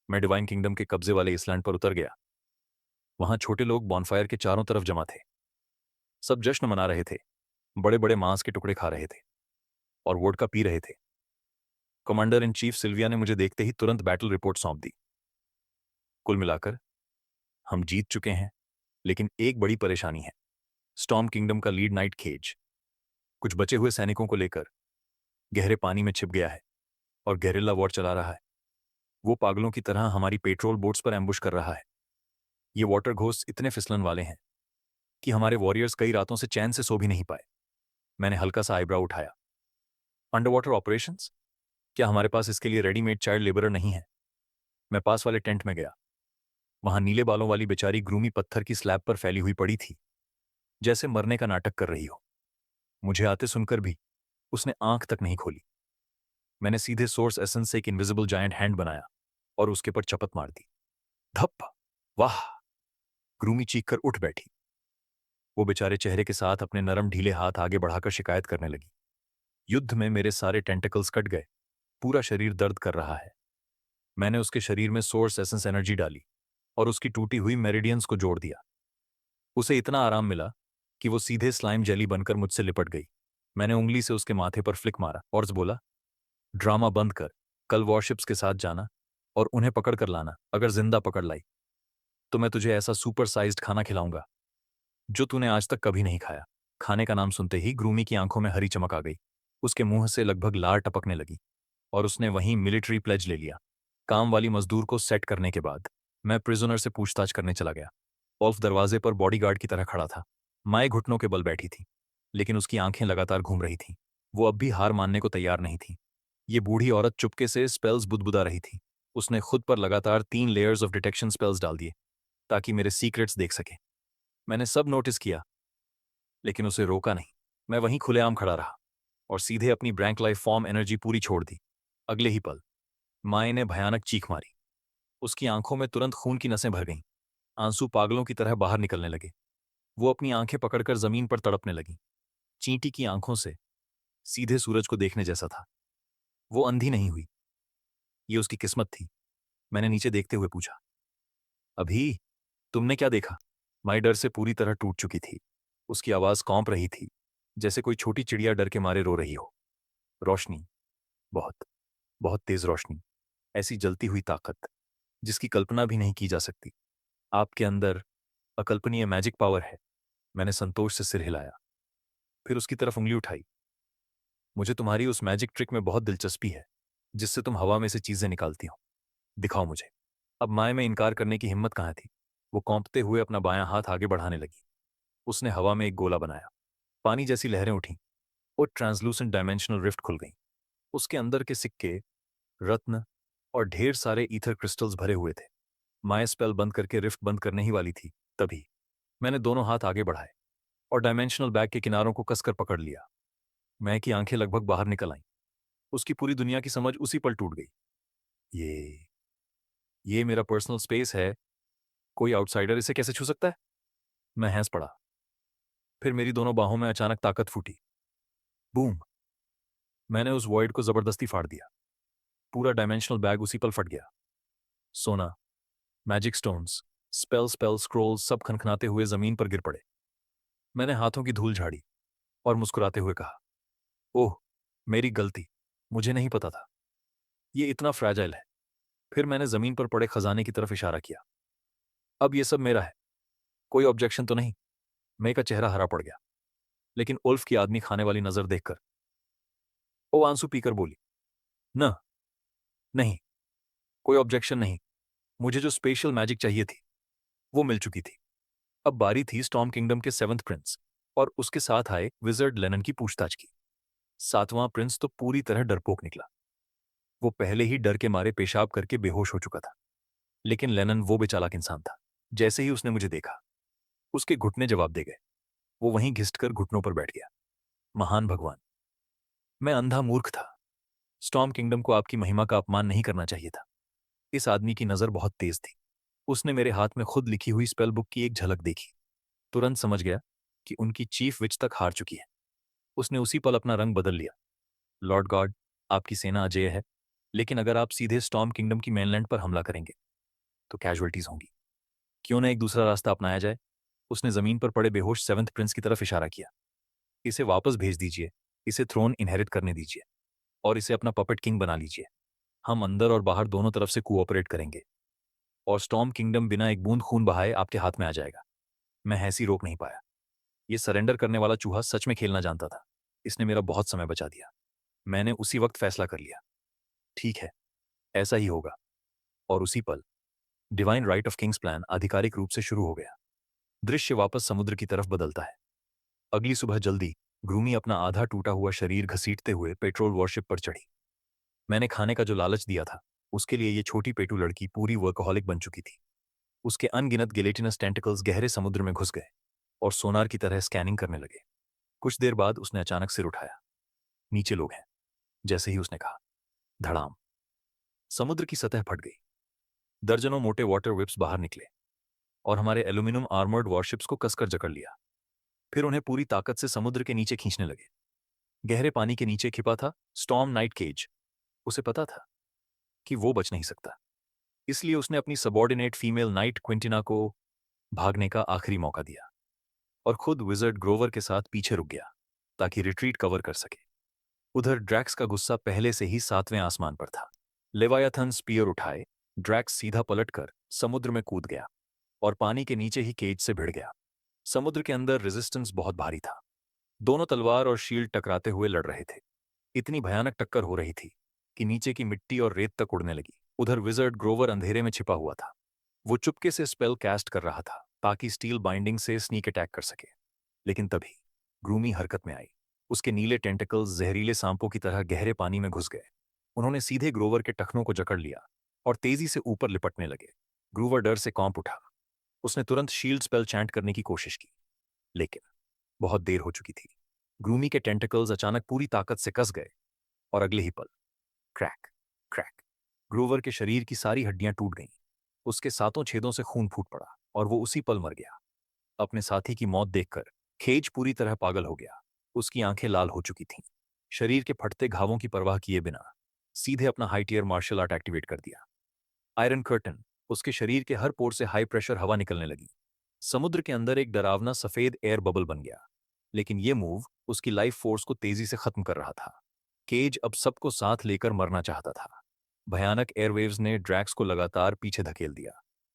मैं डिवाइन किंगडम के कब्जे वाले इसलैंड पर उतर गया। वहां छोटे लोग बॉनफायर के चारों तरफ जमा थे। सब जश्न मना रहे थे, बड़े बड़े मांस के टुकड़े खा रहे थे और वोडका पी रहे थे। कमांडर इन चीफ सिल्विया ने मुझे देखते ही तुरंत बैटल रिपोर्ट सौंप दी। कुल मिलाकर हम जीत चुके हैं, लेकिन एक बड़ी परेशानी है। स्टॉर्म किंगडम का लीड नाइट केज कुछ बचे हुए सैनिकों को लेकर गहरे पानी में छिप गया है और गेरिल्ला वॉर चला रहा है। वो पागलों की तरह हमारी पेट्रोल बोट्स पर एम्बुश कर रहा है। ये वाटर घोस्ट इतने फिसलन वाले हैं कि हमारे वॉरियर्स कई रातों से चैन से सो भी नहीं पाए। मैंने हल्का सा आईब्राउ उठाया। Under water operations? क्या हमारे पास इसके लिए रेडीमेड चाइल्ड लेबरर नहीं है? मैं पास वाले टेंट में गया। वहां नीले बालों वाली बेचारी ग्रूमी पत्थर की स्लैब पर फैली हुई पड़ी थी, जैसे मरने का नाटक कर रही हो। मुझे आते सुनकर भी उसने आंख तक नहीं खोली। मैंने सीधे सोर्स एसेंस से एक इनविजिबल जायंट हैंड बनाया और उसके पर चपत मार दी। धप! वाह! ग्रूमी चीखकर उठ बैठी। वो बेचारे चेहरे के साथ अपने नरम ढीले हाथ आगे बढ़ाकर शिकायत करने लगी। युद्ध में मेरे सारे टेंटिकल्स कट गए, पूरा शरीर दर्द कर रहा है। मैंने उसके शरीर में सोर्स एसेंस एनर्जी डाली और उसकी टूटी हुई मेरिडियंस को जोड़ दिया। उसे इतना आराम मिला कि वो सीधे स्लाइम जेली बनकर मुझसे लिपट गई। मैंने उंगली से उसके माथे पर फ्लिक मारा और बोला, ड्रामा बंद कर। कल वॉरशिप्स के साथ जाना और उन्हें पकड़ कर लाना। अगर जिंदा पकड़ लाई तो मैं तुझे ऐसा सुपर साइज्ड खाना खिलाऊंगा जो तूने आज तक कभी नहीं खाया। खाने का नाम सुनते ही ग्रूमी की आंखों में हरी चमक आ गई। उसके मुंह से लगभग लार टपकने लगी और उसने वहीं मिलिट्री प्लेज ले लिया। काम वाली मजदूर को सेट करने के बाद मैं प्रिजनर से पूछताछ करने चला गया। ओल्फ दरवाजे पर बॉडीगार्ड की तरह खड़ा था। माए घुटनों के बल बैठी थी, लेकिन उसकी आंखें लगातार घूम रही थीं। वो अब भी हार मानने को तैयार नहीं थी। ये बूढ़ी औरत चुपके से स्पेल्स बुदबुदा रही थी। उसने खुद पर लगातार 3 लेयर्स ऑफ डिटेक्शन स्पेल्स डाल दिए ताकि मेरे सीक्रेट्स देख सके। मैंने सब नोटिस किया, लेकिन उसे रोका नहीं। मैं वहीं खुलेआम खड़ा रहा और सीधे अपनी ब्रैंक लाइफ फॉर्म एनर्जी पूरी छोड़ दी। अगले ही पल माए ने भयानक चीख मारी। उसकी आंखों में तुरंत खून की नसें भर गईं। आंसू पागलों की तरह बाहर निकलने लगे। वो अपनी आंखें पकड़कर जमीन पर तड़पने लगी। चींटी की आंखों से सीधे सूरज को देखने जैसा था। वो अंधी नहीं हुई, ये उसकी किस्मत थी। मैंने नीचे देखते हुए पूछा, अभी तुमने क्या देखा? माई डर से पूरी तरह टूट चुकी थी। उसकी आवाज कौंप रही थी, जैसे कोई छोटी चिड़िया डर के मारे रो रही हो। रोशनी, बहुत बहुत तेज रोशनी, ऐसी जलती हुई ताकत जिसकी कल्पना भी नहीं की जा सकती। आपके अंदर अकल्पनीय मैजिक पावर है। मैंने संतोष से सिर हिलाया, फिर उसकी तरफ उंगली उठाई। मुझे तुम्हारी उस मैजिक ट्रिक में बहुत दिलचस्पी है, जिससे तुम हवा में से चीजें निकालती हो। दिखाओ मुझे। अब माए में इनकार करने की हिम्मत कहाँ थी। वो कौंपते हुए अपना बायां हाथ आगे बढ़ाने लगी। उसने हवा में एक गोला बनाया। पानी जैसी लहरें उठीं और ट्रांसलूसेंट डायमेंशनल रिफ्ट खुल गईं। उसके अंदर के सिक्के, रत्न और ढेर सारे ईथर क्रिस्टल्स भरे हुए थे। माए स्पेल बंद करके रिफ्ट बंद करने ही वाली थी, तभी मैंने दोनों हाथ आगे बढ़ाए और डायमेंशनल बैग के किनारों को कसकर पकड़ लिया। मैं की आंखें लगभग बाहर निकल आईं। उसकी पूरी दुनिया की समझ उसी पल टूट गई। ये ये मेरा पर्सनल स्पेस है। कोई आउटसाइडर इसे कैसे छू सकता है? मैं हंस पड़ा। फिर मेरी दोनों बाहों में अचानक ताकत फूटी। बूम! मैंने उस वॉइड को जबरदस्ती फाड़ दिया। पूरा डायमेंशनल बैग उसी पल फट गया। सोना, मैजिक स्टोन्स, स्पेल स्क्रोल्स सब खनखनाते हुए जमीन पर गिर पड़े। मैंने हाथों की धूल झाड़ी और मुस्कुराते हुए कहा, ओह, मेरी गलती। मुझे नहीं पता था ये इतना फ्रैजाइल है। फिर मैंने जमीन पर पड़े खजाने की तरफ इशारा किया। अब ये सब मेरा है। कोई ऑब्जेक्शन तो नहीं? मे का चेहरा हरा पड़ गया, लेकिन उल्फ की आदमी खाने वाली नजर देखकर वो आंसू पीकर बोली, न नहीं, कोई ऑब्जेक्शन नहीं। मुझे जो स्पेशल मैजिक चाहिए थी वो मिल चुकी थी। अब बारी थी स्टॉर्म किंगडम के 7th प्रिंस और उसके साथ आए विजर्ड लेनन की पूछताछ की। 7वां प्रिंस तो पूरी तरह डरपोक निकला। वो पहले ही डर के मारे पेशाब करके बेहोश हो चुका था। लेकिन लेनन वो बेचालाक इंसान था। जैसे ही उसने मुझे देखा, उसके घुटने जवाब दे गए। वो वहीं घिसटकर घुटनों पर बैठ गया। महान भगवान, मैं अंधा मूर्ख था। स्टॉर्म किंगडम को आपकी महिमा का अपमान नहीं करना चाहिए था। इस आदमी की नजर बहुत तेज थी। उसने मेरे हाथ में खुद लिखी हुई स्पेल बुक की एक झलक देखी। तुरंत समझ गया कि उनकी चीफ विच तक हार चुकी है। उसने उसी पल अपना रंग बदल लिया। लॉर्ड गॉड, आपकी सेना अजेय है, लेकिन अगर आप सीधे स्टॉर्म किंगडम की मेनलैंड पर हमला करेंगे तो कैजुअल्टीज होंगी। क्यों ना एक दूसरा रास्ता अपनाया जाए? उसने जमीन पर पड़े बेहोश 7th प्रिंस की तरफ इशारा किया। इसे वापस भेज दीजिए, इसे थ्रोन इनहेरिट करने दीजिए और इसे अपना पपेट किंग बना लीजिए। हम अंदर और बाहर दोनों तरफ से कोऑपरेट करेंगे और स्टॉर्म किंगडम बिना एक बूंद खून बहाए आपके हाथ में आ जाएगा। मैं हंसी रोक नहीं पाया। ये सरेंडर करने वाला चूहा सच में खेलना जानता था। इसने मेरा बहुत समय बचा दिया। मैंने उसी वक्त फैसला कर लिया, ठीक है, ऐसा ही होगा। और उसी पल divine right of Kings plan आधिकारिक रूप से शुरू हो गया। दृश्य वापस समुद्र की तरफ बदलता है। अगली सुबह जल्दी ग्रूमी अपना आधा टूटा हुआ शरीर घसीटते हुए पेट्रोल वॉरशिप पर चढ़ी। मैंने खाने का जो लालच दिया था, उसके लिए ये छोटी पेटू लड़की पूरी वर्कहॉलिक बन चुकी थी। उसके अनगिनत गिलेटिनस टेंटिकल्स गहरे समुद्र में घुस गए और सोनार की तरह स्कैनिंग करने लगे। कुछ देर बाद उसने अचानक सिर उठाया। नीचे लोग हैं। जैसे ही उसने कहा, धड़ाम, समुद्र की सतह फट गई। दर्जनों मोटे वाटर विप्स बाहर निकले और हमारे एल्यूमिनियम आर्मर्ड वॉरशिप्स को कसकर जकड़ लिया। फिर उन्हें पूरी ताकत से समुद्र के नीचे खींचने लगे। गहरे पानी के नीचे छिपा था स्टॉर्म नाइट केज। उसे पता था कि वो बच नहीं सकता, इसलिए उसने अपनी सबॉर्डिनेट फीमेल नाइट क्विंटिना को भागने का आखिरी मौका दिया और खुद विजर्ड ग्रोवर के साथ पीछे रुक गया ताकि रिट्रीट कवर कर सके। उधर ड्रैक्स का गुस्सा पहले से ही 7वें आसमान पर था। लेवायाथन स्पीयर उठाए, ड्रैक्स सीधा पलटकर समुद्र में कूद गया और पानी के नीचे ही केज से भिड़ गया। समुद्र के अंदर रेजिस्टेंस बहुत भारी था। दोनों तलवार और शील्ड टकराते हुए लड़ रहे थे। इतनी भयानक टक्कर हो रही थी कि नीचे की मिट्टी और रेत तक उड़ने लगी। उधर विजर्ड ग्रोवर अंधेरे में छिपा हुआ था। वो चुपके से स्पेल कैस्ट कर रहा था ताकि स्टील बाइंडिंग से स्नीक अटैक कर सके। लेकिन तभी ग्रूमी हरकत में आई। उसके नीले टेंटिकल्स जहरीले सांपों की तरह गहरे पानी में घुस गए। उन्होंने सीधे ग्रोवर के टखनों को जकड़ लिया और तेजी से ऊपर लिपटने लगे। ग्रूवर डर से कांप उठा। उसने तुरंत शील्ड स्पेल चैंट करने की कोशिश की, लेकिन बहुत देर हो चुकी थी। ग्रूमी के टेंटिकल्स अचानक पूरी ताकत से कस गए और अगले ही पल क्रैक क्रैक, ग्रूवर के शरीर की सारी हड्डियां टूट गईं। उसके सातों छेदों से खून फूट पड़ा और वो उसी पल मर गया। अपने साथी की मौत देखकर केज पूरी तरह पागल हो गया। उसकी आंखें लाल हो चुकी थीं। शरीर के फटते घावों की परवाह किए बिना सीधे अपना high tier martial art activate कर दिया। आयरन कर्टन, उसके शरीर के हर पोर से हाई प्रेशर हवा निकलने लगी। समुद्र के अंदर एक डरावना सफेद एयर बबल बन गया। लेकिन यह मूव उसकी लाइफ फोर्स को तेजी से खत्म कर रहा था। केज अब सबको साथ लेकर मरना चाहता था। भयानक एयरवेव्स ने ड्रैक्स को लगातार पीछे धकेल दिया।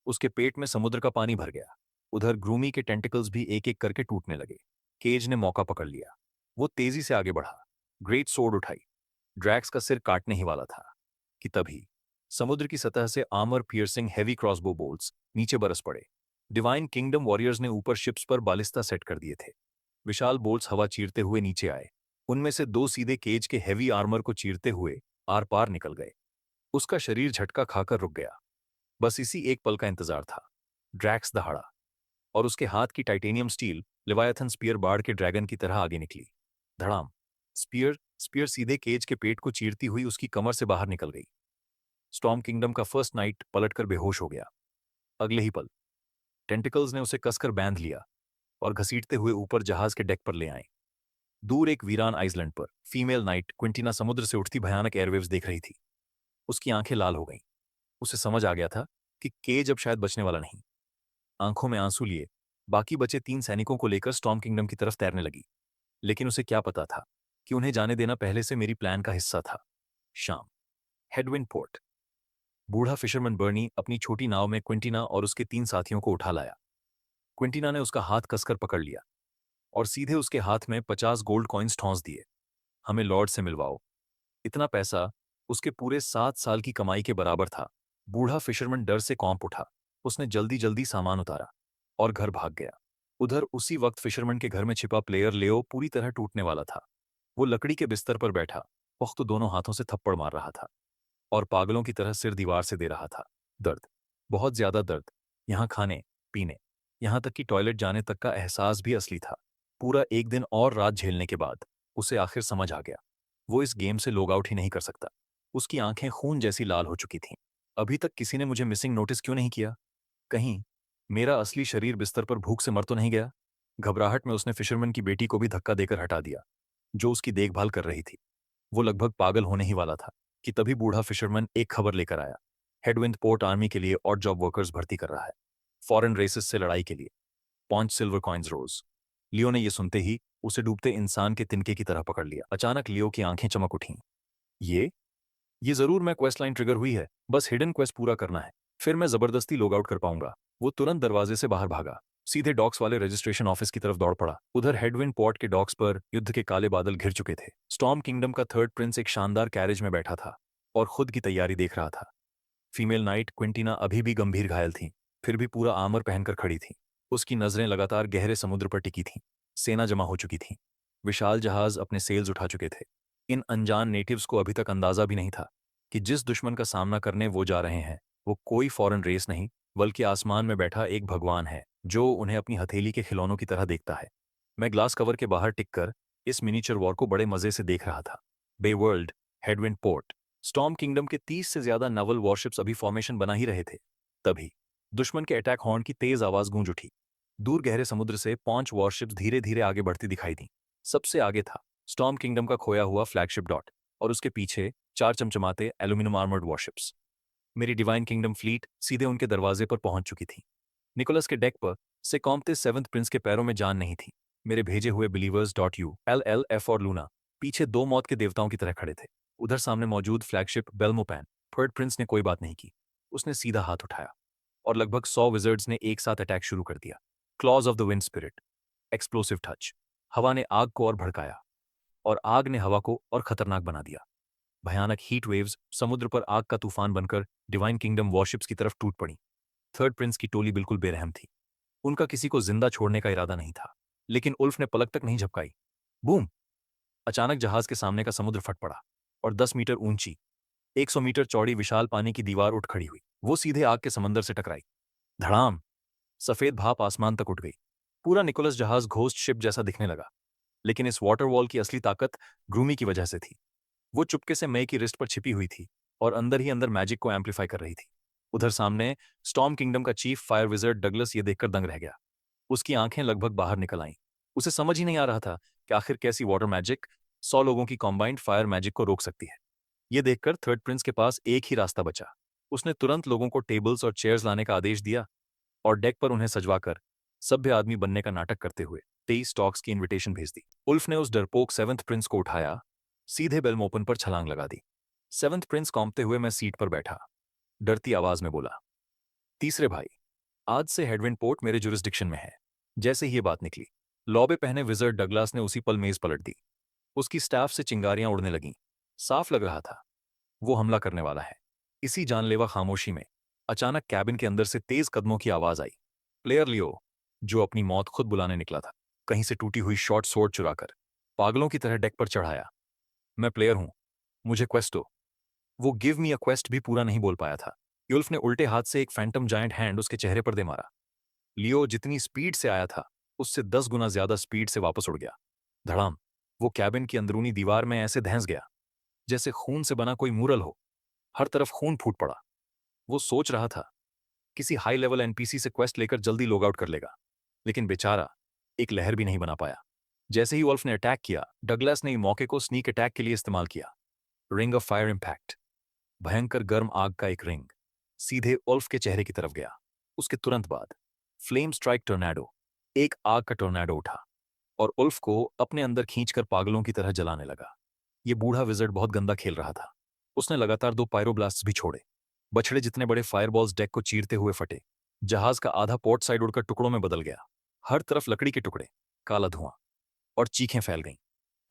उसके पेट में समुद्र का पानी भर गया। उधर ग्रूमी के टेंटिकल्स भी एक एक करके टूटने लगे। केज ने मौका पकड़ लिया। वो तेजी से आगे बढ़ा, ग्रेट सोर्ड उठाई। ड्रैक्स का सिर काटने ही वाला था कि तभी समुद्र की सतह से armour piercing heavy crossbow bolts नीचे बरस पड़े। डिवाइन किंगडम वॉरियर्स ने ऊपर शिप्स पर बालिस्ता सेट कर दिए थे। विशाल बोल्ट्स हवा चीरते हुए नीचे आए। उनमें से दो सीधे केज के हैवी आर्मर को चीरते हुए आर पार निकल गए। उसका शरीर झटका खाकर रुक गया। बस इसी एक पल का इंतजार था। ड्रैक्स दहाड़ा और उसके हाथ की टाइटेनियम स्टील लिवायथन स्पीयर बाढ़ के ड्रैगन की तरह आगे निकली। धड़ाम, स्पीयर स्पीयर सीधे केज के पेट को चीरती हुई उसकी कमर से बाहर निकल गई। स्टॉर्म किंगडम का फर्स्ट नाइट पलटकर बेहोश हो गया। अगले ही पल टेंटिकल्स ने उसे कसकर बांध लिया और घसीटते हुए ऊपर जहाज के डेक पर ले आए। दूर एक वीरान आइसलैंड पर फीमेल नाइट क्विंटीना समुद्र से उठती भयानक एयरवेव्स देख रही थी। उसकी आंखें लाल हो गईं। उसे समझ आ गया था कि केज अब शायद बचने वाला नहीं। आंखों में आंसू लिए बाकी बचे 3 सैनिकों को लेकर स्टॉर्म किंगडम की तरफ तैरने लगी। लेकिन उसे क्या पता था कि उन्हें जाने देना पहले से मेरी प्लान का हिस्सा था। शाम, हेडविंड पोर्ट। बूढ़ा फिशरमैन बर्नी अपनी छोटी नाव में क्विंटीना और उसके 3 साथियों को उठा लाया। क्विंटीना ने उसका हाथ कसकर पकड़ लिया और सीधे उसके हाथ में 50 गोल्ड कॉइन्स ठौंस दिए। हमें लॉर्ड से मिलवाओ। इतना पैसा उसके पूरे 7 साल की कमाई के बराबर था। बूढ़ा फिशरमैन डर से कौंप उठा। उसने जल्दी जल्दी सामान उतारा और घर भाग गया। उधर उसी वक्त फिशरमैन के घर में छिपा प्लेयर लेओ पूरी तरह टूटने वाला था। वो लकड़ी के बिस्तर पर बैठा पुख्त दोनों हाथों से थप्पड़ मार रहा था और पागलों की तरह सिर दीवार से दे रहा था। दर्द, बहुत ज्यादा दर्द। यहाँ खाने पीने, यहाँ तक कि टॉयलेट जाने तक का एहसास भी असली था। पूरा एक दिन और रात झेलने के बाद उसे आखिर समझ आ गया, वो इस गेम से लॉग आउट ही नहीं कर सकता। उसकी आंखें खून जैसी लाल हो चुकी थीं। अभी तक किसी ने मुझे मिसिंग नोटिस क्यों नहीं किया? कहीं मेरा असली शरीर बिस्तर पर भूख से मर तो नहीं गया? घबराहट में उसने फिशरमैन की बेटी को भी धक्का देकर हटा दिया, जो उसकी देखभाल कर रही थी। वो लगभग पागल होने ही वाला था कि तभी बूढ़ा फिशरमैन एक खबर लेकर आया। हेडविंड पोर्ट आर्मी के लिए ऑड जॉब वर्कर्स भर्ती कर रहा है, फॉरेन रेसेस से लड़ाई के लिए। 5 सिल्वर कॉइन्स रोज। लियो ने यह सुनते ही उसे डूबते इंसान के तिनके की तरह पकड़ लिया। अचानक लियो की आंखें चमक उठीं। ये जरूर मैं क्वेस्ट लाइन ट्रिगर हुई है, बस हिडन क्वेस्ट पूरा करना है, फिर मैं जबरदस्ती लॉग आउट कर पाऊंगा। वो तुरंत दरवाजे से बाहर भागा, सीधे डॉक्स वाले रजिस्ट्रेशन ऑफिस की तरफ दौड़ पड़ा। उधर हेडविंड पोर्ट के डॉक्स पर युद्ध के काले बादल घिर चुके थे। स्टॉर्म किंगडम का थर्ड प्रिंस एक शानदार कैरेज में बैठा था और खुद की तैयारी देख रहा था। फीमेल नाइट क्विंटीना अभी भी गंभीर घायल थी, फिर भी पूरा आर्मर पहनकर खड़ी थी। उसकी नजरें लगातार गहरे समुद्र पर टिकी थीं। सेना जमा हो चुकी थी। विशाल जहाज अपने सेल्स उठा चुके थे। इन अनजान नेटिव्स को अभी तक अंदाजा भी नहीं था कि जिस दुश्मन का सामना करने वो जा रहे हैं वो कोई फॉरेन रेस नहीं, बल्कि आसमान में बैठा एक भगवान है जो उन्हें अपनी हथेली के खिलौनों की तरह देखता है। मैं ग्लास कवर के बाहर टिककर इस मिनीचर वॉर को बड़े मजे से देख रहा था। Bay world, headwind port. Storm kingdom के 30 से ज्यादा नवल वॉरशिप्स अभी फॉर्मेशन बना ही रहे थे। तभी दुश्मन के अटैक हॉर्न की तेज आवाज गूंज उठी। दूर गहरे समुद्र से 5 वॉरशिप्स धीरे धीरे आगे बढ़ती दिखाई दी। सबसे आगे था स्टॉर्म किंगडम का खोया हुआ फ्लैगशिप डॉट और उसके पीछे 4 चमचमाते एल्यूमिनियम आर्मर्ड वॉरशिप्स। मेरी डिवाइन किंगडम फ्लीट सीधे उनके दरवाजे पर पहुंच चुकी थी। निकोलस के डेक पर से कॉम्पते 7th प्रिंस के पैरों में जान नहीं थी। मेरे भेजे हुए believers dot U L L F और लूना पीछे 2 मौत के देवताओं की तरह खड़े थे। उधर सामने मौजूद फ्लैगशिप बेल्मोपैन थर्ड प्रिंस ने कोई बात नहीं की। उसने सीधा हाथ उठाया और लगभग 100 विजर्ड्स ने एक साथ अटैक शुरू कर दिया। Clause of the wind spirit, explosive touch. हवा ने आग को और भड़काया और आग ने हवा को और खतरनाक बना दिया। भयानक हीट वेव्स समुद्र पर आग का तूफान बनकर डिवाइन किंगडम वॉरशिप्स की तरफ टूट पड़ी। थर्ड प्रिंस की टोली बिल्कुल बेरहम थी। उनका किसी को जिंदा छोड़ने का इरादा नहीं था। लेकिन उल्फ ने पलक तक नहीं झपकाई। बूम! अचानक जहाज के सामने का समुद्र फट पड़ा और 10 मीटर ऊंची 100 मीटर चौड़ी विशाल पानी की दीवार उठ खड़ी हुई। वो सीधे आग के समंदर से टकराई। धड़ाम! सफेद भाप आसमान तक उठ गई। पूरा निकोलस जहाज घोस्ट शिप जैसा दिखने लगा। लेकिन इस वाटर वॉल की असली ताकत ग्रूमी की वजह से थी। वो चुपके से मई की रिस्ट पर छिपी हुई थी और अंदर ही अंदर मैजिक को एम्पलीफाई कर रही थी। उधर सामने स्टॉर्म किंगडम का चीफ फायर विजर्ड डगलस ये देखकर दंग रह गया। उसकी आंखें लगभग बाहर निकल आईं। उसे समझ ही नहीं आ रहा था कि आखिर कैसी वाटर मैजिक 100 लोगों की कॉम्बाइंड फायर मैजिक को रोक सकती है। ये देखकर थर्ड प्रिंस के पास एक ही रास्ता बचा। उसने तुरंत लोगों को टेबल्स और चेयर्स लाने का आदेश दिया और डेक पर उन्हें सजवाकर सभ्य आदमी बनने का नाटक करते हुए 23 स्टॉक्स की इनविटेशन भेज दी। उल्फ ने उस डरपोक सेवंथ प्रिंस को उठाया, सीधे बेलमोपन पर छलांग लगा दी। सेवंथ प्रिंस कौंपते हुए मैं सीट पर बैठा, डरती आवाज में बोला, तीसरे भाई, आज से हेडविंड पोर्ट मेरे जुरिस्डिक्शन में है। जैसे ही ये बात निकली, लॉबे पहने विजर्ड डगलास ने उसी पल मेज पलट दी। उसकी स्टाफ से चिंगारियां उड़ने लगीं। साफ लग रहा था वो हमला करने वाला है। इसी जानलेवा खामोशी में अचानक कैबिन के अंदर से तेज कदमों की आवाज आई। प्लेयर लियो, जो अपनी मौत खुद बुलाने निकला था, कहीं से टूटी हुई शॉर्ट सोर्ड चुराकर पागलों की तरह डेक पर चढ़ाया। मैं प्लेयर हूं, मुझे क्वेस्ट दो। वो गिव मी अ क्वेस्ट भी पूरा नहीं बोल पाया था। युल्फ ने उल्टे हाथ से एक फैंटम जायंट हैंड उसके चेहरे पर दे मारा। लियो जितनी स्पीड से आया था उससे 10 गुना ज्यादा स्पीड से वापस उड़ गया। धड़ाम! वो कैबिन की अंदरूनी दीवार में ऐसे धंस गया जैसे खून से बना कोई मूरल हो। हर तरफ खून फूट पड़ा। वो सोच रहा था किसी हाई लेवल एनपीसी से क्वेस्ट लेकर जल्दी लॉग आउट कर लेगा, लेकिन बेचारा एक लहर भी नहीं बना पाया। जैसे ही वुल्फ ने अटैक किया, डगलस ने मौके को स्नीक अटैक के लिए इस्तेमाल किया। रिंग ऑफ फायर इंपैक्ट, भयंकर गर्म आग का एक रिंग सीधे उल्फ के चेहरे की तरफ गया। उसके तुरंत बाद फ्लेम स्ट्राइक टोर्नेडो, एक आग का टोर्नेडो उठा और उल्फ को अपने अंदर खींचकर पागलों की तरह जलाने लगा। ये बूढ़ा विजर्ड बहुत गंदा खेल रहा था। उसने लगातार 2 पायरोब्लास्ट्स भी छोड़े। बछड़े जितने बड़े फायरबॉल्स डेक को चीरते हुए फटे। जहाज का आधा पोर्ट साइड उड़कर टुकड़ों में बदल गया। हर तरफ लकड़ी के टुकड़े, काला धुआं और चीखें फैल गईं।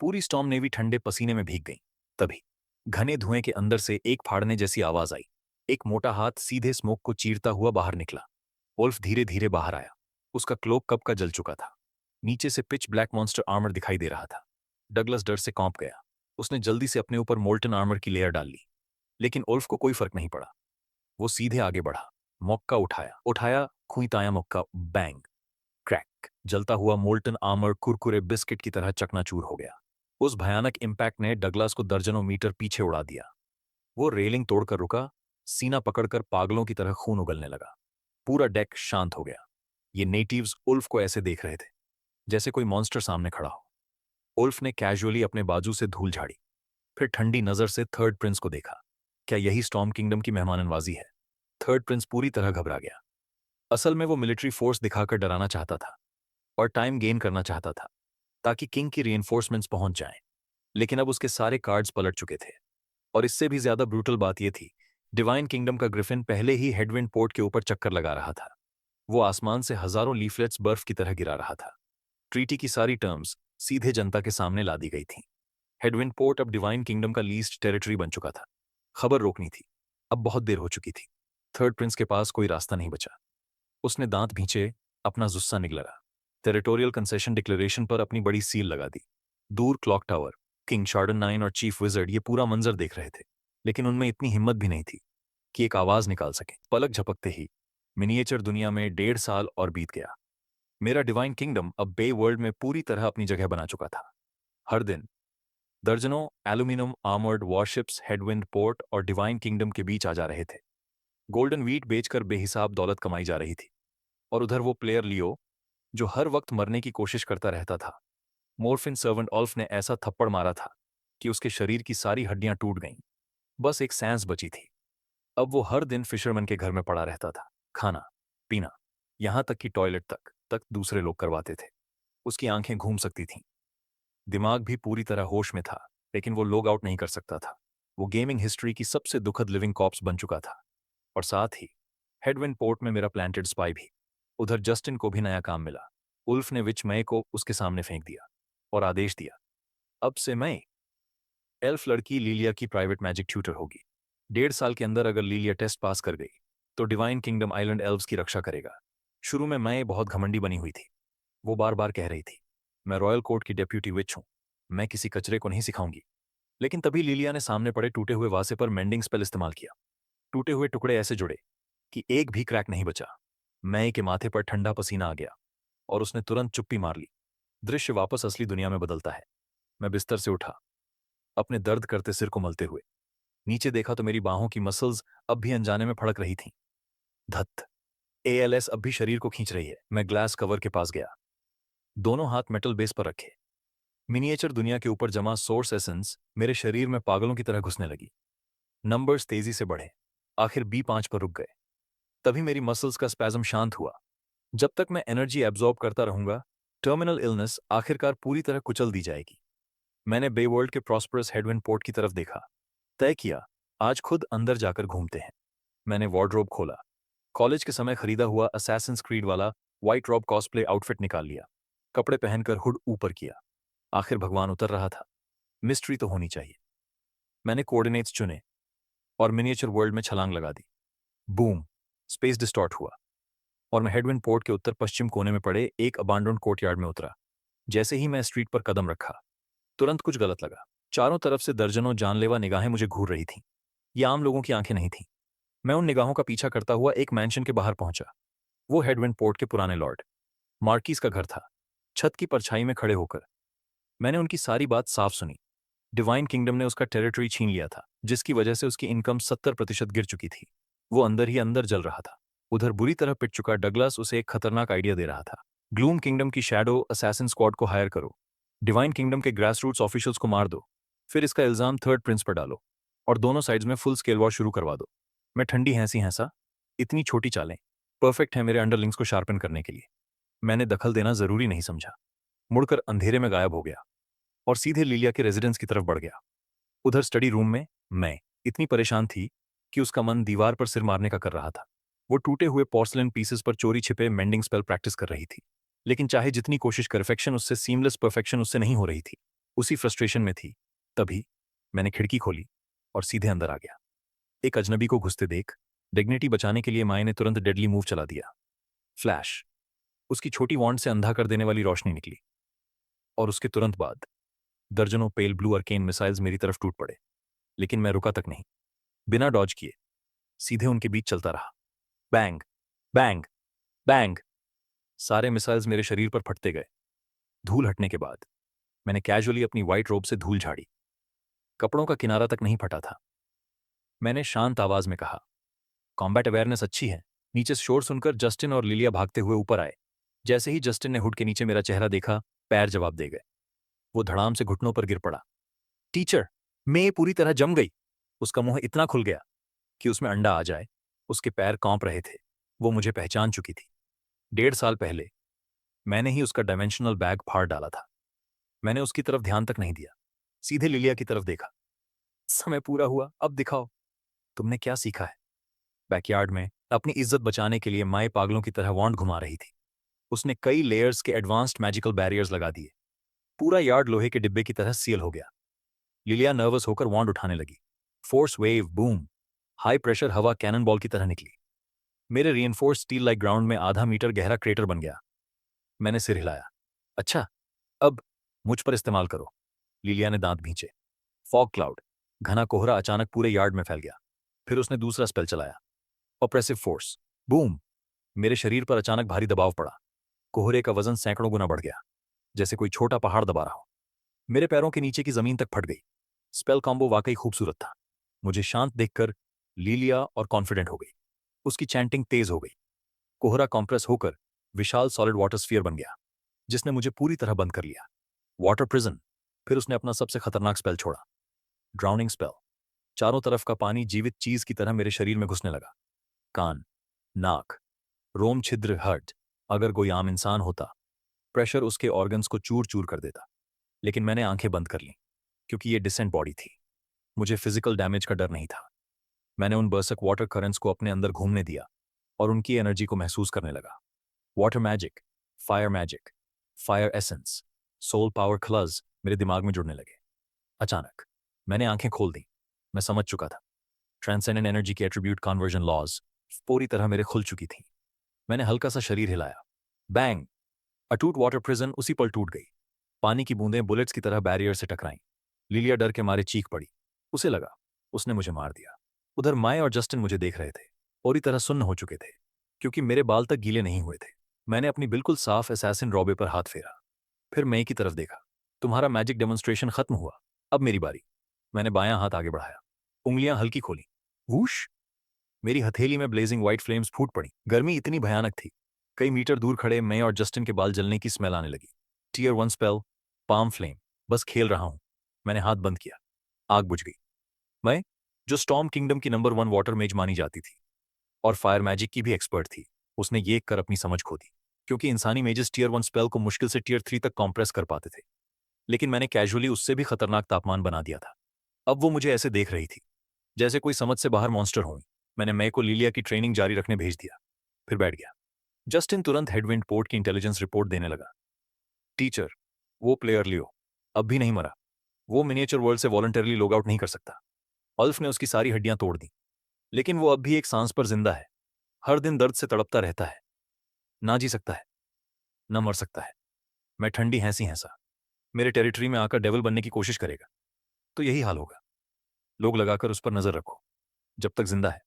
पूरी स्टॉर्म नेवी ठंडे पसीने में भीग गई। तभी घने धुएं के अंदर से एक फाड़ने जैसी आवाज आई। एक मोटा हाथ सीधे स्मोक को चीरता हुआ बाहर निकला। वुल्फ धीरे धीरे बाहर आया। उसका क्लोक कब का जल चुका था। नीचे से पिच ब्लैक मॉन्स्टर आर्मर दिखाई दे रहा था। डगलस डर से कांप गया। उसने जल्दी से अपने ऊपर मोल्टन आर्मर की लेयर डाल ली, लेकिन उल्फ को कोई फर्क नहीं पड़ा। वो सीधे आगे बढ़ा, मौका उठाया उठाया खुईताया मौका, बैंग, क्रैक! जलता हुआ मोल्टन आर्मर कुरकुरे बिस्किट की तरह चकनाचूर हो गया। उस भयानक इंपैक्ट ने डगलास को दर्जनों मीटर पीछे उड़ा दिया। वो रेलिंग तोड़कर रुका, सीना पकड़कर पागलों की तरह खून उगलने लगा। पूरा डेक शांत हो गया। ये नेटिव्स उल्फ को ऐसे देख रहे थे जैसे कोई मॉन्स्टर सामने खड़ा हो। उल्फ ने कैजुअली अपने बाजू से धूल झाड़ी, फिर ठंडी नजर से थर्ड प्रिंस को देखा। क्या यही स्टॉर्म किंगडम की मेहमाननवाजी है? थर्ड प्रिंस पूरी तरह घबरा गया। असल में वो मिलिट्री फोर्स दिखाकर डराना चाहता था और टाइम गेन करना चाहता था ताकि किंग की रीइंफोर्समेंट्स पहुंच जाएं। लेकिन अब उसके सारे कार्ड्स पलट चुके थे और इससे भी ज्यादा ब्रूटल बात यह थी, डिवाइन किंगडम का ग्रिफिन पहले ही हेडविंड पोर्ट के ऊपर चक्कर लगा रहा था। वो आसमान से हजारों लीफलेट्स बर्फ की तरह गिरा रहा था। ट्रीटी की सारी टर्म्स सीधे जनता के सामने ला दी गई थीं। हेडविंड पोर्ट अब डिवाइन किंगडम का लीस्ट टेरिटरी बन चुका था। खबर रोकनी थी, अब बहुत देर हो चुकी थी। थर्ड प्रिंस के पास कोई रास्ता नहीं बचा। उसने दांत भींचे, अपना जुस्सा निगलरा। टेरिटोरियल कंसेशन डिक्लेरेशन पर अपनी बड़ी सील लगा दी। दूर क्लॉक टावर, किंग शार्डन 9 और चीफ विजर्ड ये पूरा मंजर देख रहे थे, लेकिन उनमें इतनी हिम्मत भी नहीं थी कि एक आवाज निकाल सके। पलक झपकते ही मिनिएचर दुनिया में 1.5 साल और बीत गया। मेरा डिवाइन किंगडम अब बे वर्ल्ड में पूरी तरह अपनी जगह बना चुका था। हर दिन दर्जनों aluminium armoured warships headwind port और डिवाइन किंगडम के बीच आ जा रहे थे। गोल्डन वीट बेचकर बेहिसाब दौलत कमाई जा रही थी। और उधर वो प्लेयर लियो, जो हर वक्त मरने की कोशिश करता रहता था। मोर्फिन सर्वेंट ऑल्फ ने ऐसा थप्पड़ मारा था कि उसके शरीर की सारी हड्डियां टूट गईं। बस एक सांस बची थी। अब वो हर दिन फिशरमैन के घर में पड़ा रहता था। खाना पीना, यहां तक कि टॉयलेट तक दूसरे लोग करवाते थे। उसकी आंखें घूम सकती थीं, दिमाग भी पूरी तरह होश में था, लेकिन वो लॉग आउट नहीं कर सकता था। वो गेमिंग हिस्ट्री की सबसे दुखद लिविंग कॉप्स बन चुका था। और साथ ही हेडविंड पोर्ट में मेरा प्लांटेड स्पाई भी। उधर जस्टिन को भी नया काम मिला। उल्फ ने विच मय को उसके सामने फेंक दिया और आदेश दिया, अब से मय एल्फ लड़की लीलिया की प्राइवेट मैजिक ट्यूटर होगी। 1.5 साल के अंदर अगर लीलिया टेस्ट पास कर गई तो डिवाइन किंगडम आइलैंड एल्व्स की रक्षा करेगा। शुरू में मय बहुत घमंडी बनी हुई थी। वो बार बार कह रही थी, मैं रॉयल कोर्ट की डेप्यूटी विच हूं, मैं किसी कचरे को नहीं सिखाऊंगी। लेकिन तभी लीलिया ने सामने पड़े टूटे हुए वासे पर मेंडिंग स्पेल इस्तेमाल किया। टूटे हुए टुकड़े ऐसे जुड़े कि एक भी क्रैक नहीं बचा। मैं के माथे पर ठंडा पसीना आ गया और उसने तुरंत चुप्पी मार ली। दृश्य वापस असली दुनिया में बदलता है। मैं बिस्तर से उठा, अपने दर्द करते सिर को मलते हुए। नीचे देखा तो मेरी बाहों की मसल्स अब भी अनजाने में फड़क रही थीं। धत, एएलएस अब भी शरीर को खींच रही है। मैं ग्लास कवर के पास गया, दोनों हाथ मेटल बेस पर रखे। मिनिएचर दुनिया के ऊपर जमा सोर्स एसेंस मेरे शरीर में पागलों की तरह घुसने लगी। नंबर्स तेजी से बढ़े, आखिर B5 पर रुक गए। तभी मेरी मसल्स का स्पैज़म शांत हुआ। जब तक मैं एनर्जी एब्जॉर्ब करता रहूंगा, टर्मिनल इलनेस आखिरकार पूरी तरह कुचल दी जाएगी। मैंने बेवर्ल्ड के प्रॉस्परस हेडविंड पोर्ट की तरफ देखा। तय किया, आज खुद अंदर जाकर घूमते हैं। मैंने वार्डरोब खोला, कॉलेज के समय खरीदा हुआ असैसिन्स क्रीड वाला व्हाइट रॉब कॉस्प्ले आउटफिट निकाल लिया। कपड़े पहनकर हुड ऊपर किया। आखिर भगवान उतर रहा था, मिस्ट्री तो होनी चाहिए। मैंने कोऑर्डिनेट्स चुने और मिनिएचर वर्ल्ड में छलांग लगा दी। बूम, स्पेस डिस्टॉर्ट हुआ और मैं हेडविंड पोर्ट के उत्तर पश्चिम कोने में पड़े एक अबांडोन्ड कोर्टयार्ड में उतरा। जैसे ही मैं स्ट्रीट पर कदम रखा, तुरंत कुछ गलत लगा। चारों तरफ से दर्जनों जानलेवा निगाहें मुझे घूर रही थीं। ये आम लोगों की आंखें नहीं थीं। मैं उन निगाहों का पीछा करता हुआ एक मैंशन के बाहर पहुंचा। वो हेडविंड पोर्ट के पुराने लॉर्ड मार्किस का घर था। छत की परछाई में खड़े होकर मैंने उनकी सारी बात साफ सुनी। डिवाइन किंगडम ने उसका टेरिटरी छीन लिया था, जिसकी वजह से उसकी इनकम 70% गिर चुकी थी। वो अंदर ही अंदर जल रहा था। उधर बुरी तरह पिट चुका डगलस उसे एक खतरनाक आइडिया दे रहा था। ग्लूम किंगडम की शैडो असैसिन स्क्वाड को हायर करो, डिवाइन किंगडम के ग्रास रूट्स ऑफिशियल्स को मार दो, फिर इसका इल्जाम थर्ड प्रिंस पर डालो और दोनों साइड्स में फुल स्केल वॉर शुरू करवा दो। मैं ठंडी हंसी हंसा। इतनी छोटी चालें परफेक्ट है मेरे अंडरलिंग्स को शार्पन करने के लिए। मैंने दखल देना जरूरी नहीं समझा। मुड़कर अंधेरे में गायब हो गया और सीधे लीलिया के रेजिडेंस की तरफ बढ़ गया। उधर स्टडी रूम में मैं इतनी परेशान थी कि उसका मन दीवार पर सिर मारने का कर रहा था। वो टूटे हुए पोर्सलिन पीसेस पर चोरी छिपे मेंडिंग स्पेल प्रैक्टिस कर रही थी, लेकिन चाहे जितनी कोशिश कर सीमलेस परफेक्शन उससे नहीं हो रही थी। उसी फ्रस्ट्रेशन में थी। तभी मैंने खिड़की खोली और सीधे अंदर आ गया। एक अजनबी को घुसते देख डिग्निटी बचाने के लिए माए ने तुरंत डेडली मूव चला दिया। फ्लैश, उसकी छोटी वॉन्ड से अंधा कर देने वाली रोशनी निकली और उसके तुरंत बाद दर्जनों पेल ब्लू अर्केन मिसाइल्स मेरी तरफ टूट पड़े। लेकिन मैं रुका तक नहीं। बिना डॉज किए सीधे उनके बीच चलता रहा। Bang, bang, bang. सारे मिसाइल्स मेरे शरीर पर फटते गए। धूल हटने के बाद मैंने कैजुअली अपनी व्हाइट रोब से धूल झाड़ी। कपड़ों का किनारा तक नहीं फटा था। मैंने शांत आवाज में कहा, कॉम्बैट अवेयरनेस अच्छी है। नीचे से शोर सुनकर जस्टिन और लिलिया भागते हुए ऊपर आए। जैसे ही जस्टिन ने हुड के नीचे मेरा चेहरा देखा, पैर जवाब दे गए। वो धड़ाम से घुटनों पर गिर पड़ा। टीचर, मैं पूरी तरह जम गई। उसका मुंह इतना खुल गया कि उसमें अंडा आ जाए। उसके पैर कांप रहे थे। वो मुझे पहचान चुकी थी। 1.5 साल पहले मैंने ही उसका डायमेंशनल बैग फाड़ डाला था। मैंने उसकी तरफ ध्यान तक नहीं दिया, सीधे लिलिया की तरफ देखा। समय पूरा हुआ, अब दिखाओ तुमने क्या सीखा है। बैकयार्ड में अपनी इज्जत बचाने के लिए माए पागलों की तरह वॉन्ड घुमा रही थी। उसने कई लेयर्स के एडवांस्ड मैजिकल बैरियर्स लगा दिए। पूरा यार्ड लोहे के डिब्बे की तरह सील हो गया। लिलिया नर्वस होकर वॉन्ड उठाने लगी। Force wave, boom, high pressure हवा कैनन बॉल की तरह निकली। मेरे रीइंफोर्स्ड स्टील लाइक ग्राउंड में आधा मीटर गहरा क्रेटर बन गया। मैंने सिर हिलाया। अच्छा, अब मुझ पर इस्तेमाल करो। लिलिया ने दांत भींचे। फॉग क्लाउड, घना कोहरा अचानक पूरे यार्ड में फैल गया। फिर उसने दूसरा स्पेल चलाया, ऑपरेसिव फोर्स, बूम। मेरे शरीर पर अचानक भारी दबाव पड़ा। कोहरे का वजन सैकड़ों गुना बढ़ गया, जैसे कोई छोटा पहाड़ दबा रहा हो। मेरे पैरों के नीचे की जमीन तक फट गई। स्पेल कॉम्बो वाकई खूबसूरत था। मुझे शांत देखकर लीलिया और कॉन्फिडेंट हो गई। उसकी चैंटिंग तेज हो गई। कोहरा कॉम्प्रेस होकर विशाल सॉलिड वाटर स्फीयर बन गया, जिसने मुझे पूरी तरह बंद कर लिया। Water prison. फिर उसने अपना सबसे खतरनाक स्पेल छोड़ा, ड्राउनिंग स्पेल। चारों तरफ का पानी जीवित चीज की तरह मेरे शरीर में घुसने लगा। कान, नाक, रोम छिद्र, हर्ट। अगर कोई आम इंसान होता, प्रेशर उसके ऑर्गन्स को चूर चूर कर देता। लेकिन मैंने आंखें बंद कर लीं, क्योंकि ये डिसेंट बॉडी थी। मुझे फिजिकल डैमेज का डर नहीं था। मैंने उन बर्सक वाटर करंट्स को अपने अंदर घूमने दिया और उनकी एनर्जी को महसूस करने लगा। Water magic, fire essence, soul power क्लज मेरे दिमाग में जुड़ने लगे। अचानक मैंने आंखें खोल दी। मैं समझ चुका था। ट्रांसेंडेंट एनर्जी के एट्रीब्यूट कन्वर्जन लॉज पूरी तरह मेरे खुल चुकी थी। मैंने हल्का सा शरीर हिलाया। बैंग, अटूट वाटर प्रिजन उसी पल टूट गई। पानी की बूंदें बुलेट्स की तरह बैरियर से टकराईं। लिलिया डर के मारे चीख पड़ी। उसे लगा उसने मुझे मार दिया। उधर माए और जस्टिन मुझे देख रहे थे, पूरी तरह सुन्न हो चुके थे, क्योंकि मेरे बाल तक गीले नहीं हुए थे। मैंने अपनी बिल्कुल साफ असैसिन रॉबे पर हाथ फेरा। फिर मई की तरफ देखा। तुम्हारा मैजिक डेमोन्स्ट्रेशन खत्म हुआ, अब मेरी बारी। मैंने बायां हाथ आगे बढ़ाया, उंगलियां हल्की खोली। वूश! मेरी हथेली में ब्लेजिंग व्हाइट फ्लेम्स फूट पड़ी। गर्मी इतनी भयानक थी, कई मीटर दूर खड़े मैं और जस्टिन के बाल जलने की स्मेल आने लगी। टीयर 1 स्पेल, पाम फ्लेम, बस खेल रहा हूं। मैंने हाथ बंद किया, आग बुझ गई। मैं, जो स्टॉर्म किंगडम की नंबर 1 वाटर मेज मानी जाती थी और फायर मैजिक की भी एक्सपर्ट थी, उसने ये कर अपनी समझ खो दी, क्योंकि इंसानी मेजेस टीयर 1 स्पेल को मुश्किल से टीयर 3 तक कॉम्प्रेस कर पाते थे, लेकिन मैंने कैजुअली उससे भी खतरनाक तापमान बना दिया था। अब वो मुझे ऐसे देख रही थी जैसे कोई समझ से बाहर मॉन्स्टर हो। मैंने मई को लिलिया की ट्रेनिंग जारी रखने भेज दिया, फिर बैठ गया। जस्टिन तुरंत हेडविंड पोर्ट की इंटेलिजेंस रिपोर्ट देने लगा। टीचर, वो प्लेयर लियो अब भी नहीं मरा। वो मिनिएचर वर्ल्ड से वॉलंटरली लॉग आउट नहीं कर सकता। अल्फ ने उसकी सारी हड्डियां तोड़ दी, लेकिन वो अब भी एक सांस पर जिंदा है। हर दिन दर्द से तड़पता रहता है। ना जी सकता है, न मर सकता है। मैं ठंडी हैंसी हैंसा। मेरे टेरिटरी में आकर डेविल बनने की कोशिश करेगा तो यही हाल होगा। लोग लगाकर उस पर नजर रखो। जब तक जिंदा है,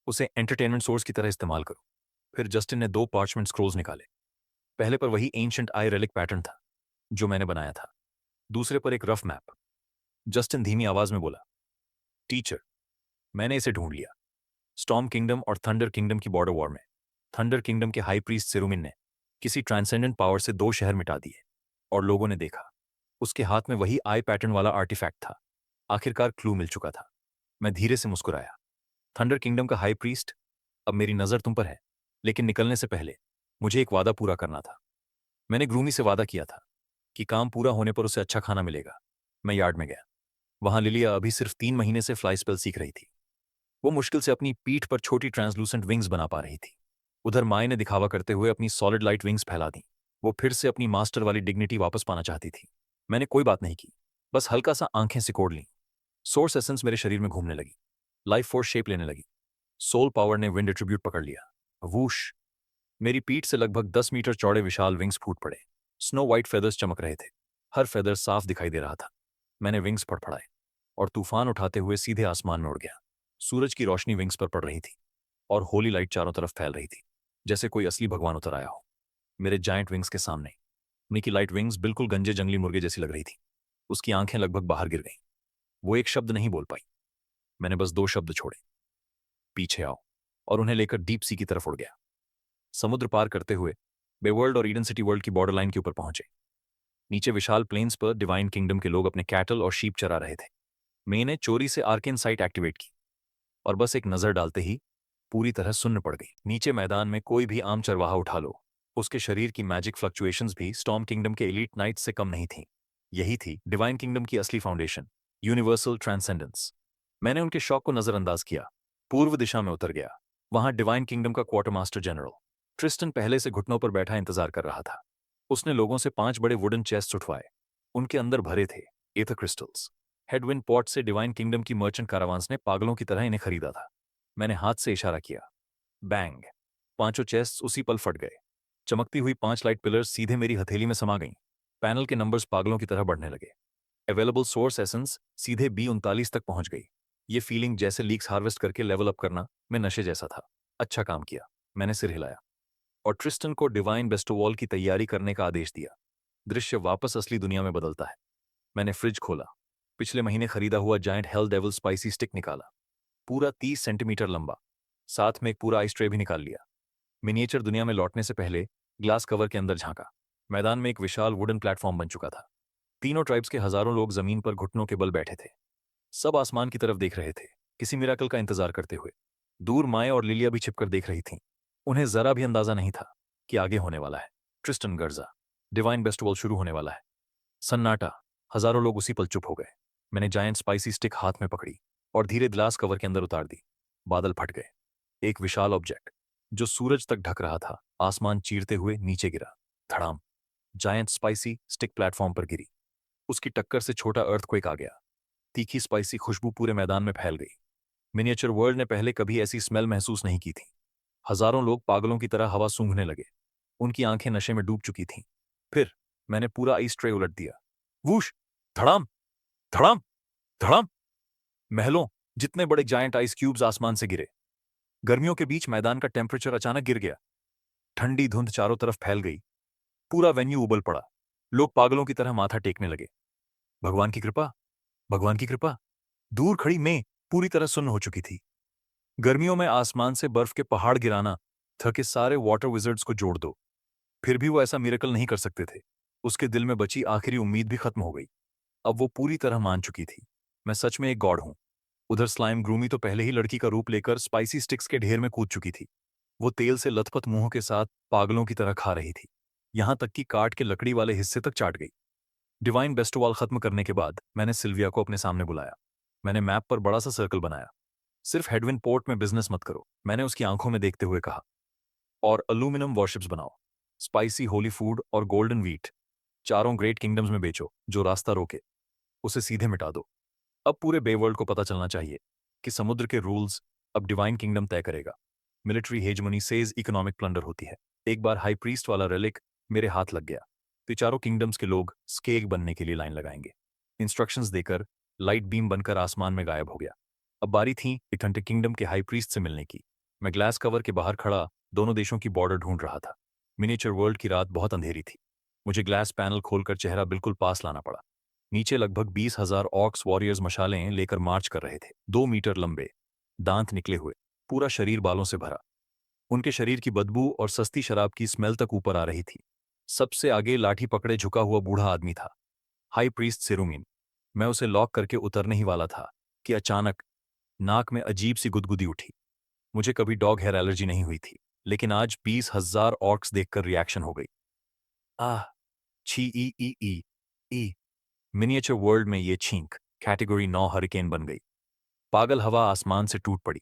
उसे एंटरटेनमेंट सोर्स की तरह इस्तेमाल करो। फिर जस्टिन ने 2 पार्चमेंट स्क्रोल्स निकाले। पहले पर वही एंशंट आई रेलिक पैटर्न था जो मैंने बनाया था, दूसरे पर एक रफ मैप। जस्टिन धीमी आवाज में बोला, टीचर, मैंने इसे ढूंढ लिया। स्टॉर्म किंगडम और थंडर किंगडम की बॉर्डर वॉर में थंडर किंगडम के हाई प्रीस्ट सिरुमिन ने किसी ट्रांसेंडेंट पावर से 2 शहर मिटा दिए, और लोगों ने देखा उसके हाथ में वही आई पैटर्न वाला आर्टिफैक्ट था। आखिरकार क्लू मिल चुका था। मैं धीरे से मुस्कुराया। थंडर किंगडम का हाई प्रीस्ट, अब मेरी नजर तुम पर है, लेकिन निकलने से पहले मुझे एक वादा पूरा करना था। मैंने ग्रूमी से वादा किया था कि काम पूरा होने पर उसे अच्छा खाना मिलेगा। मैं यार्ड में गया। वहां लिलिया अभी सिर्फ 3 महीने से फ्लाई स्पेल सीख रही थी। वो मुश्किल से अपनी पीठ पर छोटी ट्रांसलूसेंट विंग्स बना पा रही थी। उधर माए ने दिखावा करते हुए अपनी सॉलिड लाइट विंग्स फैला दी। वो फिर से अपनी मास्टर वाली डिग्निटी वापस पाना चाहती थी। मैंने कोई बात नहीं की, बस हल्का सा आंखें सिकोड़ लीं। सोर्स एसेंस मेरे शरीर में घूमने लगी, लाइफ फोर्स शेप लेने लगी। सोल पावर ने विंड एट्रीब्यूट पकड़ लिया। वूश! मेरी पीठ से लगभग 10 मीटर चौड़े विशाल विंग्स फूट पड़े। स्नो व्हाइट फेदर्स चमक रहे थे। हर फेदर साफ दिखाई दे रहा था। मैंने विंग्स फड़फड़ाए और तूफान उठाते हुए सीधे आसमान में उड़ गया। सूरज की रोशनी विंग्स पर पड़ रही थी और होली लाइट चारों तरफ फैल रही थी, जैसे कोई असली भगवान उतर आया हो मेरे जायंट विंग्स के सामने। निकी लाइट विंग्स बिल्कुल गंजे जंगली मुर्गे जैसी लग रही थी। उसकी आंखें लगभग बाहर गिर गईं। वो एक शब्द नहीं बोल पाई। मैंने बस 2 शब्द छोड़े, पीछे आओ, और उन्हें लेकर डीप सी की तरफ उड़ गया। समुद्र पार करते हुए बेवर्ल्ड और ईडन सिटी वर्ल्ड की बॉर्डर लाइन के ऊपर पहुंचे। नीचे विशाल प्लेन्स पर डिवाइन किंगडम के लोग अपने कैटल और शीप चरा रहे थे। मैंने चोरी से आर्केन साइट एक्टिवेट की और बस एक नजर डालते ही पूरी तरह सुन्न पड़ गई। नीचे मैदान में कोई भी आम चरवाहा उठा लो, उसके शरीर की मैजिक फ्लक्चुएशंस भी स्टॉर्म किंगडम के एलीट नाइट्स से कम नहीं थीं। यही थी डिवाइन किंगडम की असली फाउंडेशन, यूनिवर्सल ट्रांसेंडेंस। मैंने उनके शौक को नजरअंदाज किया। पूर्व दिशा में उतर गया। वहां डिवाइन किंगडम का क्वार्टर मास्टर जनरल ट्रिस्टन पहले से घुटनों पर बैठा इंतजार कर रहा था। उसने लोगों से 5 बड़े वुडन चेस्ट उठवाए। उनके अंदर भरे थे एथर क्रिस्टल्स। हेडविंड पॉर्ट से डिवाइन किंगडम की मर्चेंट कारावांस ने पागलों की तरह इन्हें खरीदा था। मैंने हाथ से इशारा किया। बैंग! 5 चेस्ट्स उसी पल फट गए। चमकती हुई 5 लाइट पिलर्स सीधे मेरी हथेली में समा गईं। पैनल के नंबर्स पागलों की तरह बढ़ने लगे। अवेलेबल सोर्स एसेंस सीधे B39 तक पहुंच गई। ये फीलिंग जैसे लीक्स हार्वेस्ट करके लेवल अप करना मैं नशे जैसा था। अच्छा काम किया, मैंने सिर हिलाया और ट्रिस्टन को डिवाइन बेस्टोवॉल की तैयारी करने का आदेश दिया। दृश्य वापस असली दुनिया में बदलता है। मैंने फ्रिज खोला, पिछले महीने खरीदा हुआ giant hello devil spicy stick निकाला, पूरा 30 सेंटीमीटर लंबा। साथ में एक पूरा आइस ट्रे भी निकाल लिया। मिनिएचर दुनिया में लौटने से पहले ग्लास कवर के अंदर झांका। मैदान में एक विशाल वुडन प्लेटफॉर्म बन चुका था। तीनों ट्राइब्स के हजारों लोग जमीन पर घुटनों के बल बैठे थे। सब आसमान की तरफ देख रहे थे, किसी मिराकल का इंतजार करते हुए। दूर माए और लिलिया भी छिपकर देख रही थीं। उन्हें जरा भी अंदाजा नहीं था कि आगे होने वाला है। ट्रिस्टन गर्जा, डिवाइन बेस्टबॉल शुरू होने वाला है। सन्नाटा। हजारों लोग उसी पल चुप हो गए। मैंने जायंट स्पाइसी स्टिक हाथ में पकड़ी और धीरे ग्लास कवर के अंदर उतार दी। बादल फट गए। एक विशाल ऑब्जेक्ट जो सूरज तक ढक रहा था, आसमान चीरते हुए नीचे गिरा। धड़ाम! जायंट स्पाइसी स्टिक प्लेटफॉर्म पर गिरी। उसकी टक्कर से छोटा अर्थक्वेक आ गया। तीखी स्पाइसी खुशबू पूरे मैदान में फैल गई। मिनिएचर वर्ल्ड ने पहले कभी ऐसी स्मेल महसूस नहीं की थी। हजारों लोग पागलों की तरह हवा सूंघने लगे। उनकी आंखें नशे में डूब चुकी थीं। फिर मैंने पूरा आइस ट्रे उलट दिया। वूश! धड़ाम! धड़ाम धड़ाम। महलों जितने बड़े जायंट आइस क्यूब्स आसमान से गिरे। गर्मियों के बीच मैदान का टेम्परेचर अचानक गिर गया। ठंडी धुंध चारों तरफ फैल गई। पूरा वेन्यू उबल पड़ा। लोग पागलों की तरह माथा टेकने लगे। भगवान की कृपा, भगवान की कृपा। दूर खड़ी मैं पूरी तरह सुन्न हो चुकी थी। गर्मियों में आसमान से बर्फ के पहाड़ गिराना था कि सारे वाटर विजर्ड्स को जोड़ दो। फिर भी वो ऐसा मिरेकल नहीं कर सकते थे। उसके दिल में बची आखिरी उम्मीद भी खत्म हो गई। अब वो पूरी तरह मान चुकी थी, मैं सच में एक गॉड हूं। उधर स्लाइम ग्रूमी तो पहले ही लड़की का रूप लेकर स्पाइसी स्टिक्स के ढेर में कूद चुकी थी। वो तेल से लथपथ मुंह के साथ पागलों की तरह खा रही थी, यहां तक कि काट के लकड़ी वाले हिस्से तक चाट गई। डिवाइन बेस्टोवाल खत्म करने के बाद मैंने सिल्विया को अपने सामने बुलाया। मैंने मैप पर बड़ा सा सर्कल बनाया। सिर्फ हेडविन पोर्ट में बिजनेस मत करो, मैंने उसकी आंखों में देखते हुए कहा, और अल्यूमिनियम वॉरशिप्स बनाओ। स्पाइसी होली फूड और गोल्डन व्हीट चारों ग्रेट किंगडम्स में बेचो। जो रास्ता रोके उसे सीधे मिटा दो। अब पूरे बेवर्ल्ड को पता चलना चाहिए कि समुद्र के रूल्स अब डिवाइन किंगडम तय करेगा। Military hegemony says economic plunder होती है। एक बार हाई प्रीस्ट वाला रेलिक मेरे हाथ लग गया तो चारों किंगडम्स के लोग स्केग बनने के लिए लाइन लगाएंगे। इंस्ट्रक्शंस देकर लाइट बीम बनकर आसमान में गायब हो गया। अब बारी थी इकंटे किंगडम के हाई प्रीस्ट से मिलने की। मैं ग्लास कवर के बाहर खड़ा दोनों देशों की बॉर्डर ढूंढ रहा था। मिनिएचर वर्ल्ड की रात बहुत अंधेरी थी। मुझे ग्लास पैनल खोलकर चेहरा बिल्कुल पास लाना पड़ा। नीचे लगभग 20,000 ऑक्स वॉरियर्स मशालें लेकर मार्च कर रहे थे। 2 मीटर लंबे, दांत निकले हुए, पूरा शरीर बालों से भरा। उनके शरीर की बदबू और सस्ती शराब की स्मेल तक ऊपर आ रही थी। सबसे आगे लाठी पकड़े झुका हुआ बूढ़ा आदमी था, हाई प्रीस्ट सिरुमिन। मैं उसे लॉक करके उतरने ही वाला था कि अचानक नाक में अजीब सी गुदगुदी उठी। मुझे कभी डॉग हेयर एलर्जी नहीं हुई थी, लेकिन आज 20,000 ऑर्क्स देखकर रिएक्शन हो गई। आह, छी ई ई ई ई। मिनिएचर वर्ल्ड में ये छींक कैटेगरी 9 हरिकेन बन गई। पागल हवा आसमान से टूट पड़ी।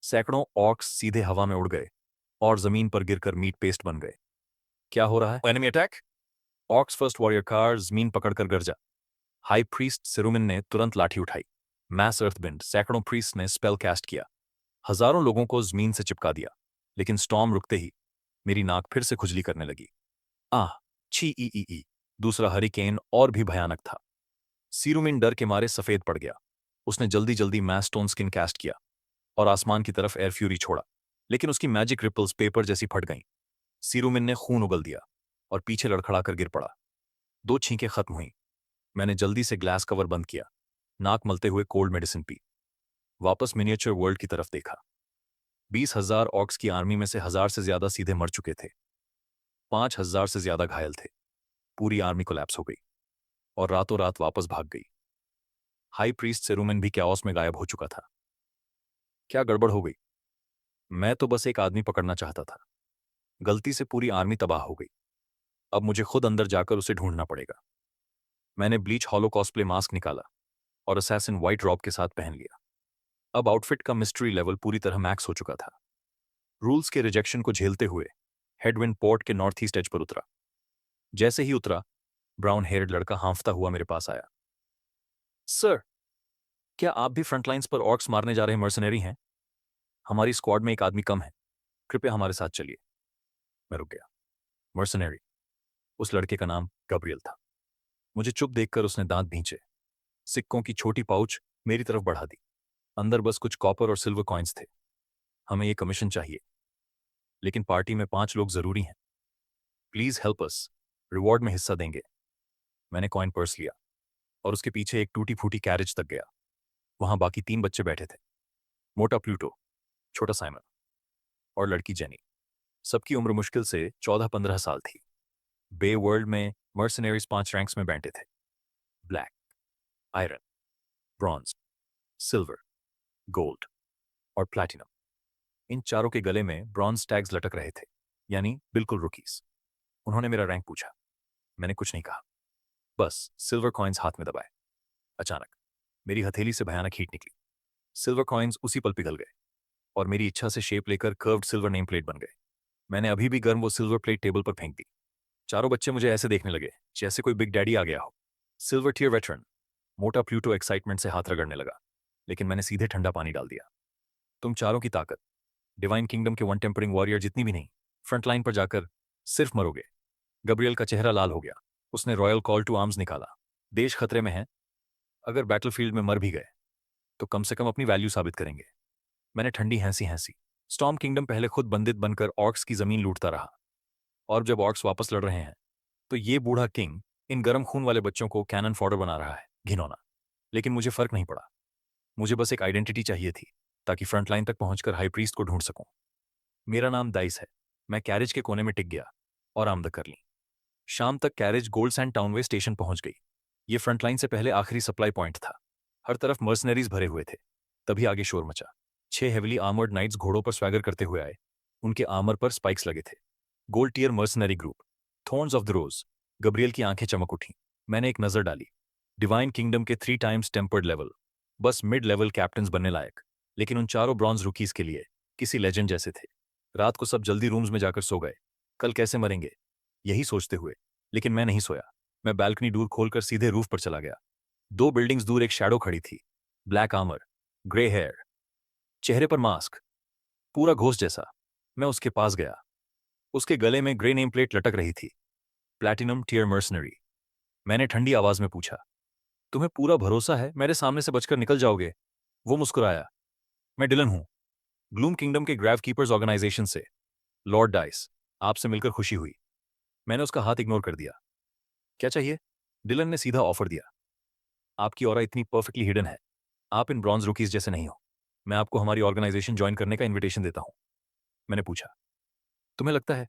सैकड़ों ऑर्क्स सीधे हवा में उड़ गए और जमीन पर गिरकर मीट पेस्ट बन गए। क्या हो रहा है? Enemy attack. Orcs first warrior car जमीन पकड़कर गरजा। हाई प्रीस्ट सिरुमिन ने तुरंत लाठी उठाई। मैस अर्थबिंड सैकड़ों प्रीस्ट ने स्पेल कैस्ट किया। हजारों लोगों को जमीन से चिपका दिया। लेकिन स्टॉर्म रुकते ही मेरी नाक फिर से खुजली करने लगी। आह, छी ई ई ई। दूसरा हरिकेन और भी भयानक था। सिरुमिन डर के मारे सफेद पड़ गया। उसने जल्दी जल्दी मैस स्टोन स्किन कैस्ट किया और आसमान की तरफ एयर फ्यूरी छोड़ा। लेकिन उसकी मैजिक रिपल्स पेपर जैसी फट गईं। सिरुमिन ने खून उगल दिया और पीछे लड़खड़ाकर गिर पड़ा। 2 छींकें खत्म हुई। मैंने जल्दी से ग्लास कवर बंद किया, नाक मलते हुए कोल्ड मेडिसिन पी। वापस मिनिएचर वर्ल्ड की तरफ देखा। 20,000 ऑक्स की आर्मी में से 1,000 से ज्यादा सीधे मर चुके थे। 5,000 से ज्यादा घायल थे। पूरी आर्मी कोलैप्स हो गई और रातों रात वापस भाग गई। हाई प्रीस्ट सेरुमन भी कैओस में गायब हो चुका था। क्या गड़बड़ हो गई? मैं तो बस एक आदमी पकड़ना चाहता था। गलती से पूरी आर्मी तबाह हो गई। अब मुझे खुद अंदर जाकर उसे ढूंढना पड़ेगा। मैंने ब्लीच हॉलो कॉस्प्ले मास्क निकाला और असैसिन व्हाइट रॉब के साथ पहन लिया। अब आउटफिट का मिस्ट्री लेवल पूरी तरह मैक्स हो चुका था। रूल्स के रिजेक्शन को झेलते हुए हेडविंड पोर्ट के नॉर्थ ईस्ट एज पर उतरा। जैसे ही उतरा, ब्राउन हेयर्ड लड़का हांफता हुआ मेरे पास आया। सर, क्या आप भी फ्रंटलाइंस पर ऑर्क्स मारने जा रहे मर्सनरी हैं? हमारी स्क्वाड में एक आदमी कम है, कृपया हमारे साथ चलिए। मैं रुक गया। मर्सनरी, उस लड़के का नाम गब्रियल था। मुझे चुप देखकर उसने दांत भींचे, सिक्कों की छोटी पाउच मेरी तरफ बढ़ा दी। अंदर बस कुछ कॉपर और सिल्वर कॉइन्स थे। हमें ये कमीशन चाहिए, लेकिन पार्टी में 5 लोग जरूरी हैं। प्लीज हेल्प अस, रिवॉर्ड में हिस्सा देंगे। मैंने कॉइन पर्स लिया और उसके पीछे एक टूटी फूटी कैरेज तक गया। वहां बाकी 3 बच्चे बैठे थे, मोटा प्लूटो, छोटा साइमन और लड़की जेनी। सबकी उम्र मुश्किल से 14-15 साल थी। बे वर्ल्ड में मर्सनरीज 5 रैंक्स में बैठे थे: black, iron, bronze, silver, gold और प्लैटिनम। इन चारों के गले में ब्रॉन्ज टैग्स लटक रहे थे, यानी बिल्कुल रुकीज। उन्होंने मेरा रैंक पूछा। मैंने कुछ नहीं कहा, बस सिल्वर कॉइन्स हाथ में दबाए। अचानक मेरी हथेली से भयानक हीट निकली। सिल्वर कॉइन्स उसी पल पिघल गए और मेरी इच्छा से शेप लेकर कर्व्ड सिल्वर नेम प्लेट बन गए। मैंने अभी भी गर्म वो सिल्वर प्लेट टेबल पर फेंक दी। चारों बच्चे मुझे ऐसे देखने लगे जैसे कोई बिग डैडी आ गया हो। सिल्वर टियर वेटरन, मोटा प्लूटो एक्साइटमेंट से हाथ रगड़ने लगा, लेकिन मैंने सीधे ठंडा पानी डाल दिया। तुम चारों की ताकत डिवाइन किंगडम के वन टेम्परिंग वॉरियर जितनी भी नहीं। फ्रंट लाइन पर जाकर सिर्फ मरोगे। गब्रियल का चेहरा लाल हो गया। उसने रॉयल कॉल टू आर्म्स निकाला। देश खतरे में है। अगर बैटलफील्ड में मर भी गए तो कम से कम अपनी वैल्यू साबित करेंगे। मैंने ठंडी हंसी हंसी। स्टॉर्म किंगडम पहले खुद बंदित बनकर ऑर्क्स की जमीन लूटता रहा, और जब ऑर्क्स वापस लड़ रहे हैं तो ये बूढ़ा किंग इन गर्म खून वाले बच्चों को कैनन फॉडर बना रहा है। घिनौना। लेकिन मुझे फर्क नहीं पड़ा। मुझे बस एक आइडेंटिटी चाहिए थी, ताकि फ्रंटलाइन तक पहुंचकर हाई प्रीस्ट को ढूंढ सकूं। मेरा नाम दाइस है। मैं कैरेज के कोने में टिक गया और आमदक कर ली। शाम तक कैरेज गोल्ड सैंड टाउनवे स्टेशन पहुंच गई। ये फ्रंटलाइन से पहले आखिरी सप्लाई पॉइंट था। हर तरफ मर्सनरीज भरे हुए थे। तभी आगे शोर मचा। 6 हेविली आर्मर्ड नाइट्स घोड़ों पर स्वैगर करते हुए आए। उनके आर्मर पर स्पाइक्स लगे थे। Gold tier mercenary group, thorns of the rose. Gabriel की आंखें चमक उठी। मैंने एक नजर डाली। डिवाइन किंगडम के 3 टाइम्स टेम्पर्ड लेवल, बस मिड लेवल कैप्टन्स बनने लायक। लेकिन उन चारों ब्रॉन्ज रुकीज के लिए किसी लेजेंड जैसे थे। रात को सब जल्दी रूम्स में जाकर सो गए। कल कैसे मरेंगे, यही सोचते हुए। लेकिन मैं नहीं सोया। मैं बालकनी डोर खोलकर सीधे रूफ पर चला गया। 2 बिल्डिंग्स दूर एक शैडो खड़ी थी। ब्लैक आर्मर, ग्रे हेयर, चेहरे पर मास्क, पूरा घोस्ट जैसा। मैं उसके पास गया। उसके गले में ग्रे नेम प्लेट लटक रही थी, प्लैटिनम टियर मर्सनरी। मैंने ठंडी आवाज में पूछा, तुम्हें पूरा भरोसा है मेरे सामने से बचकर निकल जाओगे? वो मुस्कुराया। मैं डिलन हूं, ग्लूम किंगडम के ग्रैव कीपर्स ऑर्गेनाइजेशन से। लॉर्ड डाइस, आपसे मिलकर खुशी हुई। मैंने उसका हाथ इग्नोर कर दिया। क्या चाहिए? डिलन ने सीधा ऑफर दिया। आपकी ऑरा इतनी परफेक्टली हिडन है। आप इन ब्रॉन्ज रुकीज जैसे नहीं हो। मैं आपको हमारी ऑर्गेनाइजेशन ज्वाइन करने का इनविटेशन देता हूं। मैंने पूछा, तुम्हें लगता है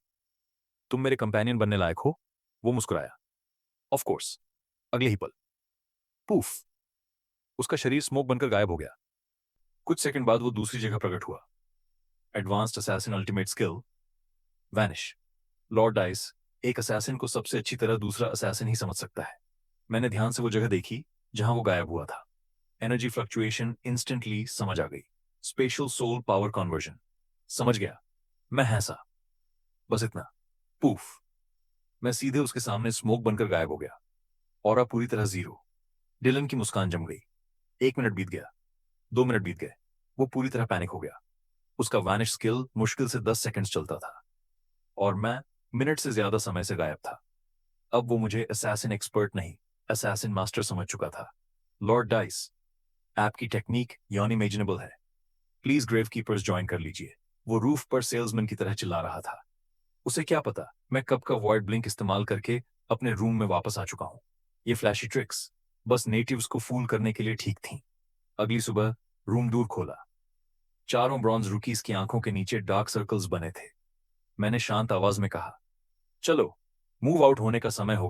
तुम मेरे कंपेनियन बनने लायक हो? वो मुस्कुराया। Of course. अगले ही पल, पूफ, उसका शरीर स्मोक बनकर गायब हो गया। कुछ सेकंड बाद वो दूसरी जगह प्रकट हुआ। Advanced assassin ultimate skill, vanish. Lord dice, एक असैसिन को सबसे अच्छी तरह दूसरा असैसिन ही समझ सकता है। मैंने ध्यान से वो जगह देखी जहां वो गायब हुआ था। एनर्जी फ्लक्चुएशन इंस्टेंटली समझ आ गई। Special soul power conversion. समझ गया। मैं हंसा। बस इतना। पूफ, मैं सीधे उसके सामने स्मोक बनकर गायब हो गया। ऑरा पूरी तरह जीरो। डिलन की मुस्कान जम गई। 1 मिनट बीत गया, 2 मिनट बीत गए। वो पूरी तरह पैनिक हो गया। उसका वैनिश स्किल मुश्किल से 10 सेकंड्स चलता था, और मैं मिनट से ज्यादा समय से गायब था। अब वो मुझे असैसिन एक्सपर्ट नहीं, असैसिन मास्टर समझ चुका था। लॉर्ड डाइस, आपकी टेक्निक अनइमेजिनेबल है। प्लीज ग्रेव कीपर्स ज्वाइन कर लीजिए। वो रूफ पर सेल्समैन की तरह चिल्ला रहा था। उसे क्या पता मैं कब का वॉइड ब्लिंक इस्तेमाल करके अपने रूम में वापस आ चुका हूं। ये फ्लैशी ट्रिक्स बस नेटिव्स को फूल करने के लिए ठीक थीं। अगली सुबह रूम डोर खोला। चारों ब्रॉन्ज रुकीज की आंखों के नीचे डार्क सर्कल्स बने थे। मैंने शांत आवाज में कहा, चलो, मूव आउट होने का समय हो